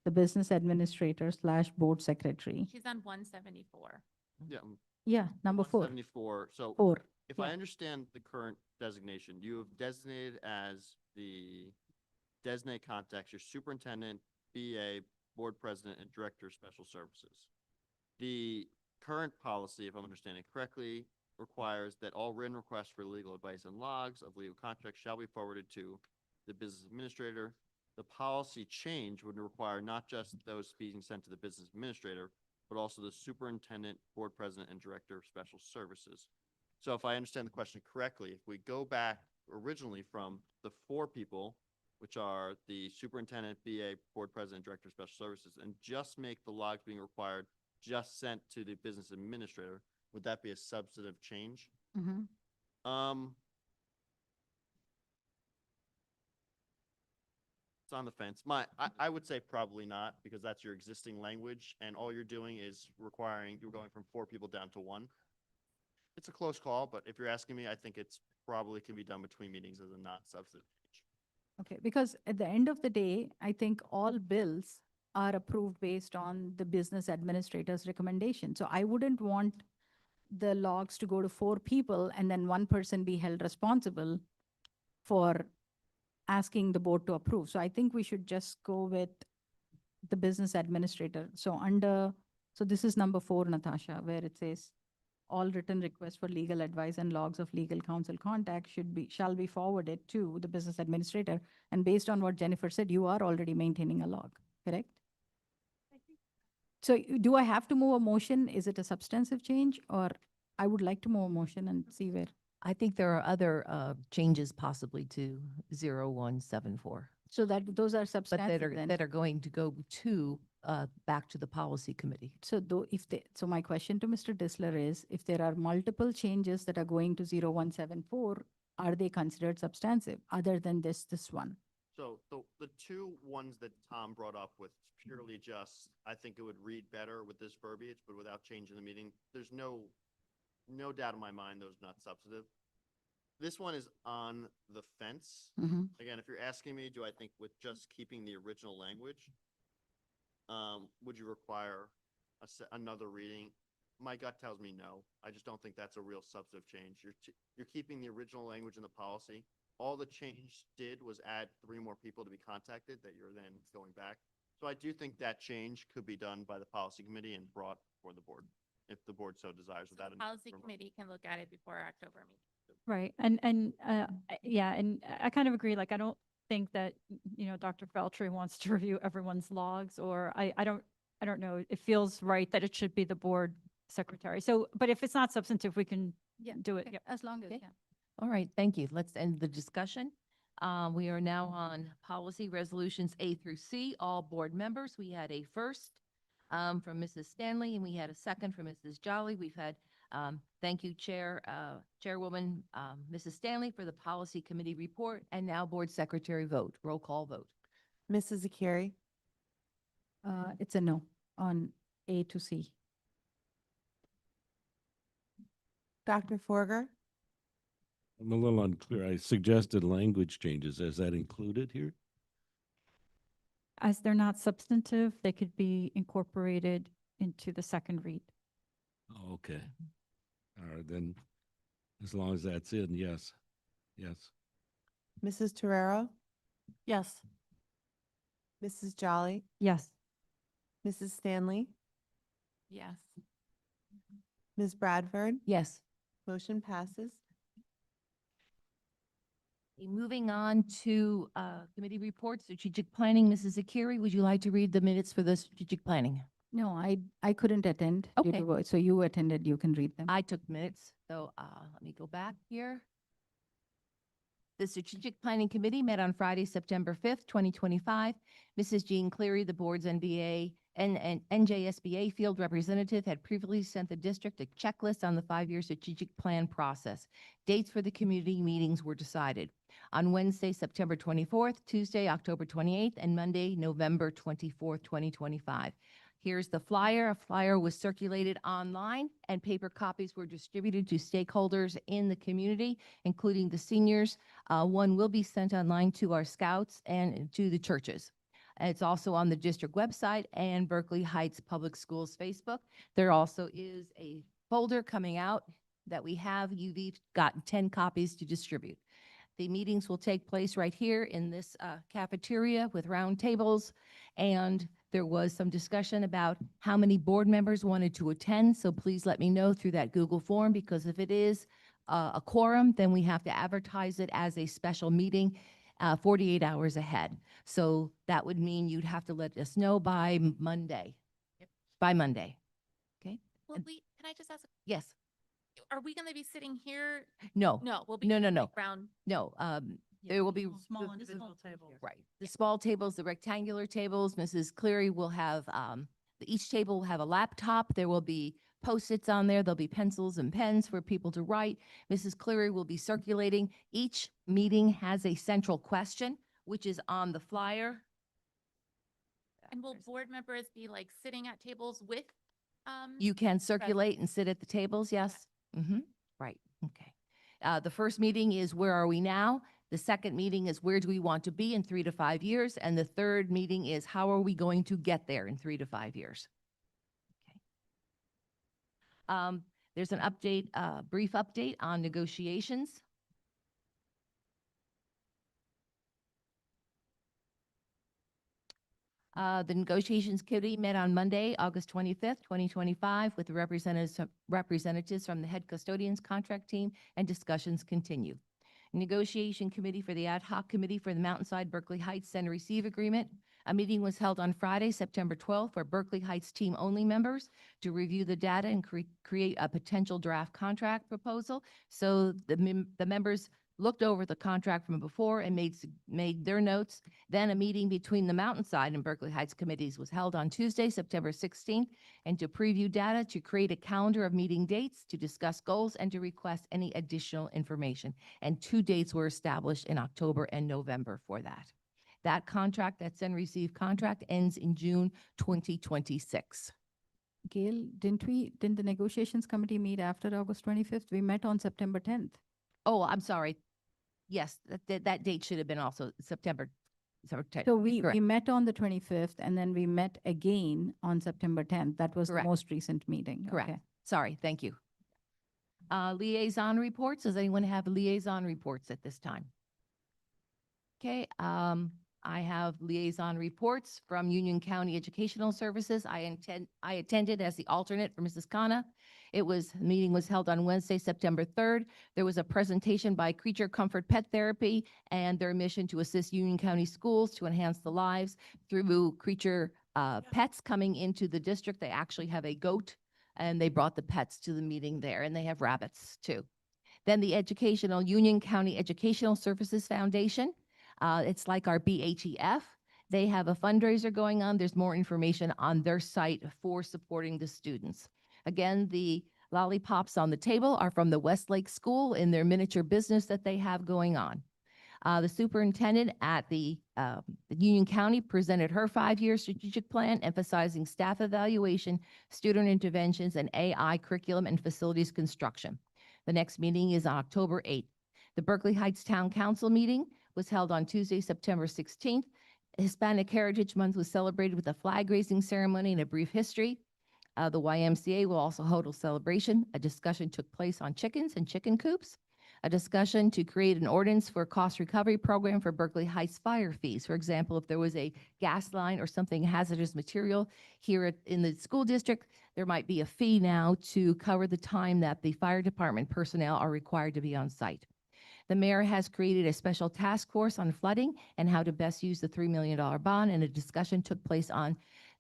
Speaker 7: the business administrator / board secretary.
Speaker 11: She's on 174.
Speaker 12: Yeah.
Speaker 7: Yeah, number 4.
Speaker 12: 74. So
Speaker 7: 4.
Speaker 12: if
Speaker 7: yeah.
Speaker 12: I understand the current designation, you have designated as the designated contacts, your superintendent, BA, board president, and director of special services. The current policy, if I'm understanding correctly, requires that all written requests for legal advice and logs of legal contracts shall be forwarded to the business administrator. The policy change would require not just those being sent to the business administrator, but also the superintendent, board president, and director of special services. So if I understand the question correctly, if we go back originally from the 4 people, which are the superintendent, BA, board president, director of special services, and just make the logs being required just sent to the business administrator, would that be a substantive change?
Speaker 7: Mhm.
Speaker 12: It's on the fence. I would say probably not, because that's your existing language, and all you're doing is you're going from 4 people down to 1. It's a close call, but if you're asking me, I think it's probably can be done between meetings as a not substantive change.
Speaker 7: Okay, because at the end of the day, I think all bills are approved based on the business administrator's recommendation. So I wouldn't want the logs to go to 4 people and then one person be held responsible for asking the board to approve. So I think we should just go with the business administrator. So this is number 4, Natasha, where it says, all written requests for legal advice and logs of legal counsel contact shall be forwarded to the business administrator. And based on what Jennifer said, you are already maintaining a log, correct? So do I have to move a motion? Is it a substantive change, or I would like to move a motion and see where?
Speaker 1: I think there are other changes possibly to 0174,
Speaker 7: So those are
Speaker 1: but
Speaker 7: substantive then.
Speaker 1: that are going to go to back to the policy committee.
Speaker 7: So so my question to Mr. Disler is, if there are multiple changes that are going to 0174, are they considered substantive other than this one?
Speaker 12: So the 2 ones that Tom brought up with purely just, I think it would read better with this verbiage, but without changing the meaning, there's no doubt in my mind those not substantive. This one is on the fence.
Speaker 7: Mhm.
Speaker 12: Again, if you're asking me, do I think with just keeping the original language, would you require another reading? My gut tells me no. I just don't think that's a real substantive change. You're keeping the original language in the policy. All the change did was add 3 more people to be contacted that you're then going back. So I do think that change could be done by the policy committee and brought for the board, if the board so desires without.
Speaker 11: Policy committee can look at it before our October meeting.
Speaker 2: Right. And yeah, and I kind of agree. Like, I don't think that, Dr. Feltry wants to review everyone's logs, or I don't know. It feels right that it should be the board secretary. So, but if it's not substantive, we can do it.
Speaker 7: Okay,
Speaker 2: Yep.
Speaker 7: as long as,
Speaker 1: Okay.
Speaker 7: yeah.
Speaker 1: All right, thank you. Let's end the discussion. We are now on policy resolutions A through C, all board members. We had a first from Mrs. Stanley, and we had a second from Mrs. Jolly. We've had, thank you, Chairwoman Mrs. Stanley, for the policy committee report, and now board secretary vote, roll call vote.
Speaker 8: Mrs. Zakiri,
Speaker 7: It's a no on A to C.
Speaker 8: Dr. Forger,
Speaker 9: I'm a little unclear. I suggested language changes. Is that included here?
Speaker 2: As they're not substantive, they could be incorporated into the second read.
Speaker 9: Oh, okay. All right, then, as long as that's in, yes. Yes.
Speaker 8: Mrs. Torero,
Speaker 10: Yes.
Speaker 8: Mrs. Jolly,
Speaker 2: Yes.
Speaker 8: Mrs. Stanley,
Speaker 11: Yes.
Speaker 8: Ms. Bradford,
Speaker 1: Yes.
Speaker 8: motion passes.
Speaker 1: Okay, moving on to committee reports, strategic planning. Mrs. Akiri, would you like to read the minutes for the strategic planning?
Speaker 7: No, I couldn't attend due
Speaker 1: Okay.
Speaker 7: to work. So you attended, you can read them.
Speaker 1: I took minutes, so let me go back here. The Strategic Planning Committee met on Friday, September 5th, 2025. Mrs. Jean Cleary, the board's NBA and NJSBA field representative, had previously sent the district a checklist on the 5-year strategic plan process. Dates for the community meetings were decided on Wednesday, September 24th, Tuesday, October 28th, and Monday, November 24th, 2025. Here's the flyer. A flyer was circulated online, and paper copies were distributed to stakeholders in the community, including the seniors. One will be sent online to our scouts and to the churches. It's also on the district website and Berkeley Heights Public Schools Facebook. There also is a folder coming out that we have. You've each got 10 copies to distribute. The meetings will take place right here in this cafeteria with round tables. And there was some discussion about how many board members wanted to attend. So please let me know through that Google form, because if it is a quorum, then we have to advertise it as a special meeting 48 hours ahead. So that would mean you'd have to let us know by Monday. By Monday.
Speaker 11: Well,
Speaker 1: And-
Speaker 11: wait, can I just ask,
Speaker 1: Yes,
Speaker 11: are we going to be sitting here?
Speaker 1: no,
Speaker 11: No, we'll be.
Speaker 1: No, no,
Speaker 11: like,
Speaker 1: no.
Speaker 11: Round.
Speaker 1: no, there will be.
Speaker 10: Small
Speaker 1: the-
Speaker 10: individual tables.
Speaker 1: Right. The small tables, the rectangular tables, Mrs. Cleary will have, each table will have a laptop. There will be Post-its on there. There'll be pencils and pens for people to write. Mrs. Cleary will be circulating. Each meeting has a central question, which is on the flyer.
Speaker 11: And will board members be like sitting at tables with?
Speaker 1: You can circulate and sit at the tables, yes? Mm-hmm, right, okay. The first meeting is where are we now? The second meeting is where do we want to be in 3 to 5 years? And the third meeting is how are we going to get there in 3 to 5 years? Okay. There's an update, brief update on negotiations. The negotiations committee met on Monday, August 25th, 2025, with the representatives from the head custodians contract team, and discussions continue. Negotiation committee for the ad hoc committee for the Mountainside Berkeley Heights Send and Receive Agreement. A meeting was held on Friday, September 12th, for Berkeley Heights team-only members to review the data and create a potential draft contract proposal. So the members looked over the contract from before and made their notes. Then a meeting between the Mountainside and Berkeley Heights committees was held on Tuesday, September 16th, and to preview data, to create a calendar of meeting dates, to discuss goals, and to request any additional information. And 2 dates were established in October and November for that. That contract, that send receive contract, ends in June 2026.
Speaker 7: Gail, didn't the negotiations committee meet after August 25th? We met on September 10th.
Speaker 1: Oh, I'm sorry. Yes, that date should have been also September.
Speaker 7: So we
Speaker 1: Correct.
Speaker 7: met on the 25th, and then we met again on September 10th. That was
Speaker 1: Correct.
Speaker 7: the most recent meeting.
Speaker 1: Correct.
Speaker 7: Okay.
Speaker 1: Sorry, thank you. Liaison reports. Does anyone have liaison reports at this time? Okay, I have liaison reports from Union County Educational Services. I attended as the alternate for Mrs. Khanna. The meeting was held on Wednesday, September 3rd. There was a presentation by Creature Comfort Pet Therapy and their mission to assist Union County schools to enhance the lives through creature pets coming into the district. They actually have a goat, and they brought the pets to the meeting there, and they have rabbits too. Then the Union County Educational Services Foundation. It's like our BHEF. They have a fundraiser going on. There's more information on their site for supporting the students. Again, the lollipops on the table are from the Westlake School in their miniature business that they have going on. The superintendent at the Union County presented her 5-year strategic plan, emphasizing staff evaluation, student interventions, and AI curriculum and facilities construction. The next meeting is on October 8th. The Berkeley Heights Town Council meeting was held on Tuesday, September 16th. Hispanic Heritage Month was celebrated with a flag raising ceremony and a brief history. The YMCA will also hold a celebration. A discussion took place on chickens and chicken coops. A discussion to create an ordinance for a cost recovery program for Berkeley Heights fire fees. For example, if there was a gas line or something hazardous material here in the school district, there might be a fee now to cover the time that the fire department personnel are required to be on site. The mayor has created a special task force on flooding and how to best use the $3 million bond, and a discussion took place on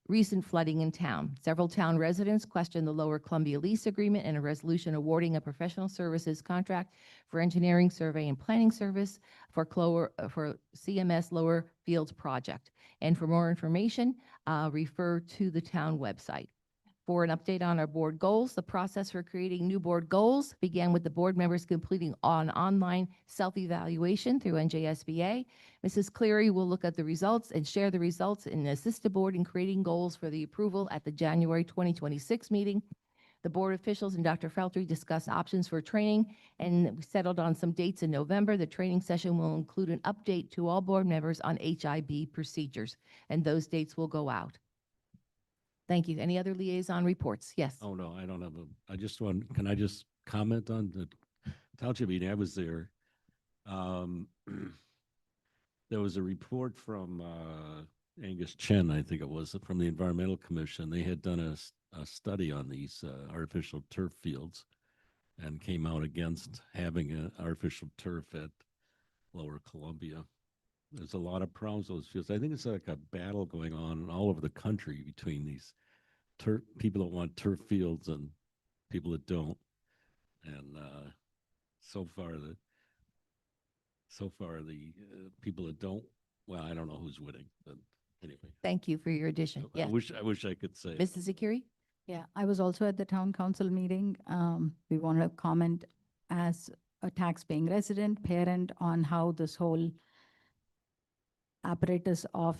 Speaker 1: recent flooding in town. Several town residents questioned the Lower Columbia lease agreement and a resolution awarding a professional services contract for engineering, survey, and planning service for CMS Lower Fields project. And for more information, refer to the town website. For an update on our board goals, the process for creating new board goals began with the board members completing an online self-evaluation through NJSBA. Mrs. Cleary will look at the results and share the results and assist the board in creating goals for the approval at the January 2026 meeting. The board officials and Dr. Feltry discussed options for training, and we settled on some dates in November. The training session will include an update to all board members on HIB procedures, and those dates will go out. Thank you. Any other liaison reports? Yes.
Speaker 9: Oh, no, I don't have can I just comment on the township meeting? I was there. There was a report from Angus Chen, I think it was, from the Environmental Commission. They had done a study on these artificial turf fields and came out against having an artificial turf at Lower Columbia. There's a lot of problems with those fields. I think it's like a battle going on all over the country between these people that want turf fields and people that don't. And so far the people that don't, well, I don't know who's winning, but anyway.
Speaker 1: Thank you for your addition.
Speaker 9: I
Speaker 1: Yes.
Speaker 9: wish I could say. it.
Speaker 1: Mrs. Zakiri?
Speaker 7: Yeah, I was also at the town council meeting. We wanted to comment as a tax-paying resident, parent, on how this whole apparatus of,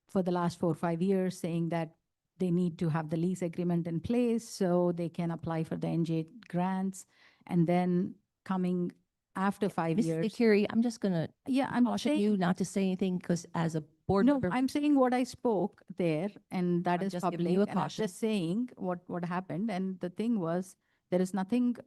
Speaker 7: for the last 4 or 5 years, saying that they need to have the lease agreement in place so they can apply for the NJ grants. And then coming after 5
Speaker 1: Mrs.
Speaker 7: years.
Speaker 1: Zakiri, I'm just going to
Speaker 7: Yeah, I'm
Speaker 1: caution
Speaker 7: saying.
Speaker 1: you not to say anything because as a board
Speaker 7: No,
Speaker 1: member,
Speaker 7: I'm saying what I spoke there, and that
Speaker 1: I'm
Speaker 7: is
Speaker 1: just giving
Speaker 7: public,
Speaker 1: you a
Speaker 7: and I'm
Speaker 1: caution.
Speaker 7: just saying what happened, and the thing was, there is nothing,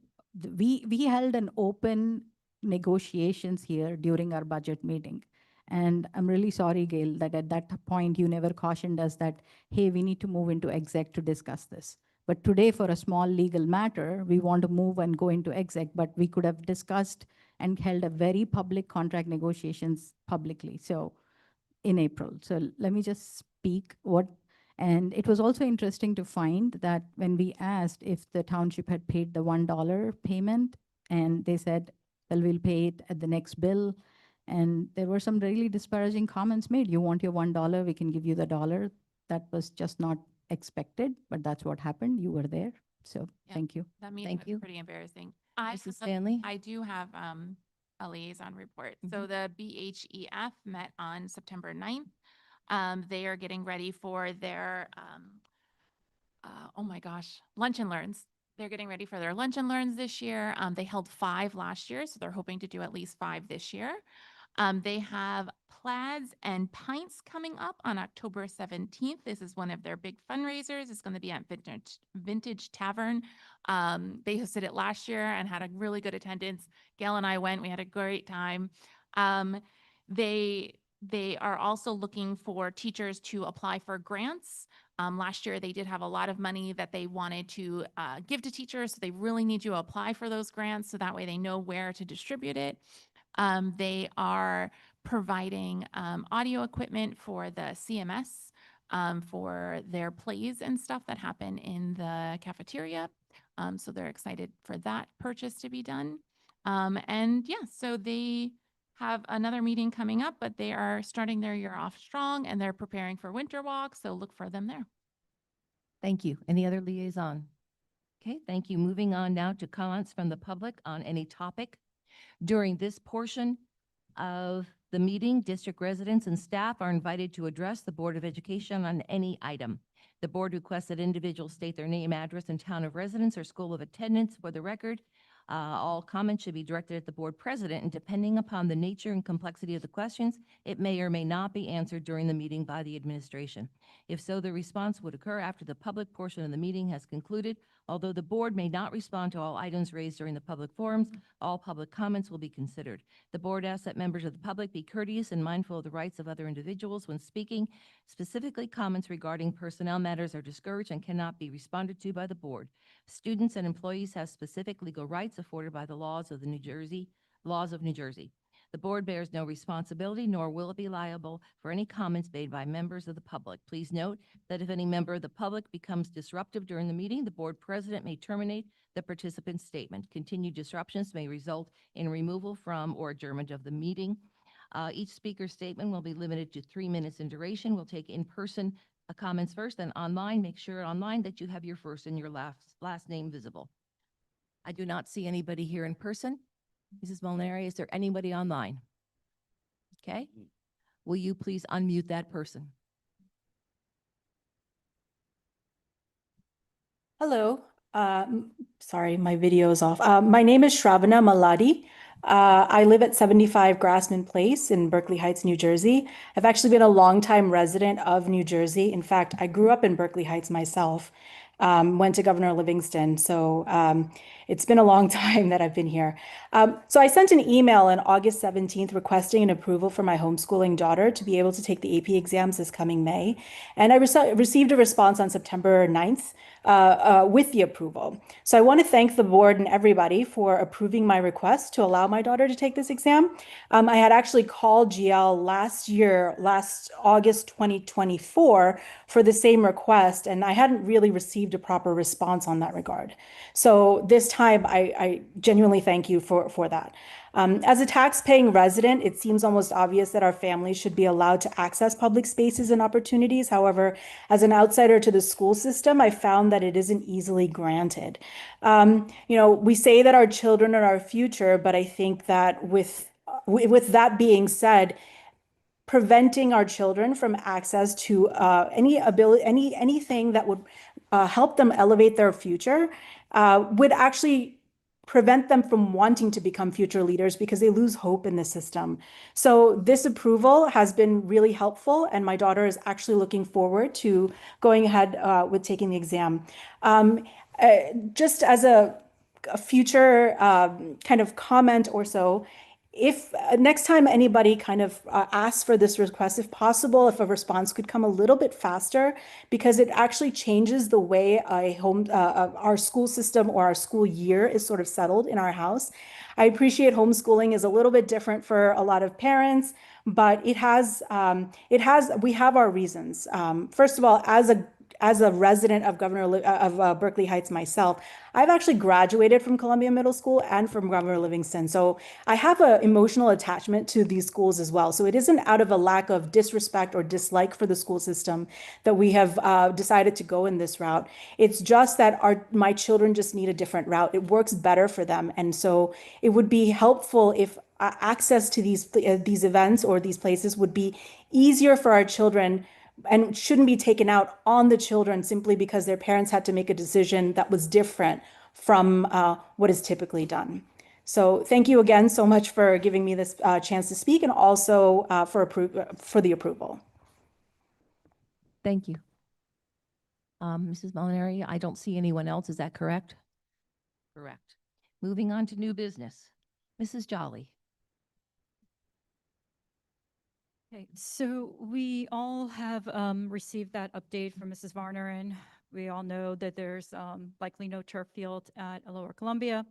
Speaker 7: we held an open negotiations here during our budget meeting. And I'm really sorry, Gail, that at that point, you never cautioned us that, hey, we need to move into exec to discuss this. But today, for a small legal matter, we want to move and go into exec, but we could have discussed and held a very public contract negotiations publicly. So in April. So let me just speak and it was also interesting to find that when we asked if the township had paid the $1 payment, and they said, well, we'll pay it at the next bill. And there were some really disparaging comments made. You want your $1, we can give you the dollar. That was just not expected, but that's what happened. You were there. So
Speaker 11: Yeah.
Speaker 7: thank you.
Speaker 11: That meeting
Speaker 1: Thank
Speaker 11: was
Speaker 1: you.
Speaker 11: pretty embarrassing.
Speaker 1: Mrs. Stanley?
Speaker 11: I do have a liaison report.
Speaker 1: Mm-hmm.
Speaker 11: So the BHEF met on September 9th. They are getting ready for their, oh my gosh, lunch and learns. They're getting ready for their lunch and learns this year. They held 5 last year, so they're hoping to do at least 5 this year. They have plaids and pints coming up on October 17th. This is one of their big fundraisers. It's going to be at Vintage Tavern. They hosted it last year and had a really good attendance. Gail and I went. We had a great time. They are also looking for teachers to apply for grants. Last year, they did have a lot of money that they wanted to give to teachers. So they really need you to apply for those grants so that way they know where to distribute it. They are providing audio equipment for the CMS for their plays and stuff that happen in the cafeteria. So they're excited for that purchase to be done. And yeah, so they have another meeting coming up, but they are starting their year off strong and they're preparing for winter walk. So look for them there.
Speaker 1: Thank you. Any other liaison? Okay, thank you. Moving on now to comments from the public on any topic. During this portion of the meeting, district residents and staff are invited to address the Board of Education on any item. The board requests that individuals state their name, address, and town of residence or school of attendance for the record. All comments should be directed at the board president, and depending upon the nature and complexity of the questions, it may or may not be answered during the meeting by the administration. If so, the response would occur after the public portion of the meeting has concluded. Although the board may not respond to all items raised during the public forums, all public comments will be considered. The board asks that members of the public be courteous and mindful of the rights of other individuals when speaking. Specifically, comments regarding personnel matters are discouraged and cannot be responded to by the board. Students and employees have specific legal rights afforded by the laws of New Jersey. The board bears no responsibility, nor will it be liable for any comments made by members of the public. Please note that if any member of the public becomes disruptive during the meeting, the board president may terminate the participant's statement. Continued disruptions may result in removal from or adjournment of the meeting. Each speaker's statement will be limited to 3 minutes in duration. We'll take in-person comments first, and online. Make sure online that you have your first and your last name visible. I do not see anybody here in person. Mrs. Molinari, is there anybody online? Okay. Will you please unmute that person?
Speaker 14: Hello. Sorry, my video is off. My name is Shravana Maladi. I live at 75 Grassman Place in Berkeley Heights, New Jersey. I've actually been a longtime resident of New Jersey. In fact, I grew up in Berkeley Heights myself, went to Governor Livingston. So It's been a long time that I've been here. So I sent an email on August 17th requesting an approval for my homeschooling daughter to be able to take the AP exams this coming May. And I received a response on September 9th with the approval. So I want to thank the board and everybody for approving my request to allow my daughter to take this exam. I had actually called GL last August 2024 for the same request, and I hadn't really received a proper response on that regard. So this time, I genuinely thank you for that. As a tax-paying resident, it seems almost obvious that our families should be allowed to access public spaces and opportunities. However, as an outsider to the school system, I found that it isn't easily granted. We say that our children are our future, but I think that with that being said, preventing our children from access to anything that would help them elevate their future would actually prevent them from wanting to become future leaders because they lose hope in the system. So this approval has been really helpful, and my daughter is actually looking forward to going ahead with taking the exam. Just as a future kind of comment or so, if next time anybody kind of asks for this request, if possible, if a response could come a little bit faster, because it actually changes the way our school system or our school year is sort of settled in our house. I appreciate homeschooling is a little bit different for a lot of parents, but we have our reasons. First of all, as a resident of Berkeley Heights myself, I've actually graduated from Columbia Middle School and from Governor Livingston. So I have an emotional attachment to these schools as well. So it isn't out of a lack of disrespect or dislike for the school system that we have decided to go in this route. It's just that my children just need a different route. It works better for them. And so it would be helpful if access to these events or these places would be easier for our children, and shouldn't be taken out on the children simply because their parents had to make a decision that was different from what is typically done. So thank you again so much for giving me this chance to speak, and also for the approval.
Speaker 1: Thank you. Mrs. Molinari, I don't see anyone else. Is that correct? Correct. Moving on to new business. Mrs. Jolly.
Speaker 2: Okay, so we all have received that update from Mrs. Varner, and we all know that there's likely no turf field at Lower Columbia.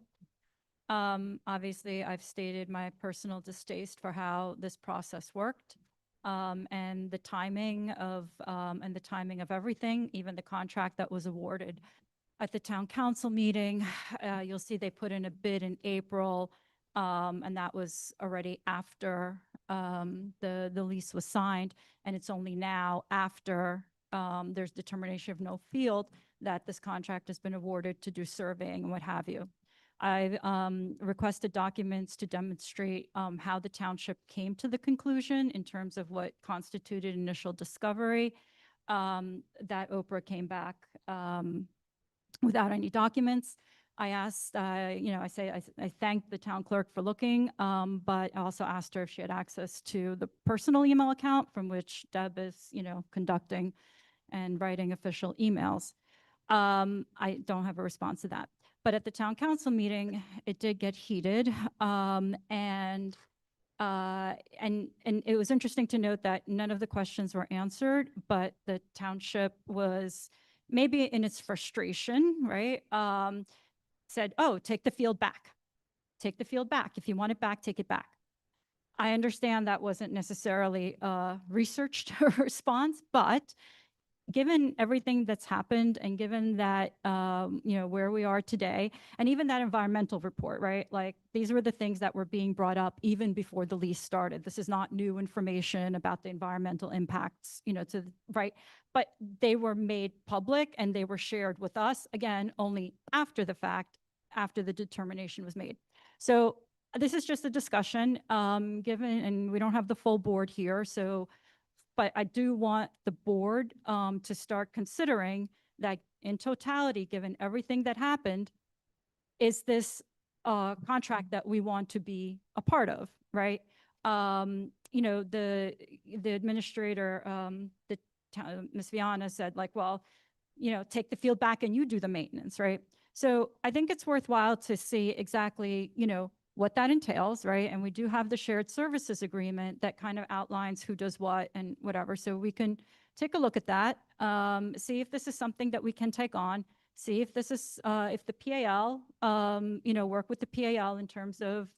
Speaker 2: Obviously, I've stated my personal distaste for how this process worked, and the timing of everything, even the contract that was awarded at the town council meeting. You'll see they put in a bid in April, and that was already after the lease was signed, and it's only now after there's determination of no field that this contract has been awarded to do surveying and what have you. I've requested documents to demonstrate how the township came to the conclusion in terms of what constituted initial discovery. That Oprah came back without any documents. I asked, I thanked the town clerk for looking, but I also asked her if she had access to the personal email account from which Deb is, conducting and writing official emails. I don't have a response to that. But at the town council meeting, it did get heated, and it was interesting to note that none of the questions were answered, but the township was maybe in its frustration, right? Said, oh, take the field back. Take the field back. If you want it back, take it back. I understand that wasn't necessarily a researched response, but given everything that's happened and given that, where we are today, and even that environmental report, right? Like, these were the things that were being brought up even before the lease started. This is not new information about the environmental impacts, right? But they were made public and they were shared with us, again, only after the fact, after the determination was made. So this is just a discussion, and we don't have the full board here, but I do want the board to start considering that in totality, given everything that happened, is this contract that we want to be a part of, right? The administrator, Ms. Viana said, like, well, take the field back and you do the maintenance, right? So I think it's worthwhile to see exactly, what that entails, right? And we do have the shared services agreement that kind of outlines who does what and whatever. So we can take a look at that, see if this is something that we can take on, see if this is, if the PAL, work with the PAL in terms of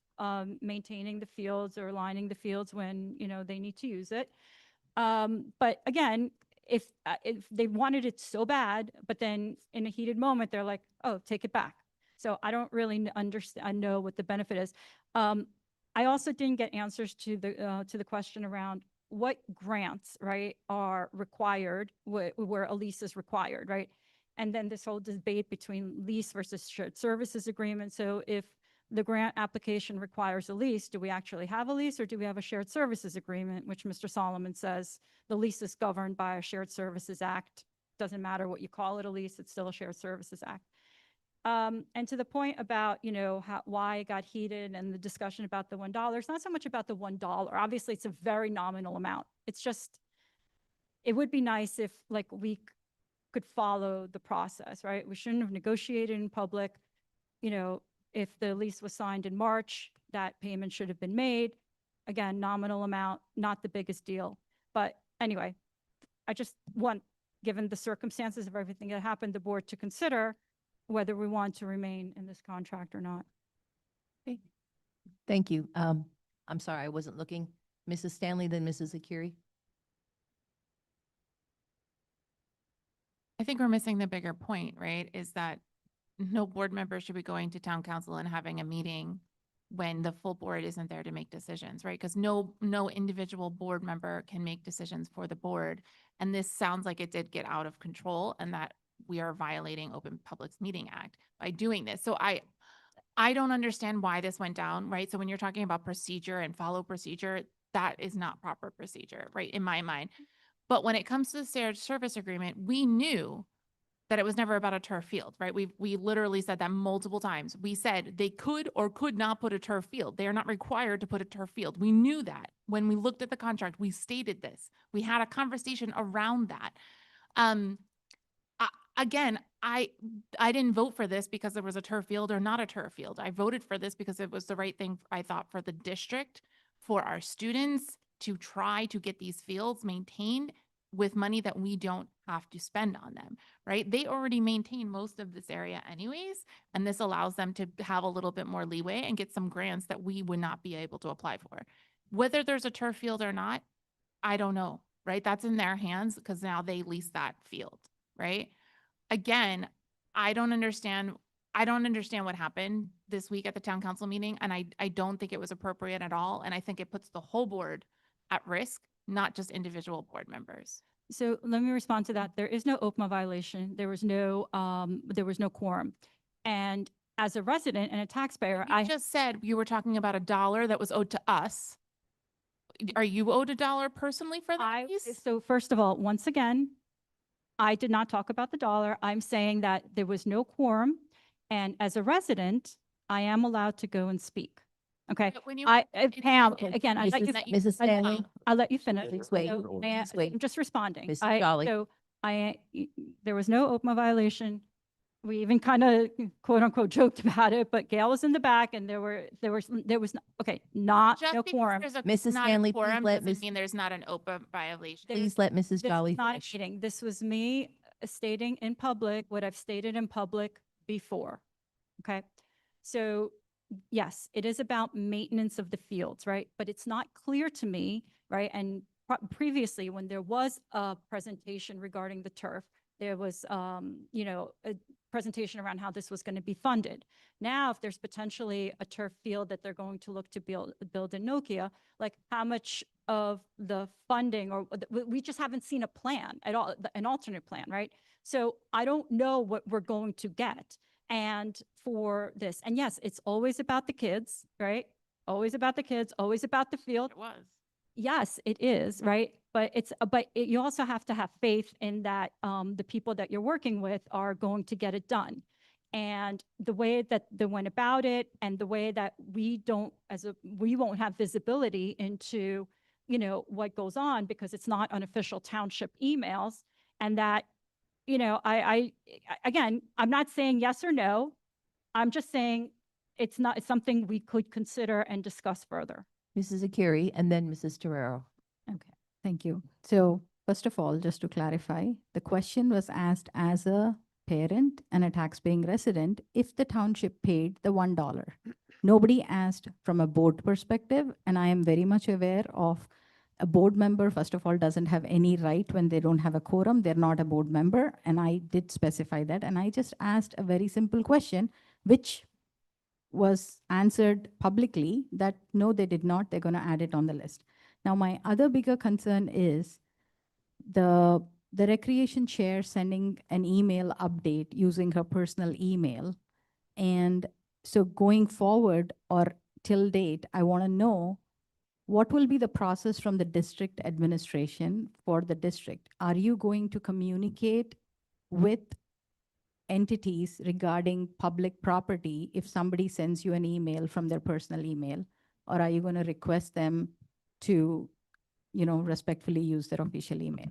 Speaker 2: maintaining the fields or lining the fields when, they need to use it. But again, if they wanted it so bad, but then in a heated moment, they're like, oh, take it back. So I don't really understand, I know what the benefit is. I also didn't get answers to the question around what grants, right, are required, where a lease is required, right? And then this whole debate between lease versus shared services agreement. So if the grant application requires a lease, do we actually have a lease or do we have a shared services agreement, which Mr. Solomon says the lease is governed by a shared services act. Doesn't matter what you call it a lease, it's still a shared services act. And to the point about, why it got heated and the discussion about the $1, it's not so much about the $1. Obviously, it's a very nominal amount. It's just, it would be nice if like we could follow the process, right? We shouldn't have negotiated in public. If the lease was signed in March, that payment should have been made. Again, nominal amount, not the biggest deal. But anyway, I just want, given the circumstances of everything that happened, the board to consider whether we want to remain in this contract or not.
Speaker 1: Thank you. I'm sorry, I wasn't looking. Mrs. Stanley, then Mrs. Akiri.
Speaker 11: I think we're missing the bigger point, right? Is that no board member should be going to town council and having a meeting when the full board isn't there to make decisions, right? Because no individual board member can make decisions for the board. And this sounds like it did get out of control and that we are violating Open Publics Meeting Act by doing this. So I don't understand why this went down, right? So when you're talking about procedure and follow procedure, that is not proper procedure, right? In my mind. But when it comes to the shared service agreement, we knew that it was never about a turf field, right? We literally said that multiple times. We said they could or could not put a turf field. They are not required to put a turf field. We knew that. When we looked at the contract, we stated this. We had a conversation around that. Again, I didn't vote for this because there was a turf field or not a turf field. I voted for this because it was the right thing, I thought, for the district, for our students to try to get these fields maintained with money that we don't have to spend on them, right? They already maintain most of this area anyways, and this allows them to have a little bit more leeway and get some grants that we would not be able to apply for. Whether there's a turf field or not, I don't know, right? That's in their hands because now they lease that field, right? Again, I don't understand what happened this week at the town council meeting, and I don't think it was appropriate at all, and I think it puts the whole board at risk, not just individual board members.
Speaker 2: So let me respond to that. There is no OPMA violation. There was no quorum. And as a resident and a taxpayer,
Speaker 11: You just said you were talking about $1 that was owed to us. Are you owed $1 personally for that piece?
Speaker 2: So first of all, once again, I did not talk about the dollar. I'm saying that there was no quorum. And as a resident, I am allowed to go and speak. Okay.
Speaker 11: But when you-
Speaker 2: Pam,
Speaker 11: it's-
Speaker 2: again, I let you,
Speaker 1: Mrs. Stanley,
Speaker 2: I'll let you finish.
Speaker 1: please wait.
Speaker 2: So, may I-
Speaker 1: Please wait.
Speaker 2: I'm just responding.
Speaker 1: Ms.
Speaker 2: I-
Speaker 1: Jolly.
Speaker 2: So there was no OPMA violation. We even kind of quote unquote joked about it, but Gail was in the back and there was, okay, not
Speaker 11: Just
Speaker 2: no
Speaker 11: because
Speaker 2: quorum.
Speaker 11: there's a
Speaker 1: Mrs.
Speaker 11: not a
Speaker 1: Stanley, please
Speaker 11: quorum
Speaker 1: let
Speaker 11: doesn't
Speaker 1: Ms.
Speaker 11: mean there's not an open violation.
Speaker 1: Please let Mrs.
Speaker 2: This
Speaker 1: Jolly
Speaker 2: is not a
Speaker 1: finish.
Speaker 2: meeting. This was me stating in public what I've stated in public before. Okay. So yes, it is about maintenance of the fields, right? But it's not clear to me, right? And previously, when there was a presentation regarding the turf, there was, a presentation around how this was going to be funded. Now, if there's potentially a turf field that they're going to look to build in Nokia, like how much of the funding, or we just haven't seen a plan at all, an alternate plan, right? So I don't know what we're going to get. And for this, and yes, it's always about the kids, right? Always about the kids, always about the field.
Speaker 11: It was.
Speaker 2: Yes, it is, right? But you also have to have faith in that the people that you're working with are going to get it done. And the way that they went about it and the way that we won't have visibility into, what goes on because it's not unofficial township emails, and that you know, again, I'm not saying yes or no. I'm just saying it's something we could consider and discuss further.
Speaker 1: Mrs. Akiri, and then Mrs. Torero.
Speaker 7: Okay, thank you. So first of all, just to clarify, the question was asked as a parent and a taxpaying resident if the township paid the $1. Nobody asked from a board perspective, and I am very much aware of a board member, first of all, doesn't have any right when they don't have a quorum. They're not a board member, and I did specify that. And I just asked a very simple question, which was answered publicly that no, they did not. They're going to add it on the list. Now, my other bigger concern is the recreation chair sending an email update using her personal email. And so going forward or till date, I want to know what will be the process from the district administration for the district? Are you going to communicate with entities regarding public property if somebody sends you an email from their personal email? Or are you going to request them to, you know, respectfully use their official email?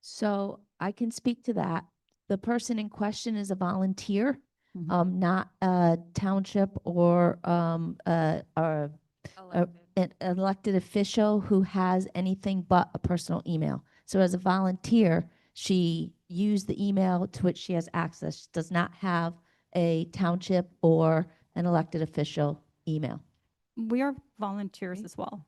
Speaker 3: So I can speak to that. The person in question is a volunteer,
Speaker 7: Mhm.
Speaker 3: not a township or an elected official who has anything but a personal email. So as a volunteer, she used the email to which she has access. She does not have a township or an elected official email.
Speaker 2: We are volunteers as well.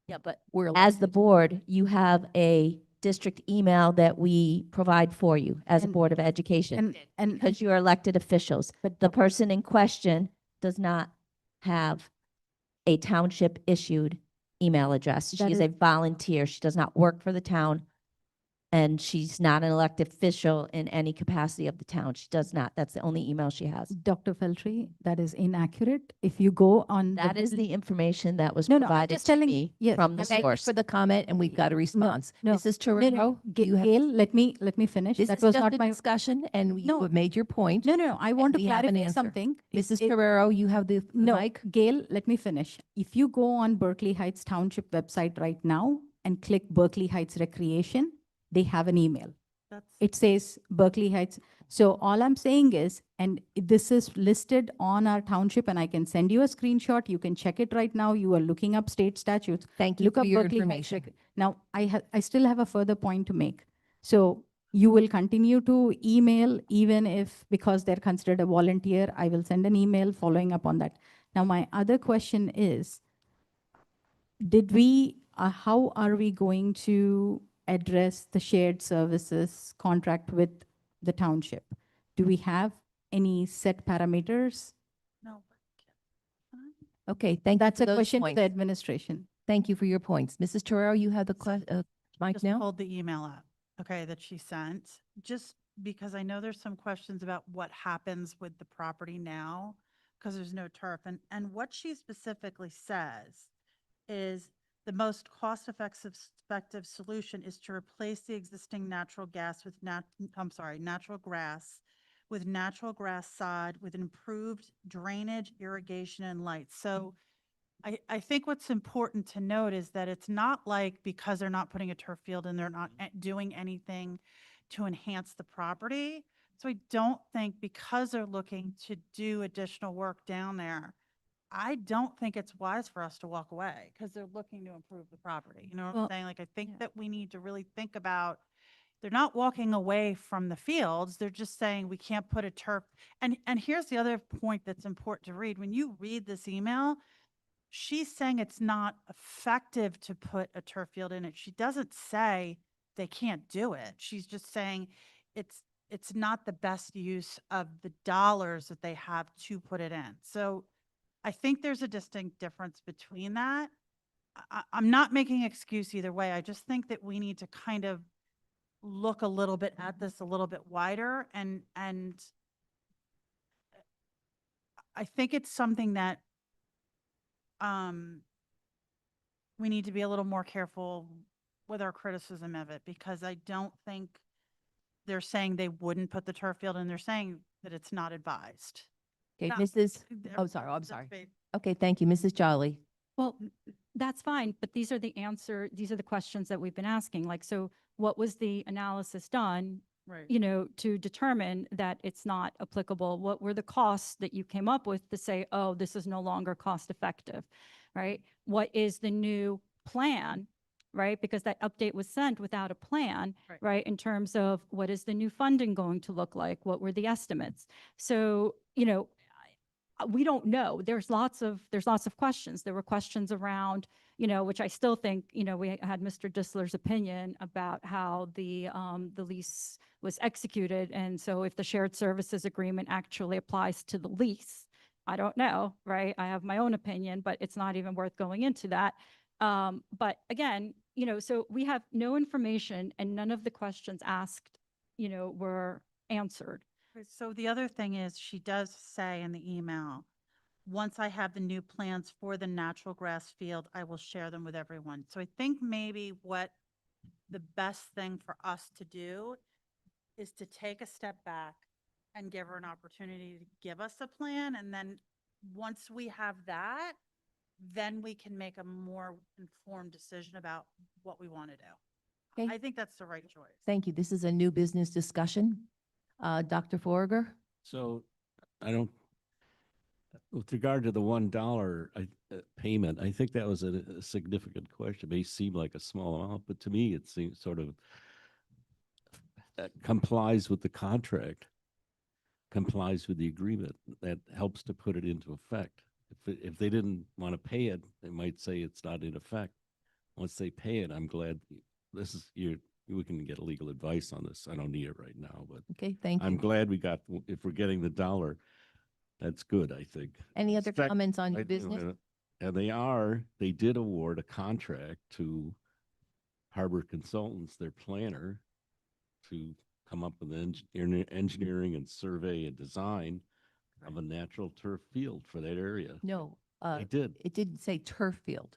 Speaker 1: Yeah, but we're
Speaker 3: As the
Speaker 1: elected.
Speaker 3: board, you have a district email that we provide for you as a
Speaker 7: And-
Speaker 3: Board of Education.
Speaker 7: And
Speaker 3: Because you are elected officials.
Speaker 7: But
Speaker 3: The person in question does not have a township issued email address. She
Speaker 7: That
Speaker 3: is
Speaker 7: is-
Speaker 3: a volunteer. She does not work for the town. And she's not an elected official in any capacity of the town. She does not. That's the only email she has.
Speaker 7: Dr. Feltry, that is inaccurate. If you go on
Speaker 3: That is the information that was
Speaker 7: No, no, I'm
Speaker 3: provided
Speaker 7: just
Speaker 3: to
Speaker 7: telling-
Speaker 3: me
Speaker 7: yes,
Speaker 3: from the
Speaker 1: Thank you
Speaker 3: source.
Speaker 1: for the comment, and we've got a response.
Speaker 7: no,
Speaker 1: Mrs.
Speaker 7: No,
Speaker 1: Torero,
Speaker 7: no,
Speaker 1: you have,
Speaker 7: Gail, let me finish.
Speaker 1: this
Speaker 7: That
Speaker 1: is
Speaker 7: was
Speaker 1: just
Speaker 7: not
Speaker 1: a
Speaker 7: my,
Speaker 1: discussion, and you
Speaker 7: No.
Speaker 1: have made your point.
Speaker 7: no, no, I want to
Speaker 1: we have an
Speaker 7: clarify
Speaker 1: answer.
Speaker 7: something.
Speaker 1: Mrs.
Speaker 7: If-
Speaker 1: Torero, you have the
Speaker 7: No,
Speaker 1: mic.
Speaker 7: Gail, let me finish. If you go on Berkeley Heights Township website right now and click Berkeley Heights Recreation, they have an email.
Speaker 10: That's,
Speaker 7: It says Berkeley Heights. So all I'm saying is, and this is listed on our township, and I can send you a screenshot. You can check it right now. You are looking up state statutes.
Speaker 1: Thank you
Speaker 7: Look
Speaker 1: for
Speaker 7: up
Speaker 1: your
Speaker 7: Berkeley Heights
Speaker 1: information.
Speaker 7: Now, I still have a further point to make. So you will continue to email even if, because they're considered a volunteer, I will send an email following up on that. Now, my other question is, how are we going to address the shared services contract with the township? Do we have any set parameters?
Speaker 10: no.
Speaker 1: Okay, thank you
Speaker 7: That's
Speaker 1: for
Speaker 7: a
Speaker 1: those
Speaker 7: question to
Speaker 1: points.
Speaker 7: the administration.
Speaker 1: Thank you for your points. Mrs. Torero, you have the mic
Speaker 10: Just
Speaker 1: now?
Speaker 10: pulled the email up, okay, that she sent, just because I know there's some questions about what happens with the property now, because there's no turf. And what she specifically says is the most cost-effective solution is to replace the existing natural gas with natural grass with natural grass sod with improved drainage, irrigation, and lights. So I think what's important to note is that it's not like because they're not putting a turf field and they're not doing anything to enhance the property. So I don't think because they're looking to do additional work down there, I don't think it's wise for us to walk away because they're looking to improve the property. You know what
Speaker 7: Well,
Speaker 10: I'm saying? Like, I think
Speaker 7: yeah.
Speaker 10: that we need to really think about, they're not walking away from the fields. They're just saying we can't put a turf. And here's the other point that's important to read. When you read this email, she's saying it's not effective to put a turf field in it. She doesn't say they can't do it. She's just saying it's not the best use of the dollars that they have to put it in. So I think there's a distinct difference between that. I'm not making excuse either way. I just think that we need to kind of look a little bit at this a little bit wider, and I think it's something that we need to be a little more careful with our criticism of it, because I don't think they're saying they wouldn't put the turf field in. They're saying that it's not advised.
Speaker 1: Okay,
Speaker 10: No,
Speaker 1: Mrs.
Speaker 10: They're-
Speaker 1: Oh, sorry. I'm
Speaker 10: that's
Speaker 1: sorry.
Speaker 10: ba-
Speaker 1: Okay, thank you. Mrs. Jolly.
Speaker 2: Well, that's fine, but these are the questions that we've been asking. Like, so what was the analysis done
Speaker 10: Right.
Speaker 2: you know, to determine that it's not applicable? What were the costs that you came up with to say, oh, this is no longer cost effective, right? What is the new plan, right? Because that update was sent without a plan,
Speaker 10: Right.
Speaker 2: right? In terms of what is the new funding going to look like? What were the estimates? So, you know, we don't know. There's lots of questions. There were questions around, you know, which I still think, you know, we had Mr. Dissler's opinion about how the lease was executed. And so if the shared services agreement actually applies to the lease, I don't know, right? I have my own opinion, but it's not even worth going into that. But again, you know, so we have no information and none of the questions asked, you know, were answered.
Speaker 10: Right, so the other thing is, she does say in the email, once I have the new plans for the natural grass field, I will share them with everyone. So I think maybe what the best thing for us to do is to take a step back and give her an opportunity to give us a plan. And then once we have that, then we can make a more informed decision about what we want to do.
Speaker 1: Okay.
Speaker 10: I think that's the right choice.
Speaker 1: Thank you. This is a new business discussion. Dr. Forager?
Speaker 9: So I don't, with regard to the $1 payment, I think that was a significant question. It may seem like a small amount, but to me, it seems sort of complies with the contract, complies with the agreement. That helps to put it into effect. If they didn't want to pay it, they might say it's not in effect. Once they pay it, I'm glad this is we can get legal advice on this. I don't need it right now, but
Speaker 1: Okay, thank
Speaker 9: I'm
Speaker 1: you.
Speaker 9: glad if we're getting the $1, that's good, I think.
Speaker 1: Any other comments on
Speaker 9: I-
Speaker 1: new business?
Speaker 9: And they did award a contract to Harbor Consultants, their planner, to come up with engineering and survey and design of a natural turf field for that area.
Speaker 1: No,
Speaker 9: They did.
Speaker 1: it didn't say turf field.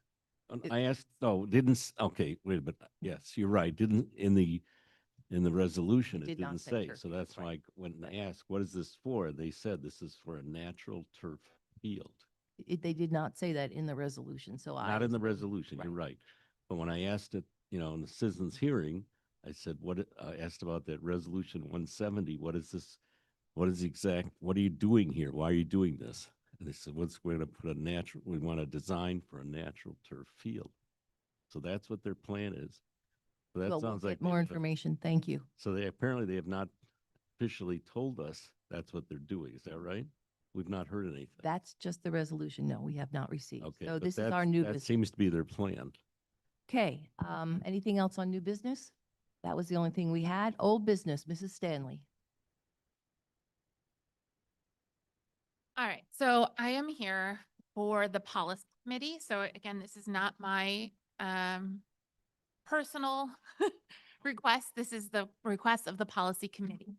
Speaker 9: I asked, okay, wait a minute. Yes, you're right. Didn't, in the resolution,
Speaker 1: It
Speaker 9: it
Speaker 1: did not
Speaker 9: didn't
Speaker 1: say
Speaker 9: say.
Speaker 1: turf
Speaker 9: So
Speaker 1: field,
Speaker 9: that's
Speaker 1: right.
Speaker 9: why when I asked, what is this for? They said this is for a natural turf field.
Speaker 1: They did not say that in the resolution, so I.
Speaker 9: Not in the
Speaker 1: was-
Speaker 9: resolution, you're right. But when I asked it, in the citizens hearing, I said, I asked about that resolution 170, what is this? What are you doing here? Why are you doing this? And they said, we're going to put we want to design for a natural turf field. So that's what their plan is. So that
Speaker 1: Well, we'll
Speaker 9: sounds like.
Speaker 1: get more
Speaker 9: they-
Speaker 1: information. Thank you.
Speaker 9: So they have not officially told us that's what they're doing. Is that right? We've not heard anything.
Speaker 1: That's just the resolution. No, we have not received.
Speaker 9: Okay.
Speaker 1: So
Speaker 9: but
Speaker 1: this is our new
Speaker 9: that
Speaker 1: business.
Speaker 9: seems to be their plan.
Speaker 1: Okay, anything else on new business? That was the only thing we had. Old business, Mrs. Stanley.
Speaker 11: All right, so I am here for the policy committee. So again, this is not my personal request. This is the request of the policy committee.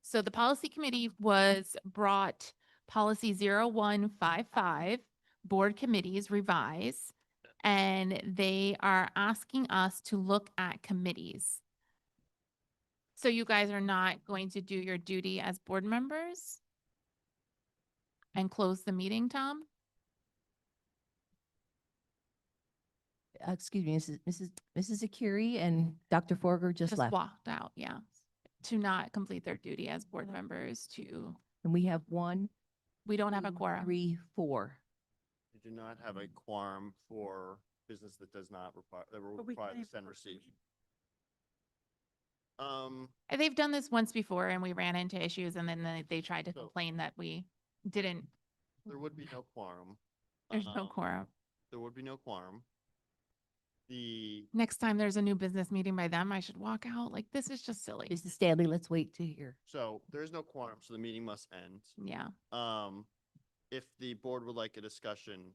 Speaker 11: So the policy committee was brought policy 0155, board committees revise, and they are asking us to look at committees. So you guys are not going to do your duty as board members? And close the meeting, Tom?
Speaker 1: Excuse me, Mrs. Akiri and Dr. Forger just left.
Speaker 11: Walked out, yeah. To not complete their duty as board members
Speaker 1: And we have one,
Speaker 11: we don't have a
Speaker 1: two,
Speaker 11: quorum.
Speaker 1: 3, 4.
Speaker 12: We do not have a quorum for business that does not require, that will
Speaker 10: But we
Speaker 12: require
Speaker 10: can't
Speaker 12: the
Speaker 10: even
Speaker 12: send
Speaker 10: post
Speaker 12: receive.
Speaker 11: They've done this once before and we ran into issues and then they tried to
Speaker 12: So-
Speaker 11: complain that we didn't,
Speaker 12: There would be no quorum.
Speaker 11: there's no
Speaker 12: Um,
Speaker 11: quorum.
Speaker 12: There would be no quorum. The,
Speaker 11: Next time there's a new business meeting by them, I should walk out. Like, this is just silly.
Speaker 1: Mrs. Stanley, let's wait to hear.
Speaker 12: so there is no quorum, so the meeting must end.
Speaker 11: Yeah.
Speaker 12: If the board would like a discussion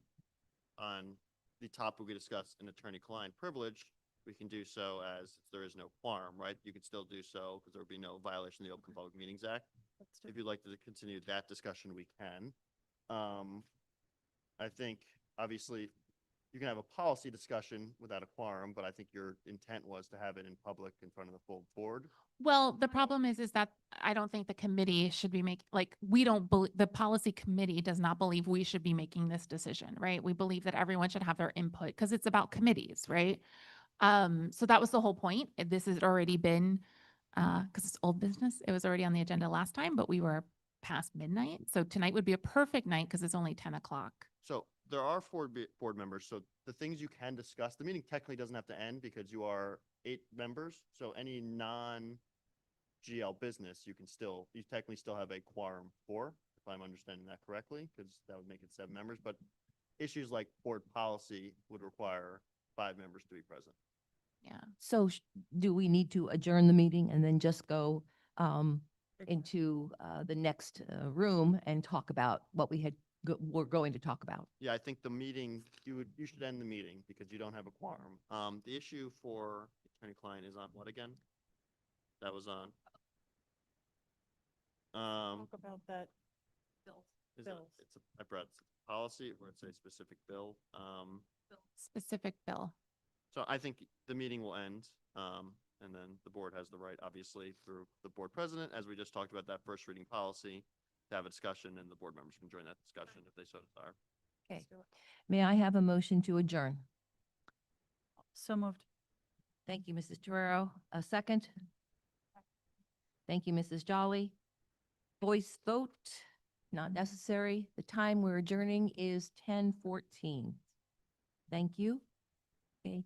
Speaker 12: on the topic we discussed in attorney-client privilege, we can do so as there is no quorum, right? You could still do so because there would be no violation of the Open Public Meetings Act. If you'd like to continue that discussion, we can. I think, obviously, you can have a policy discussion without a quorum, but I think your intent was to have it in public in front of the full board.
Speaker 11: Well, the problem is that I don't think the committee should be making, like, the policy committee does not believe we should be making this decision, right? We believe that everyone should have their input because it's about committees, right? So that was the whole point. This has already been because it's old business. It was already on the agenda last time, but we were past midnight. So tonight would be a perfect night because it's only 10 o'clock.
Speaker 12: So there are four board members, so the things you can discuss, the meeting technically doesn't have to end because you are 8 members. So any non-GL business, you technically still have a quorum for, if I'm understanding that correctly, because that would make it 7 members. But issues like board policy would require 5 members to be present.
Speaker 11: Yeah.
Speaker 1: So do we need to adjourn the meeting and then just go into the next room and talk about what we're going to talk about?
Speaker 12: Yeah, I think the meeting, you should end the meeting because you don't have a quorum. The issue for attorney-client is on what again? That was on.
Speaker 10: Talk about that.
Speaker 12: Is it,
Speaker 10: bills.
Speaker 12: I brought policy or it's a specific bill.
Speaker 11: Specific bill.
Speaker 12: So I think the meeting will end, and then the board has the right, obviously, through the board president, as we just talked about that first reading policy, to have a discussion, and the board members can join that discussion if they so desire.
Speaker 1: Okay. May I have a motion to adjourn?
Speaker 10: So moved.
Speaker 1: Thank you, Mrs. Torero. A second? Thank you, Mrs. Jolly. Voice vote, not necessary. The time we're adjourning is 10:14. Thank you. Okay.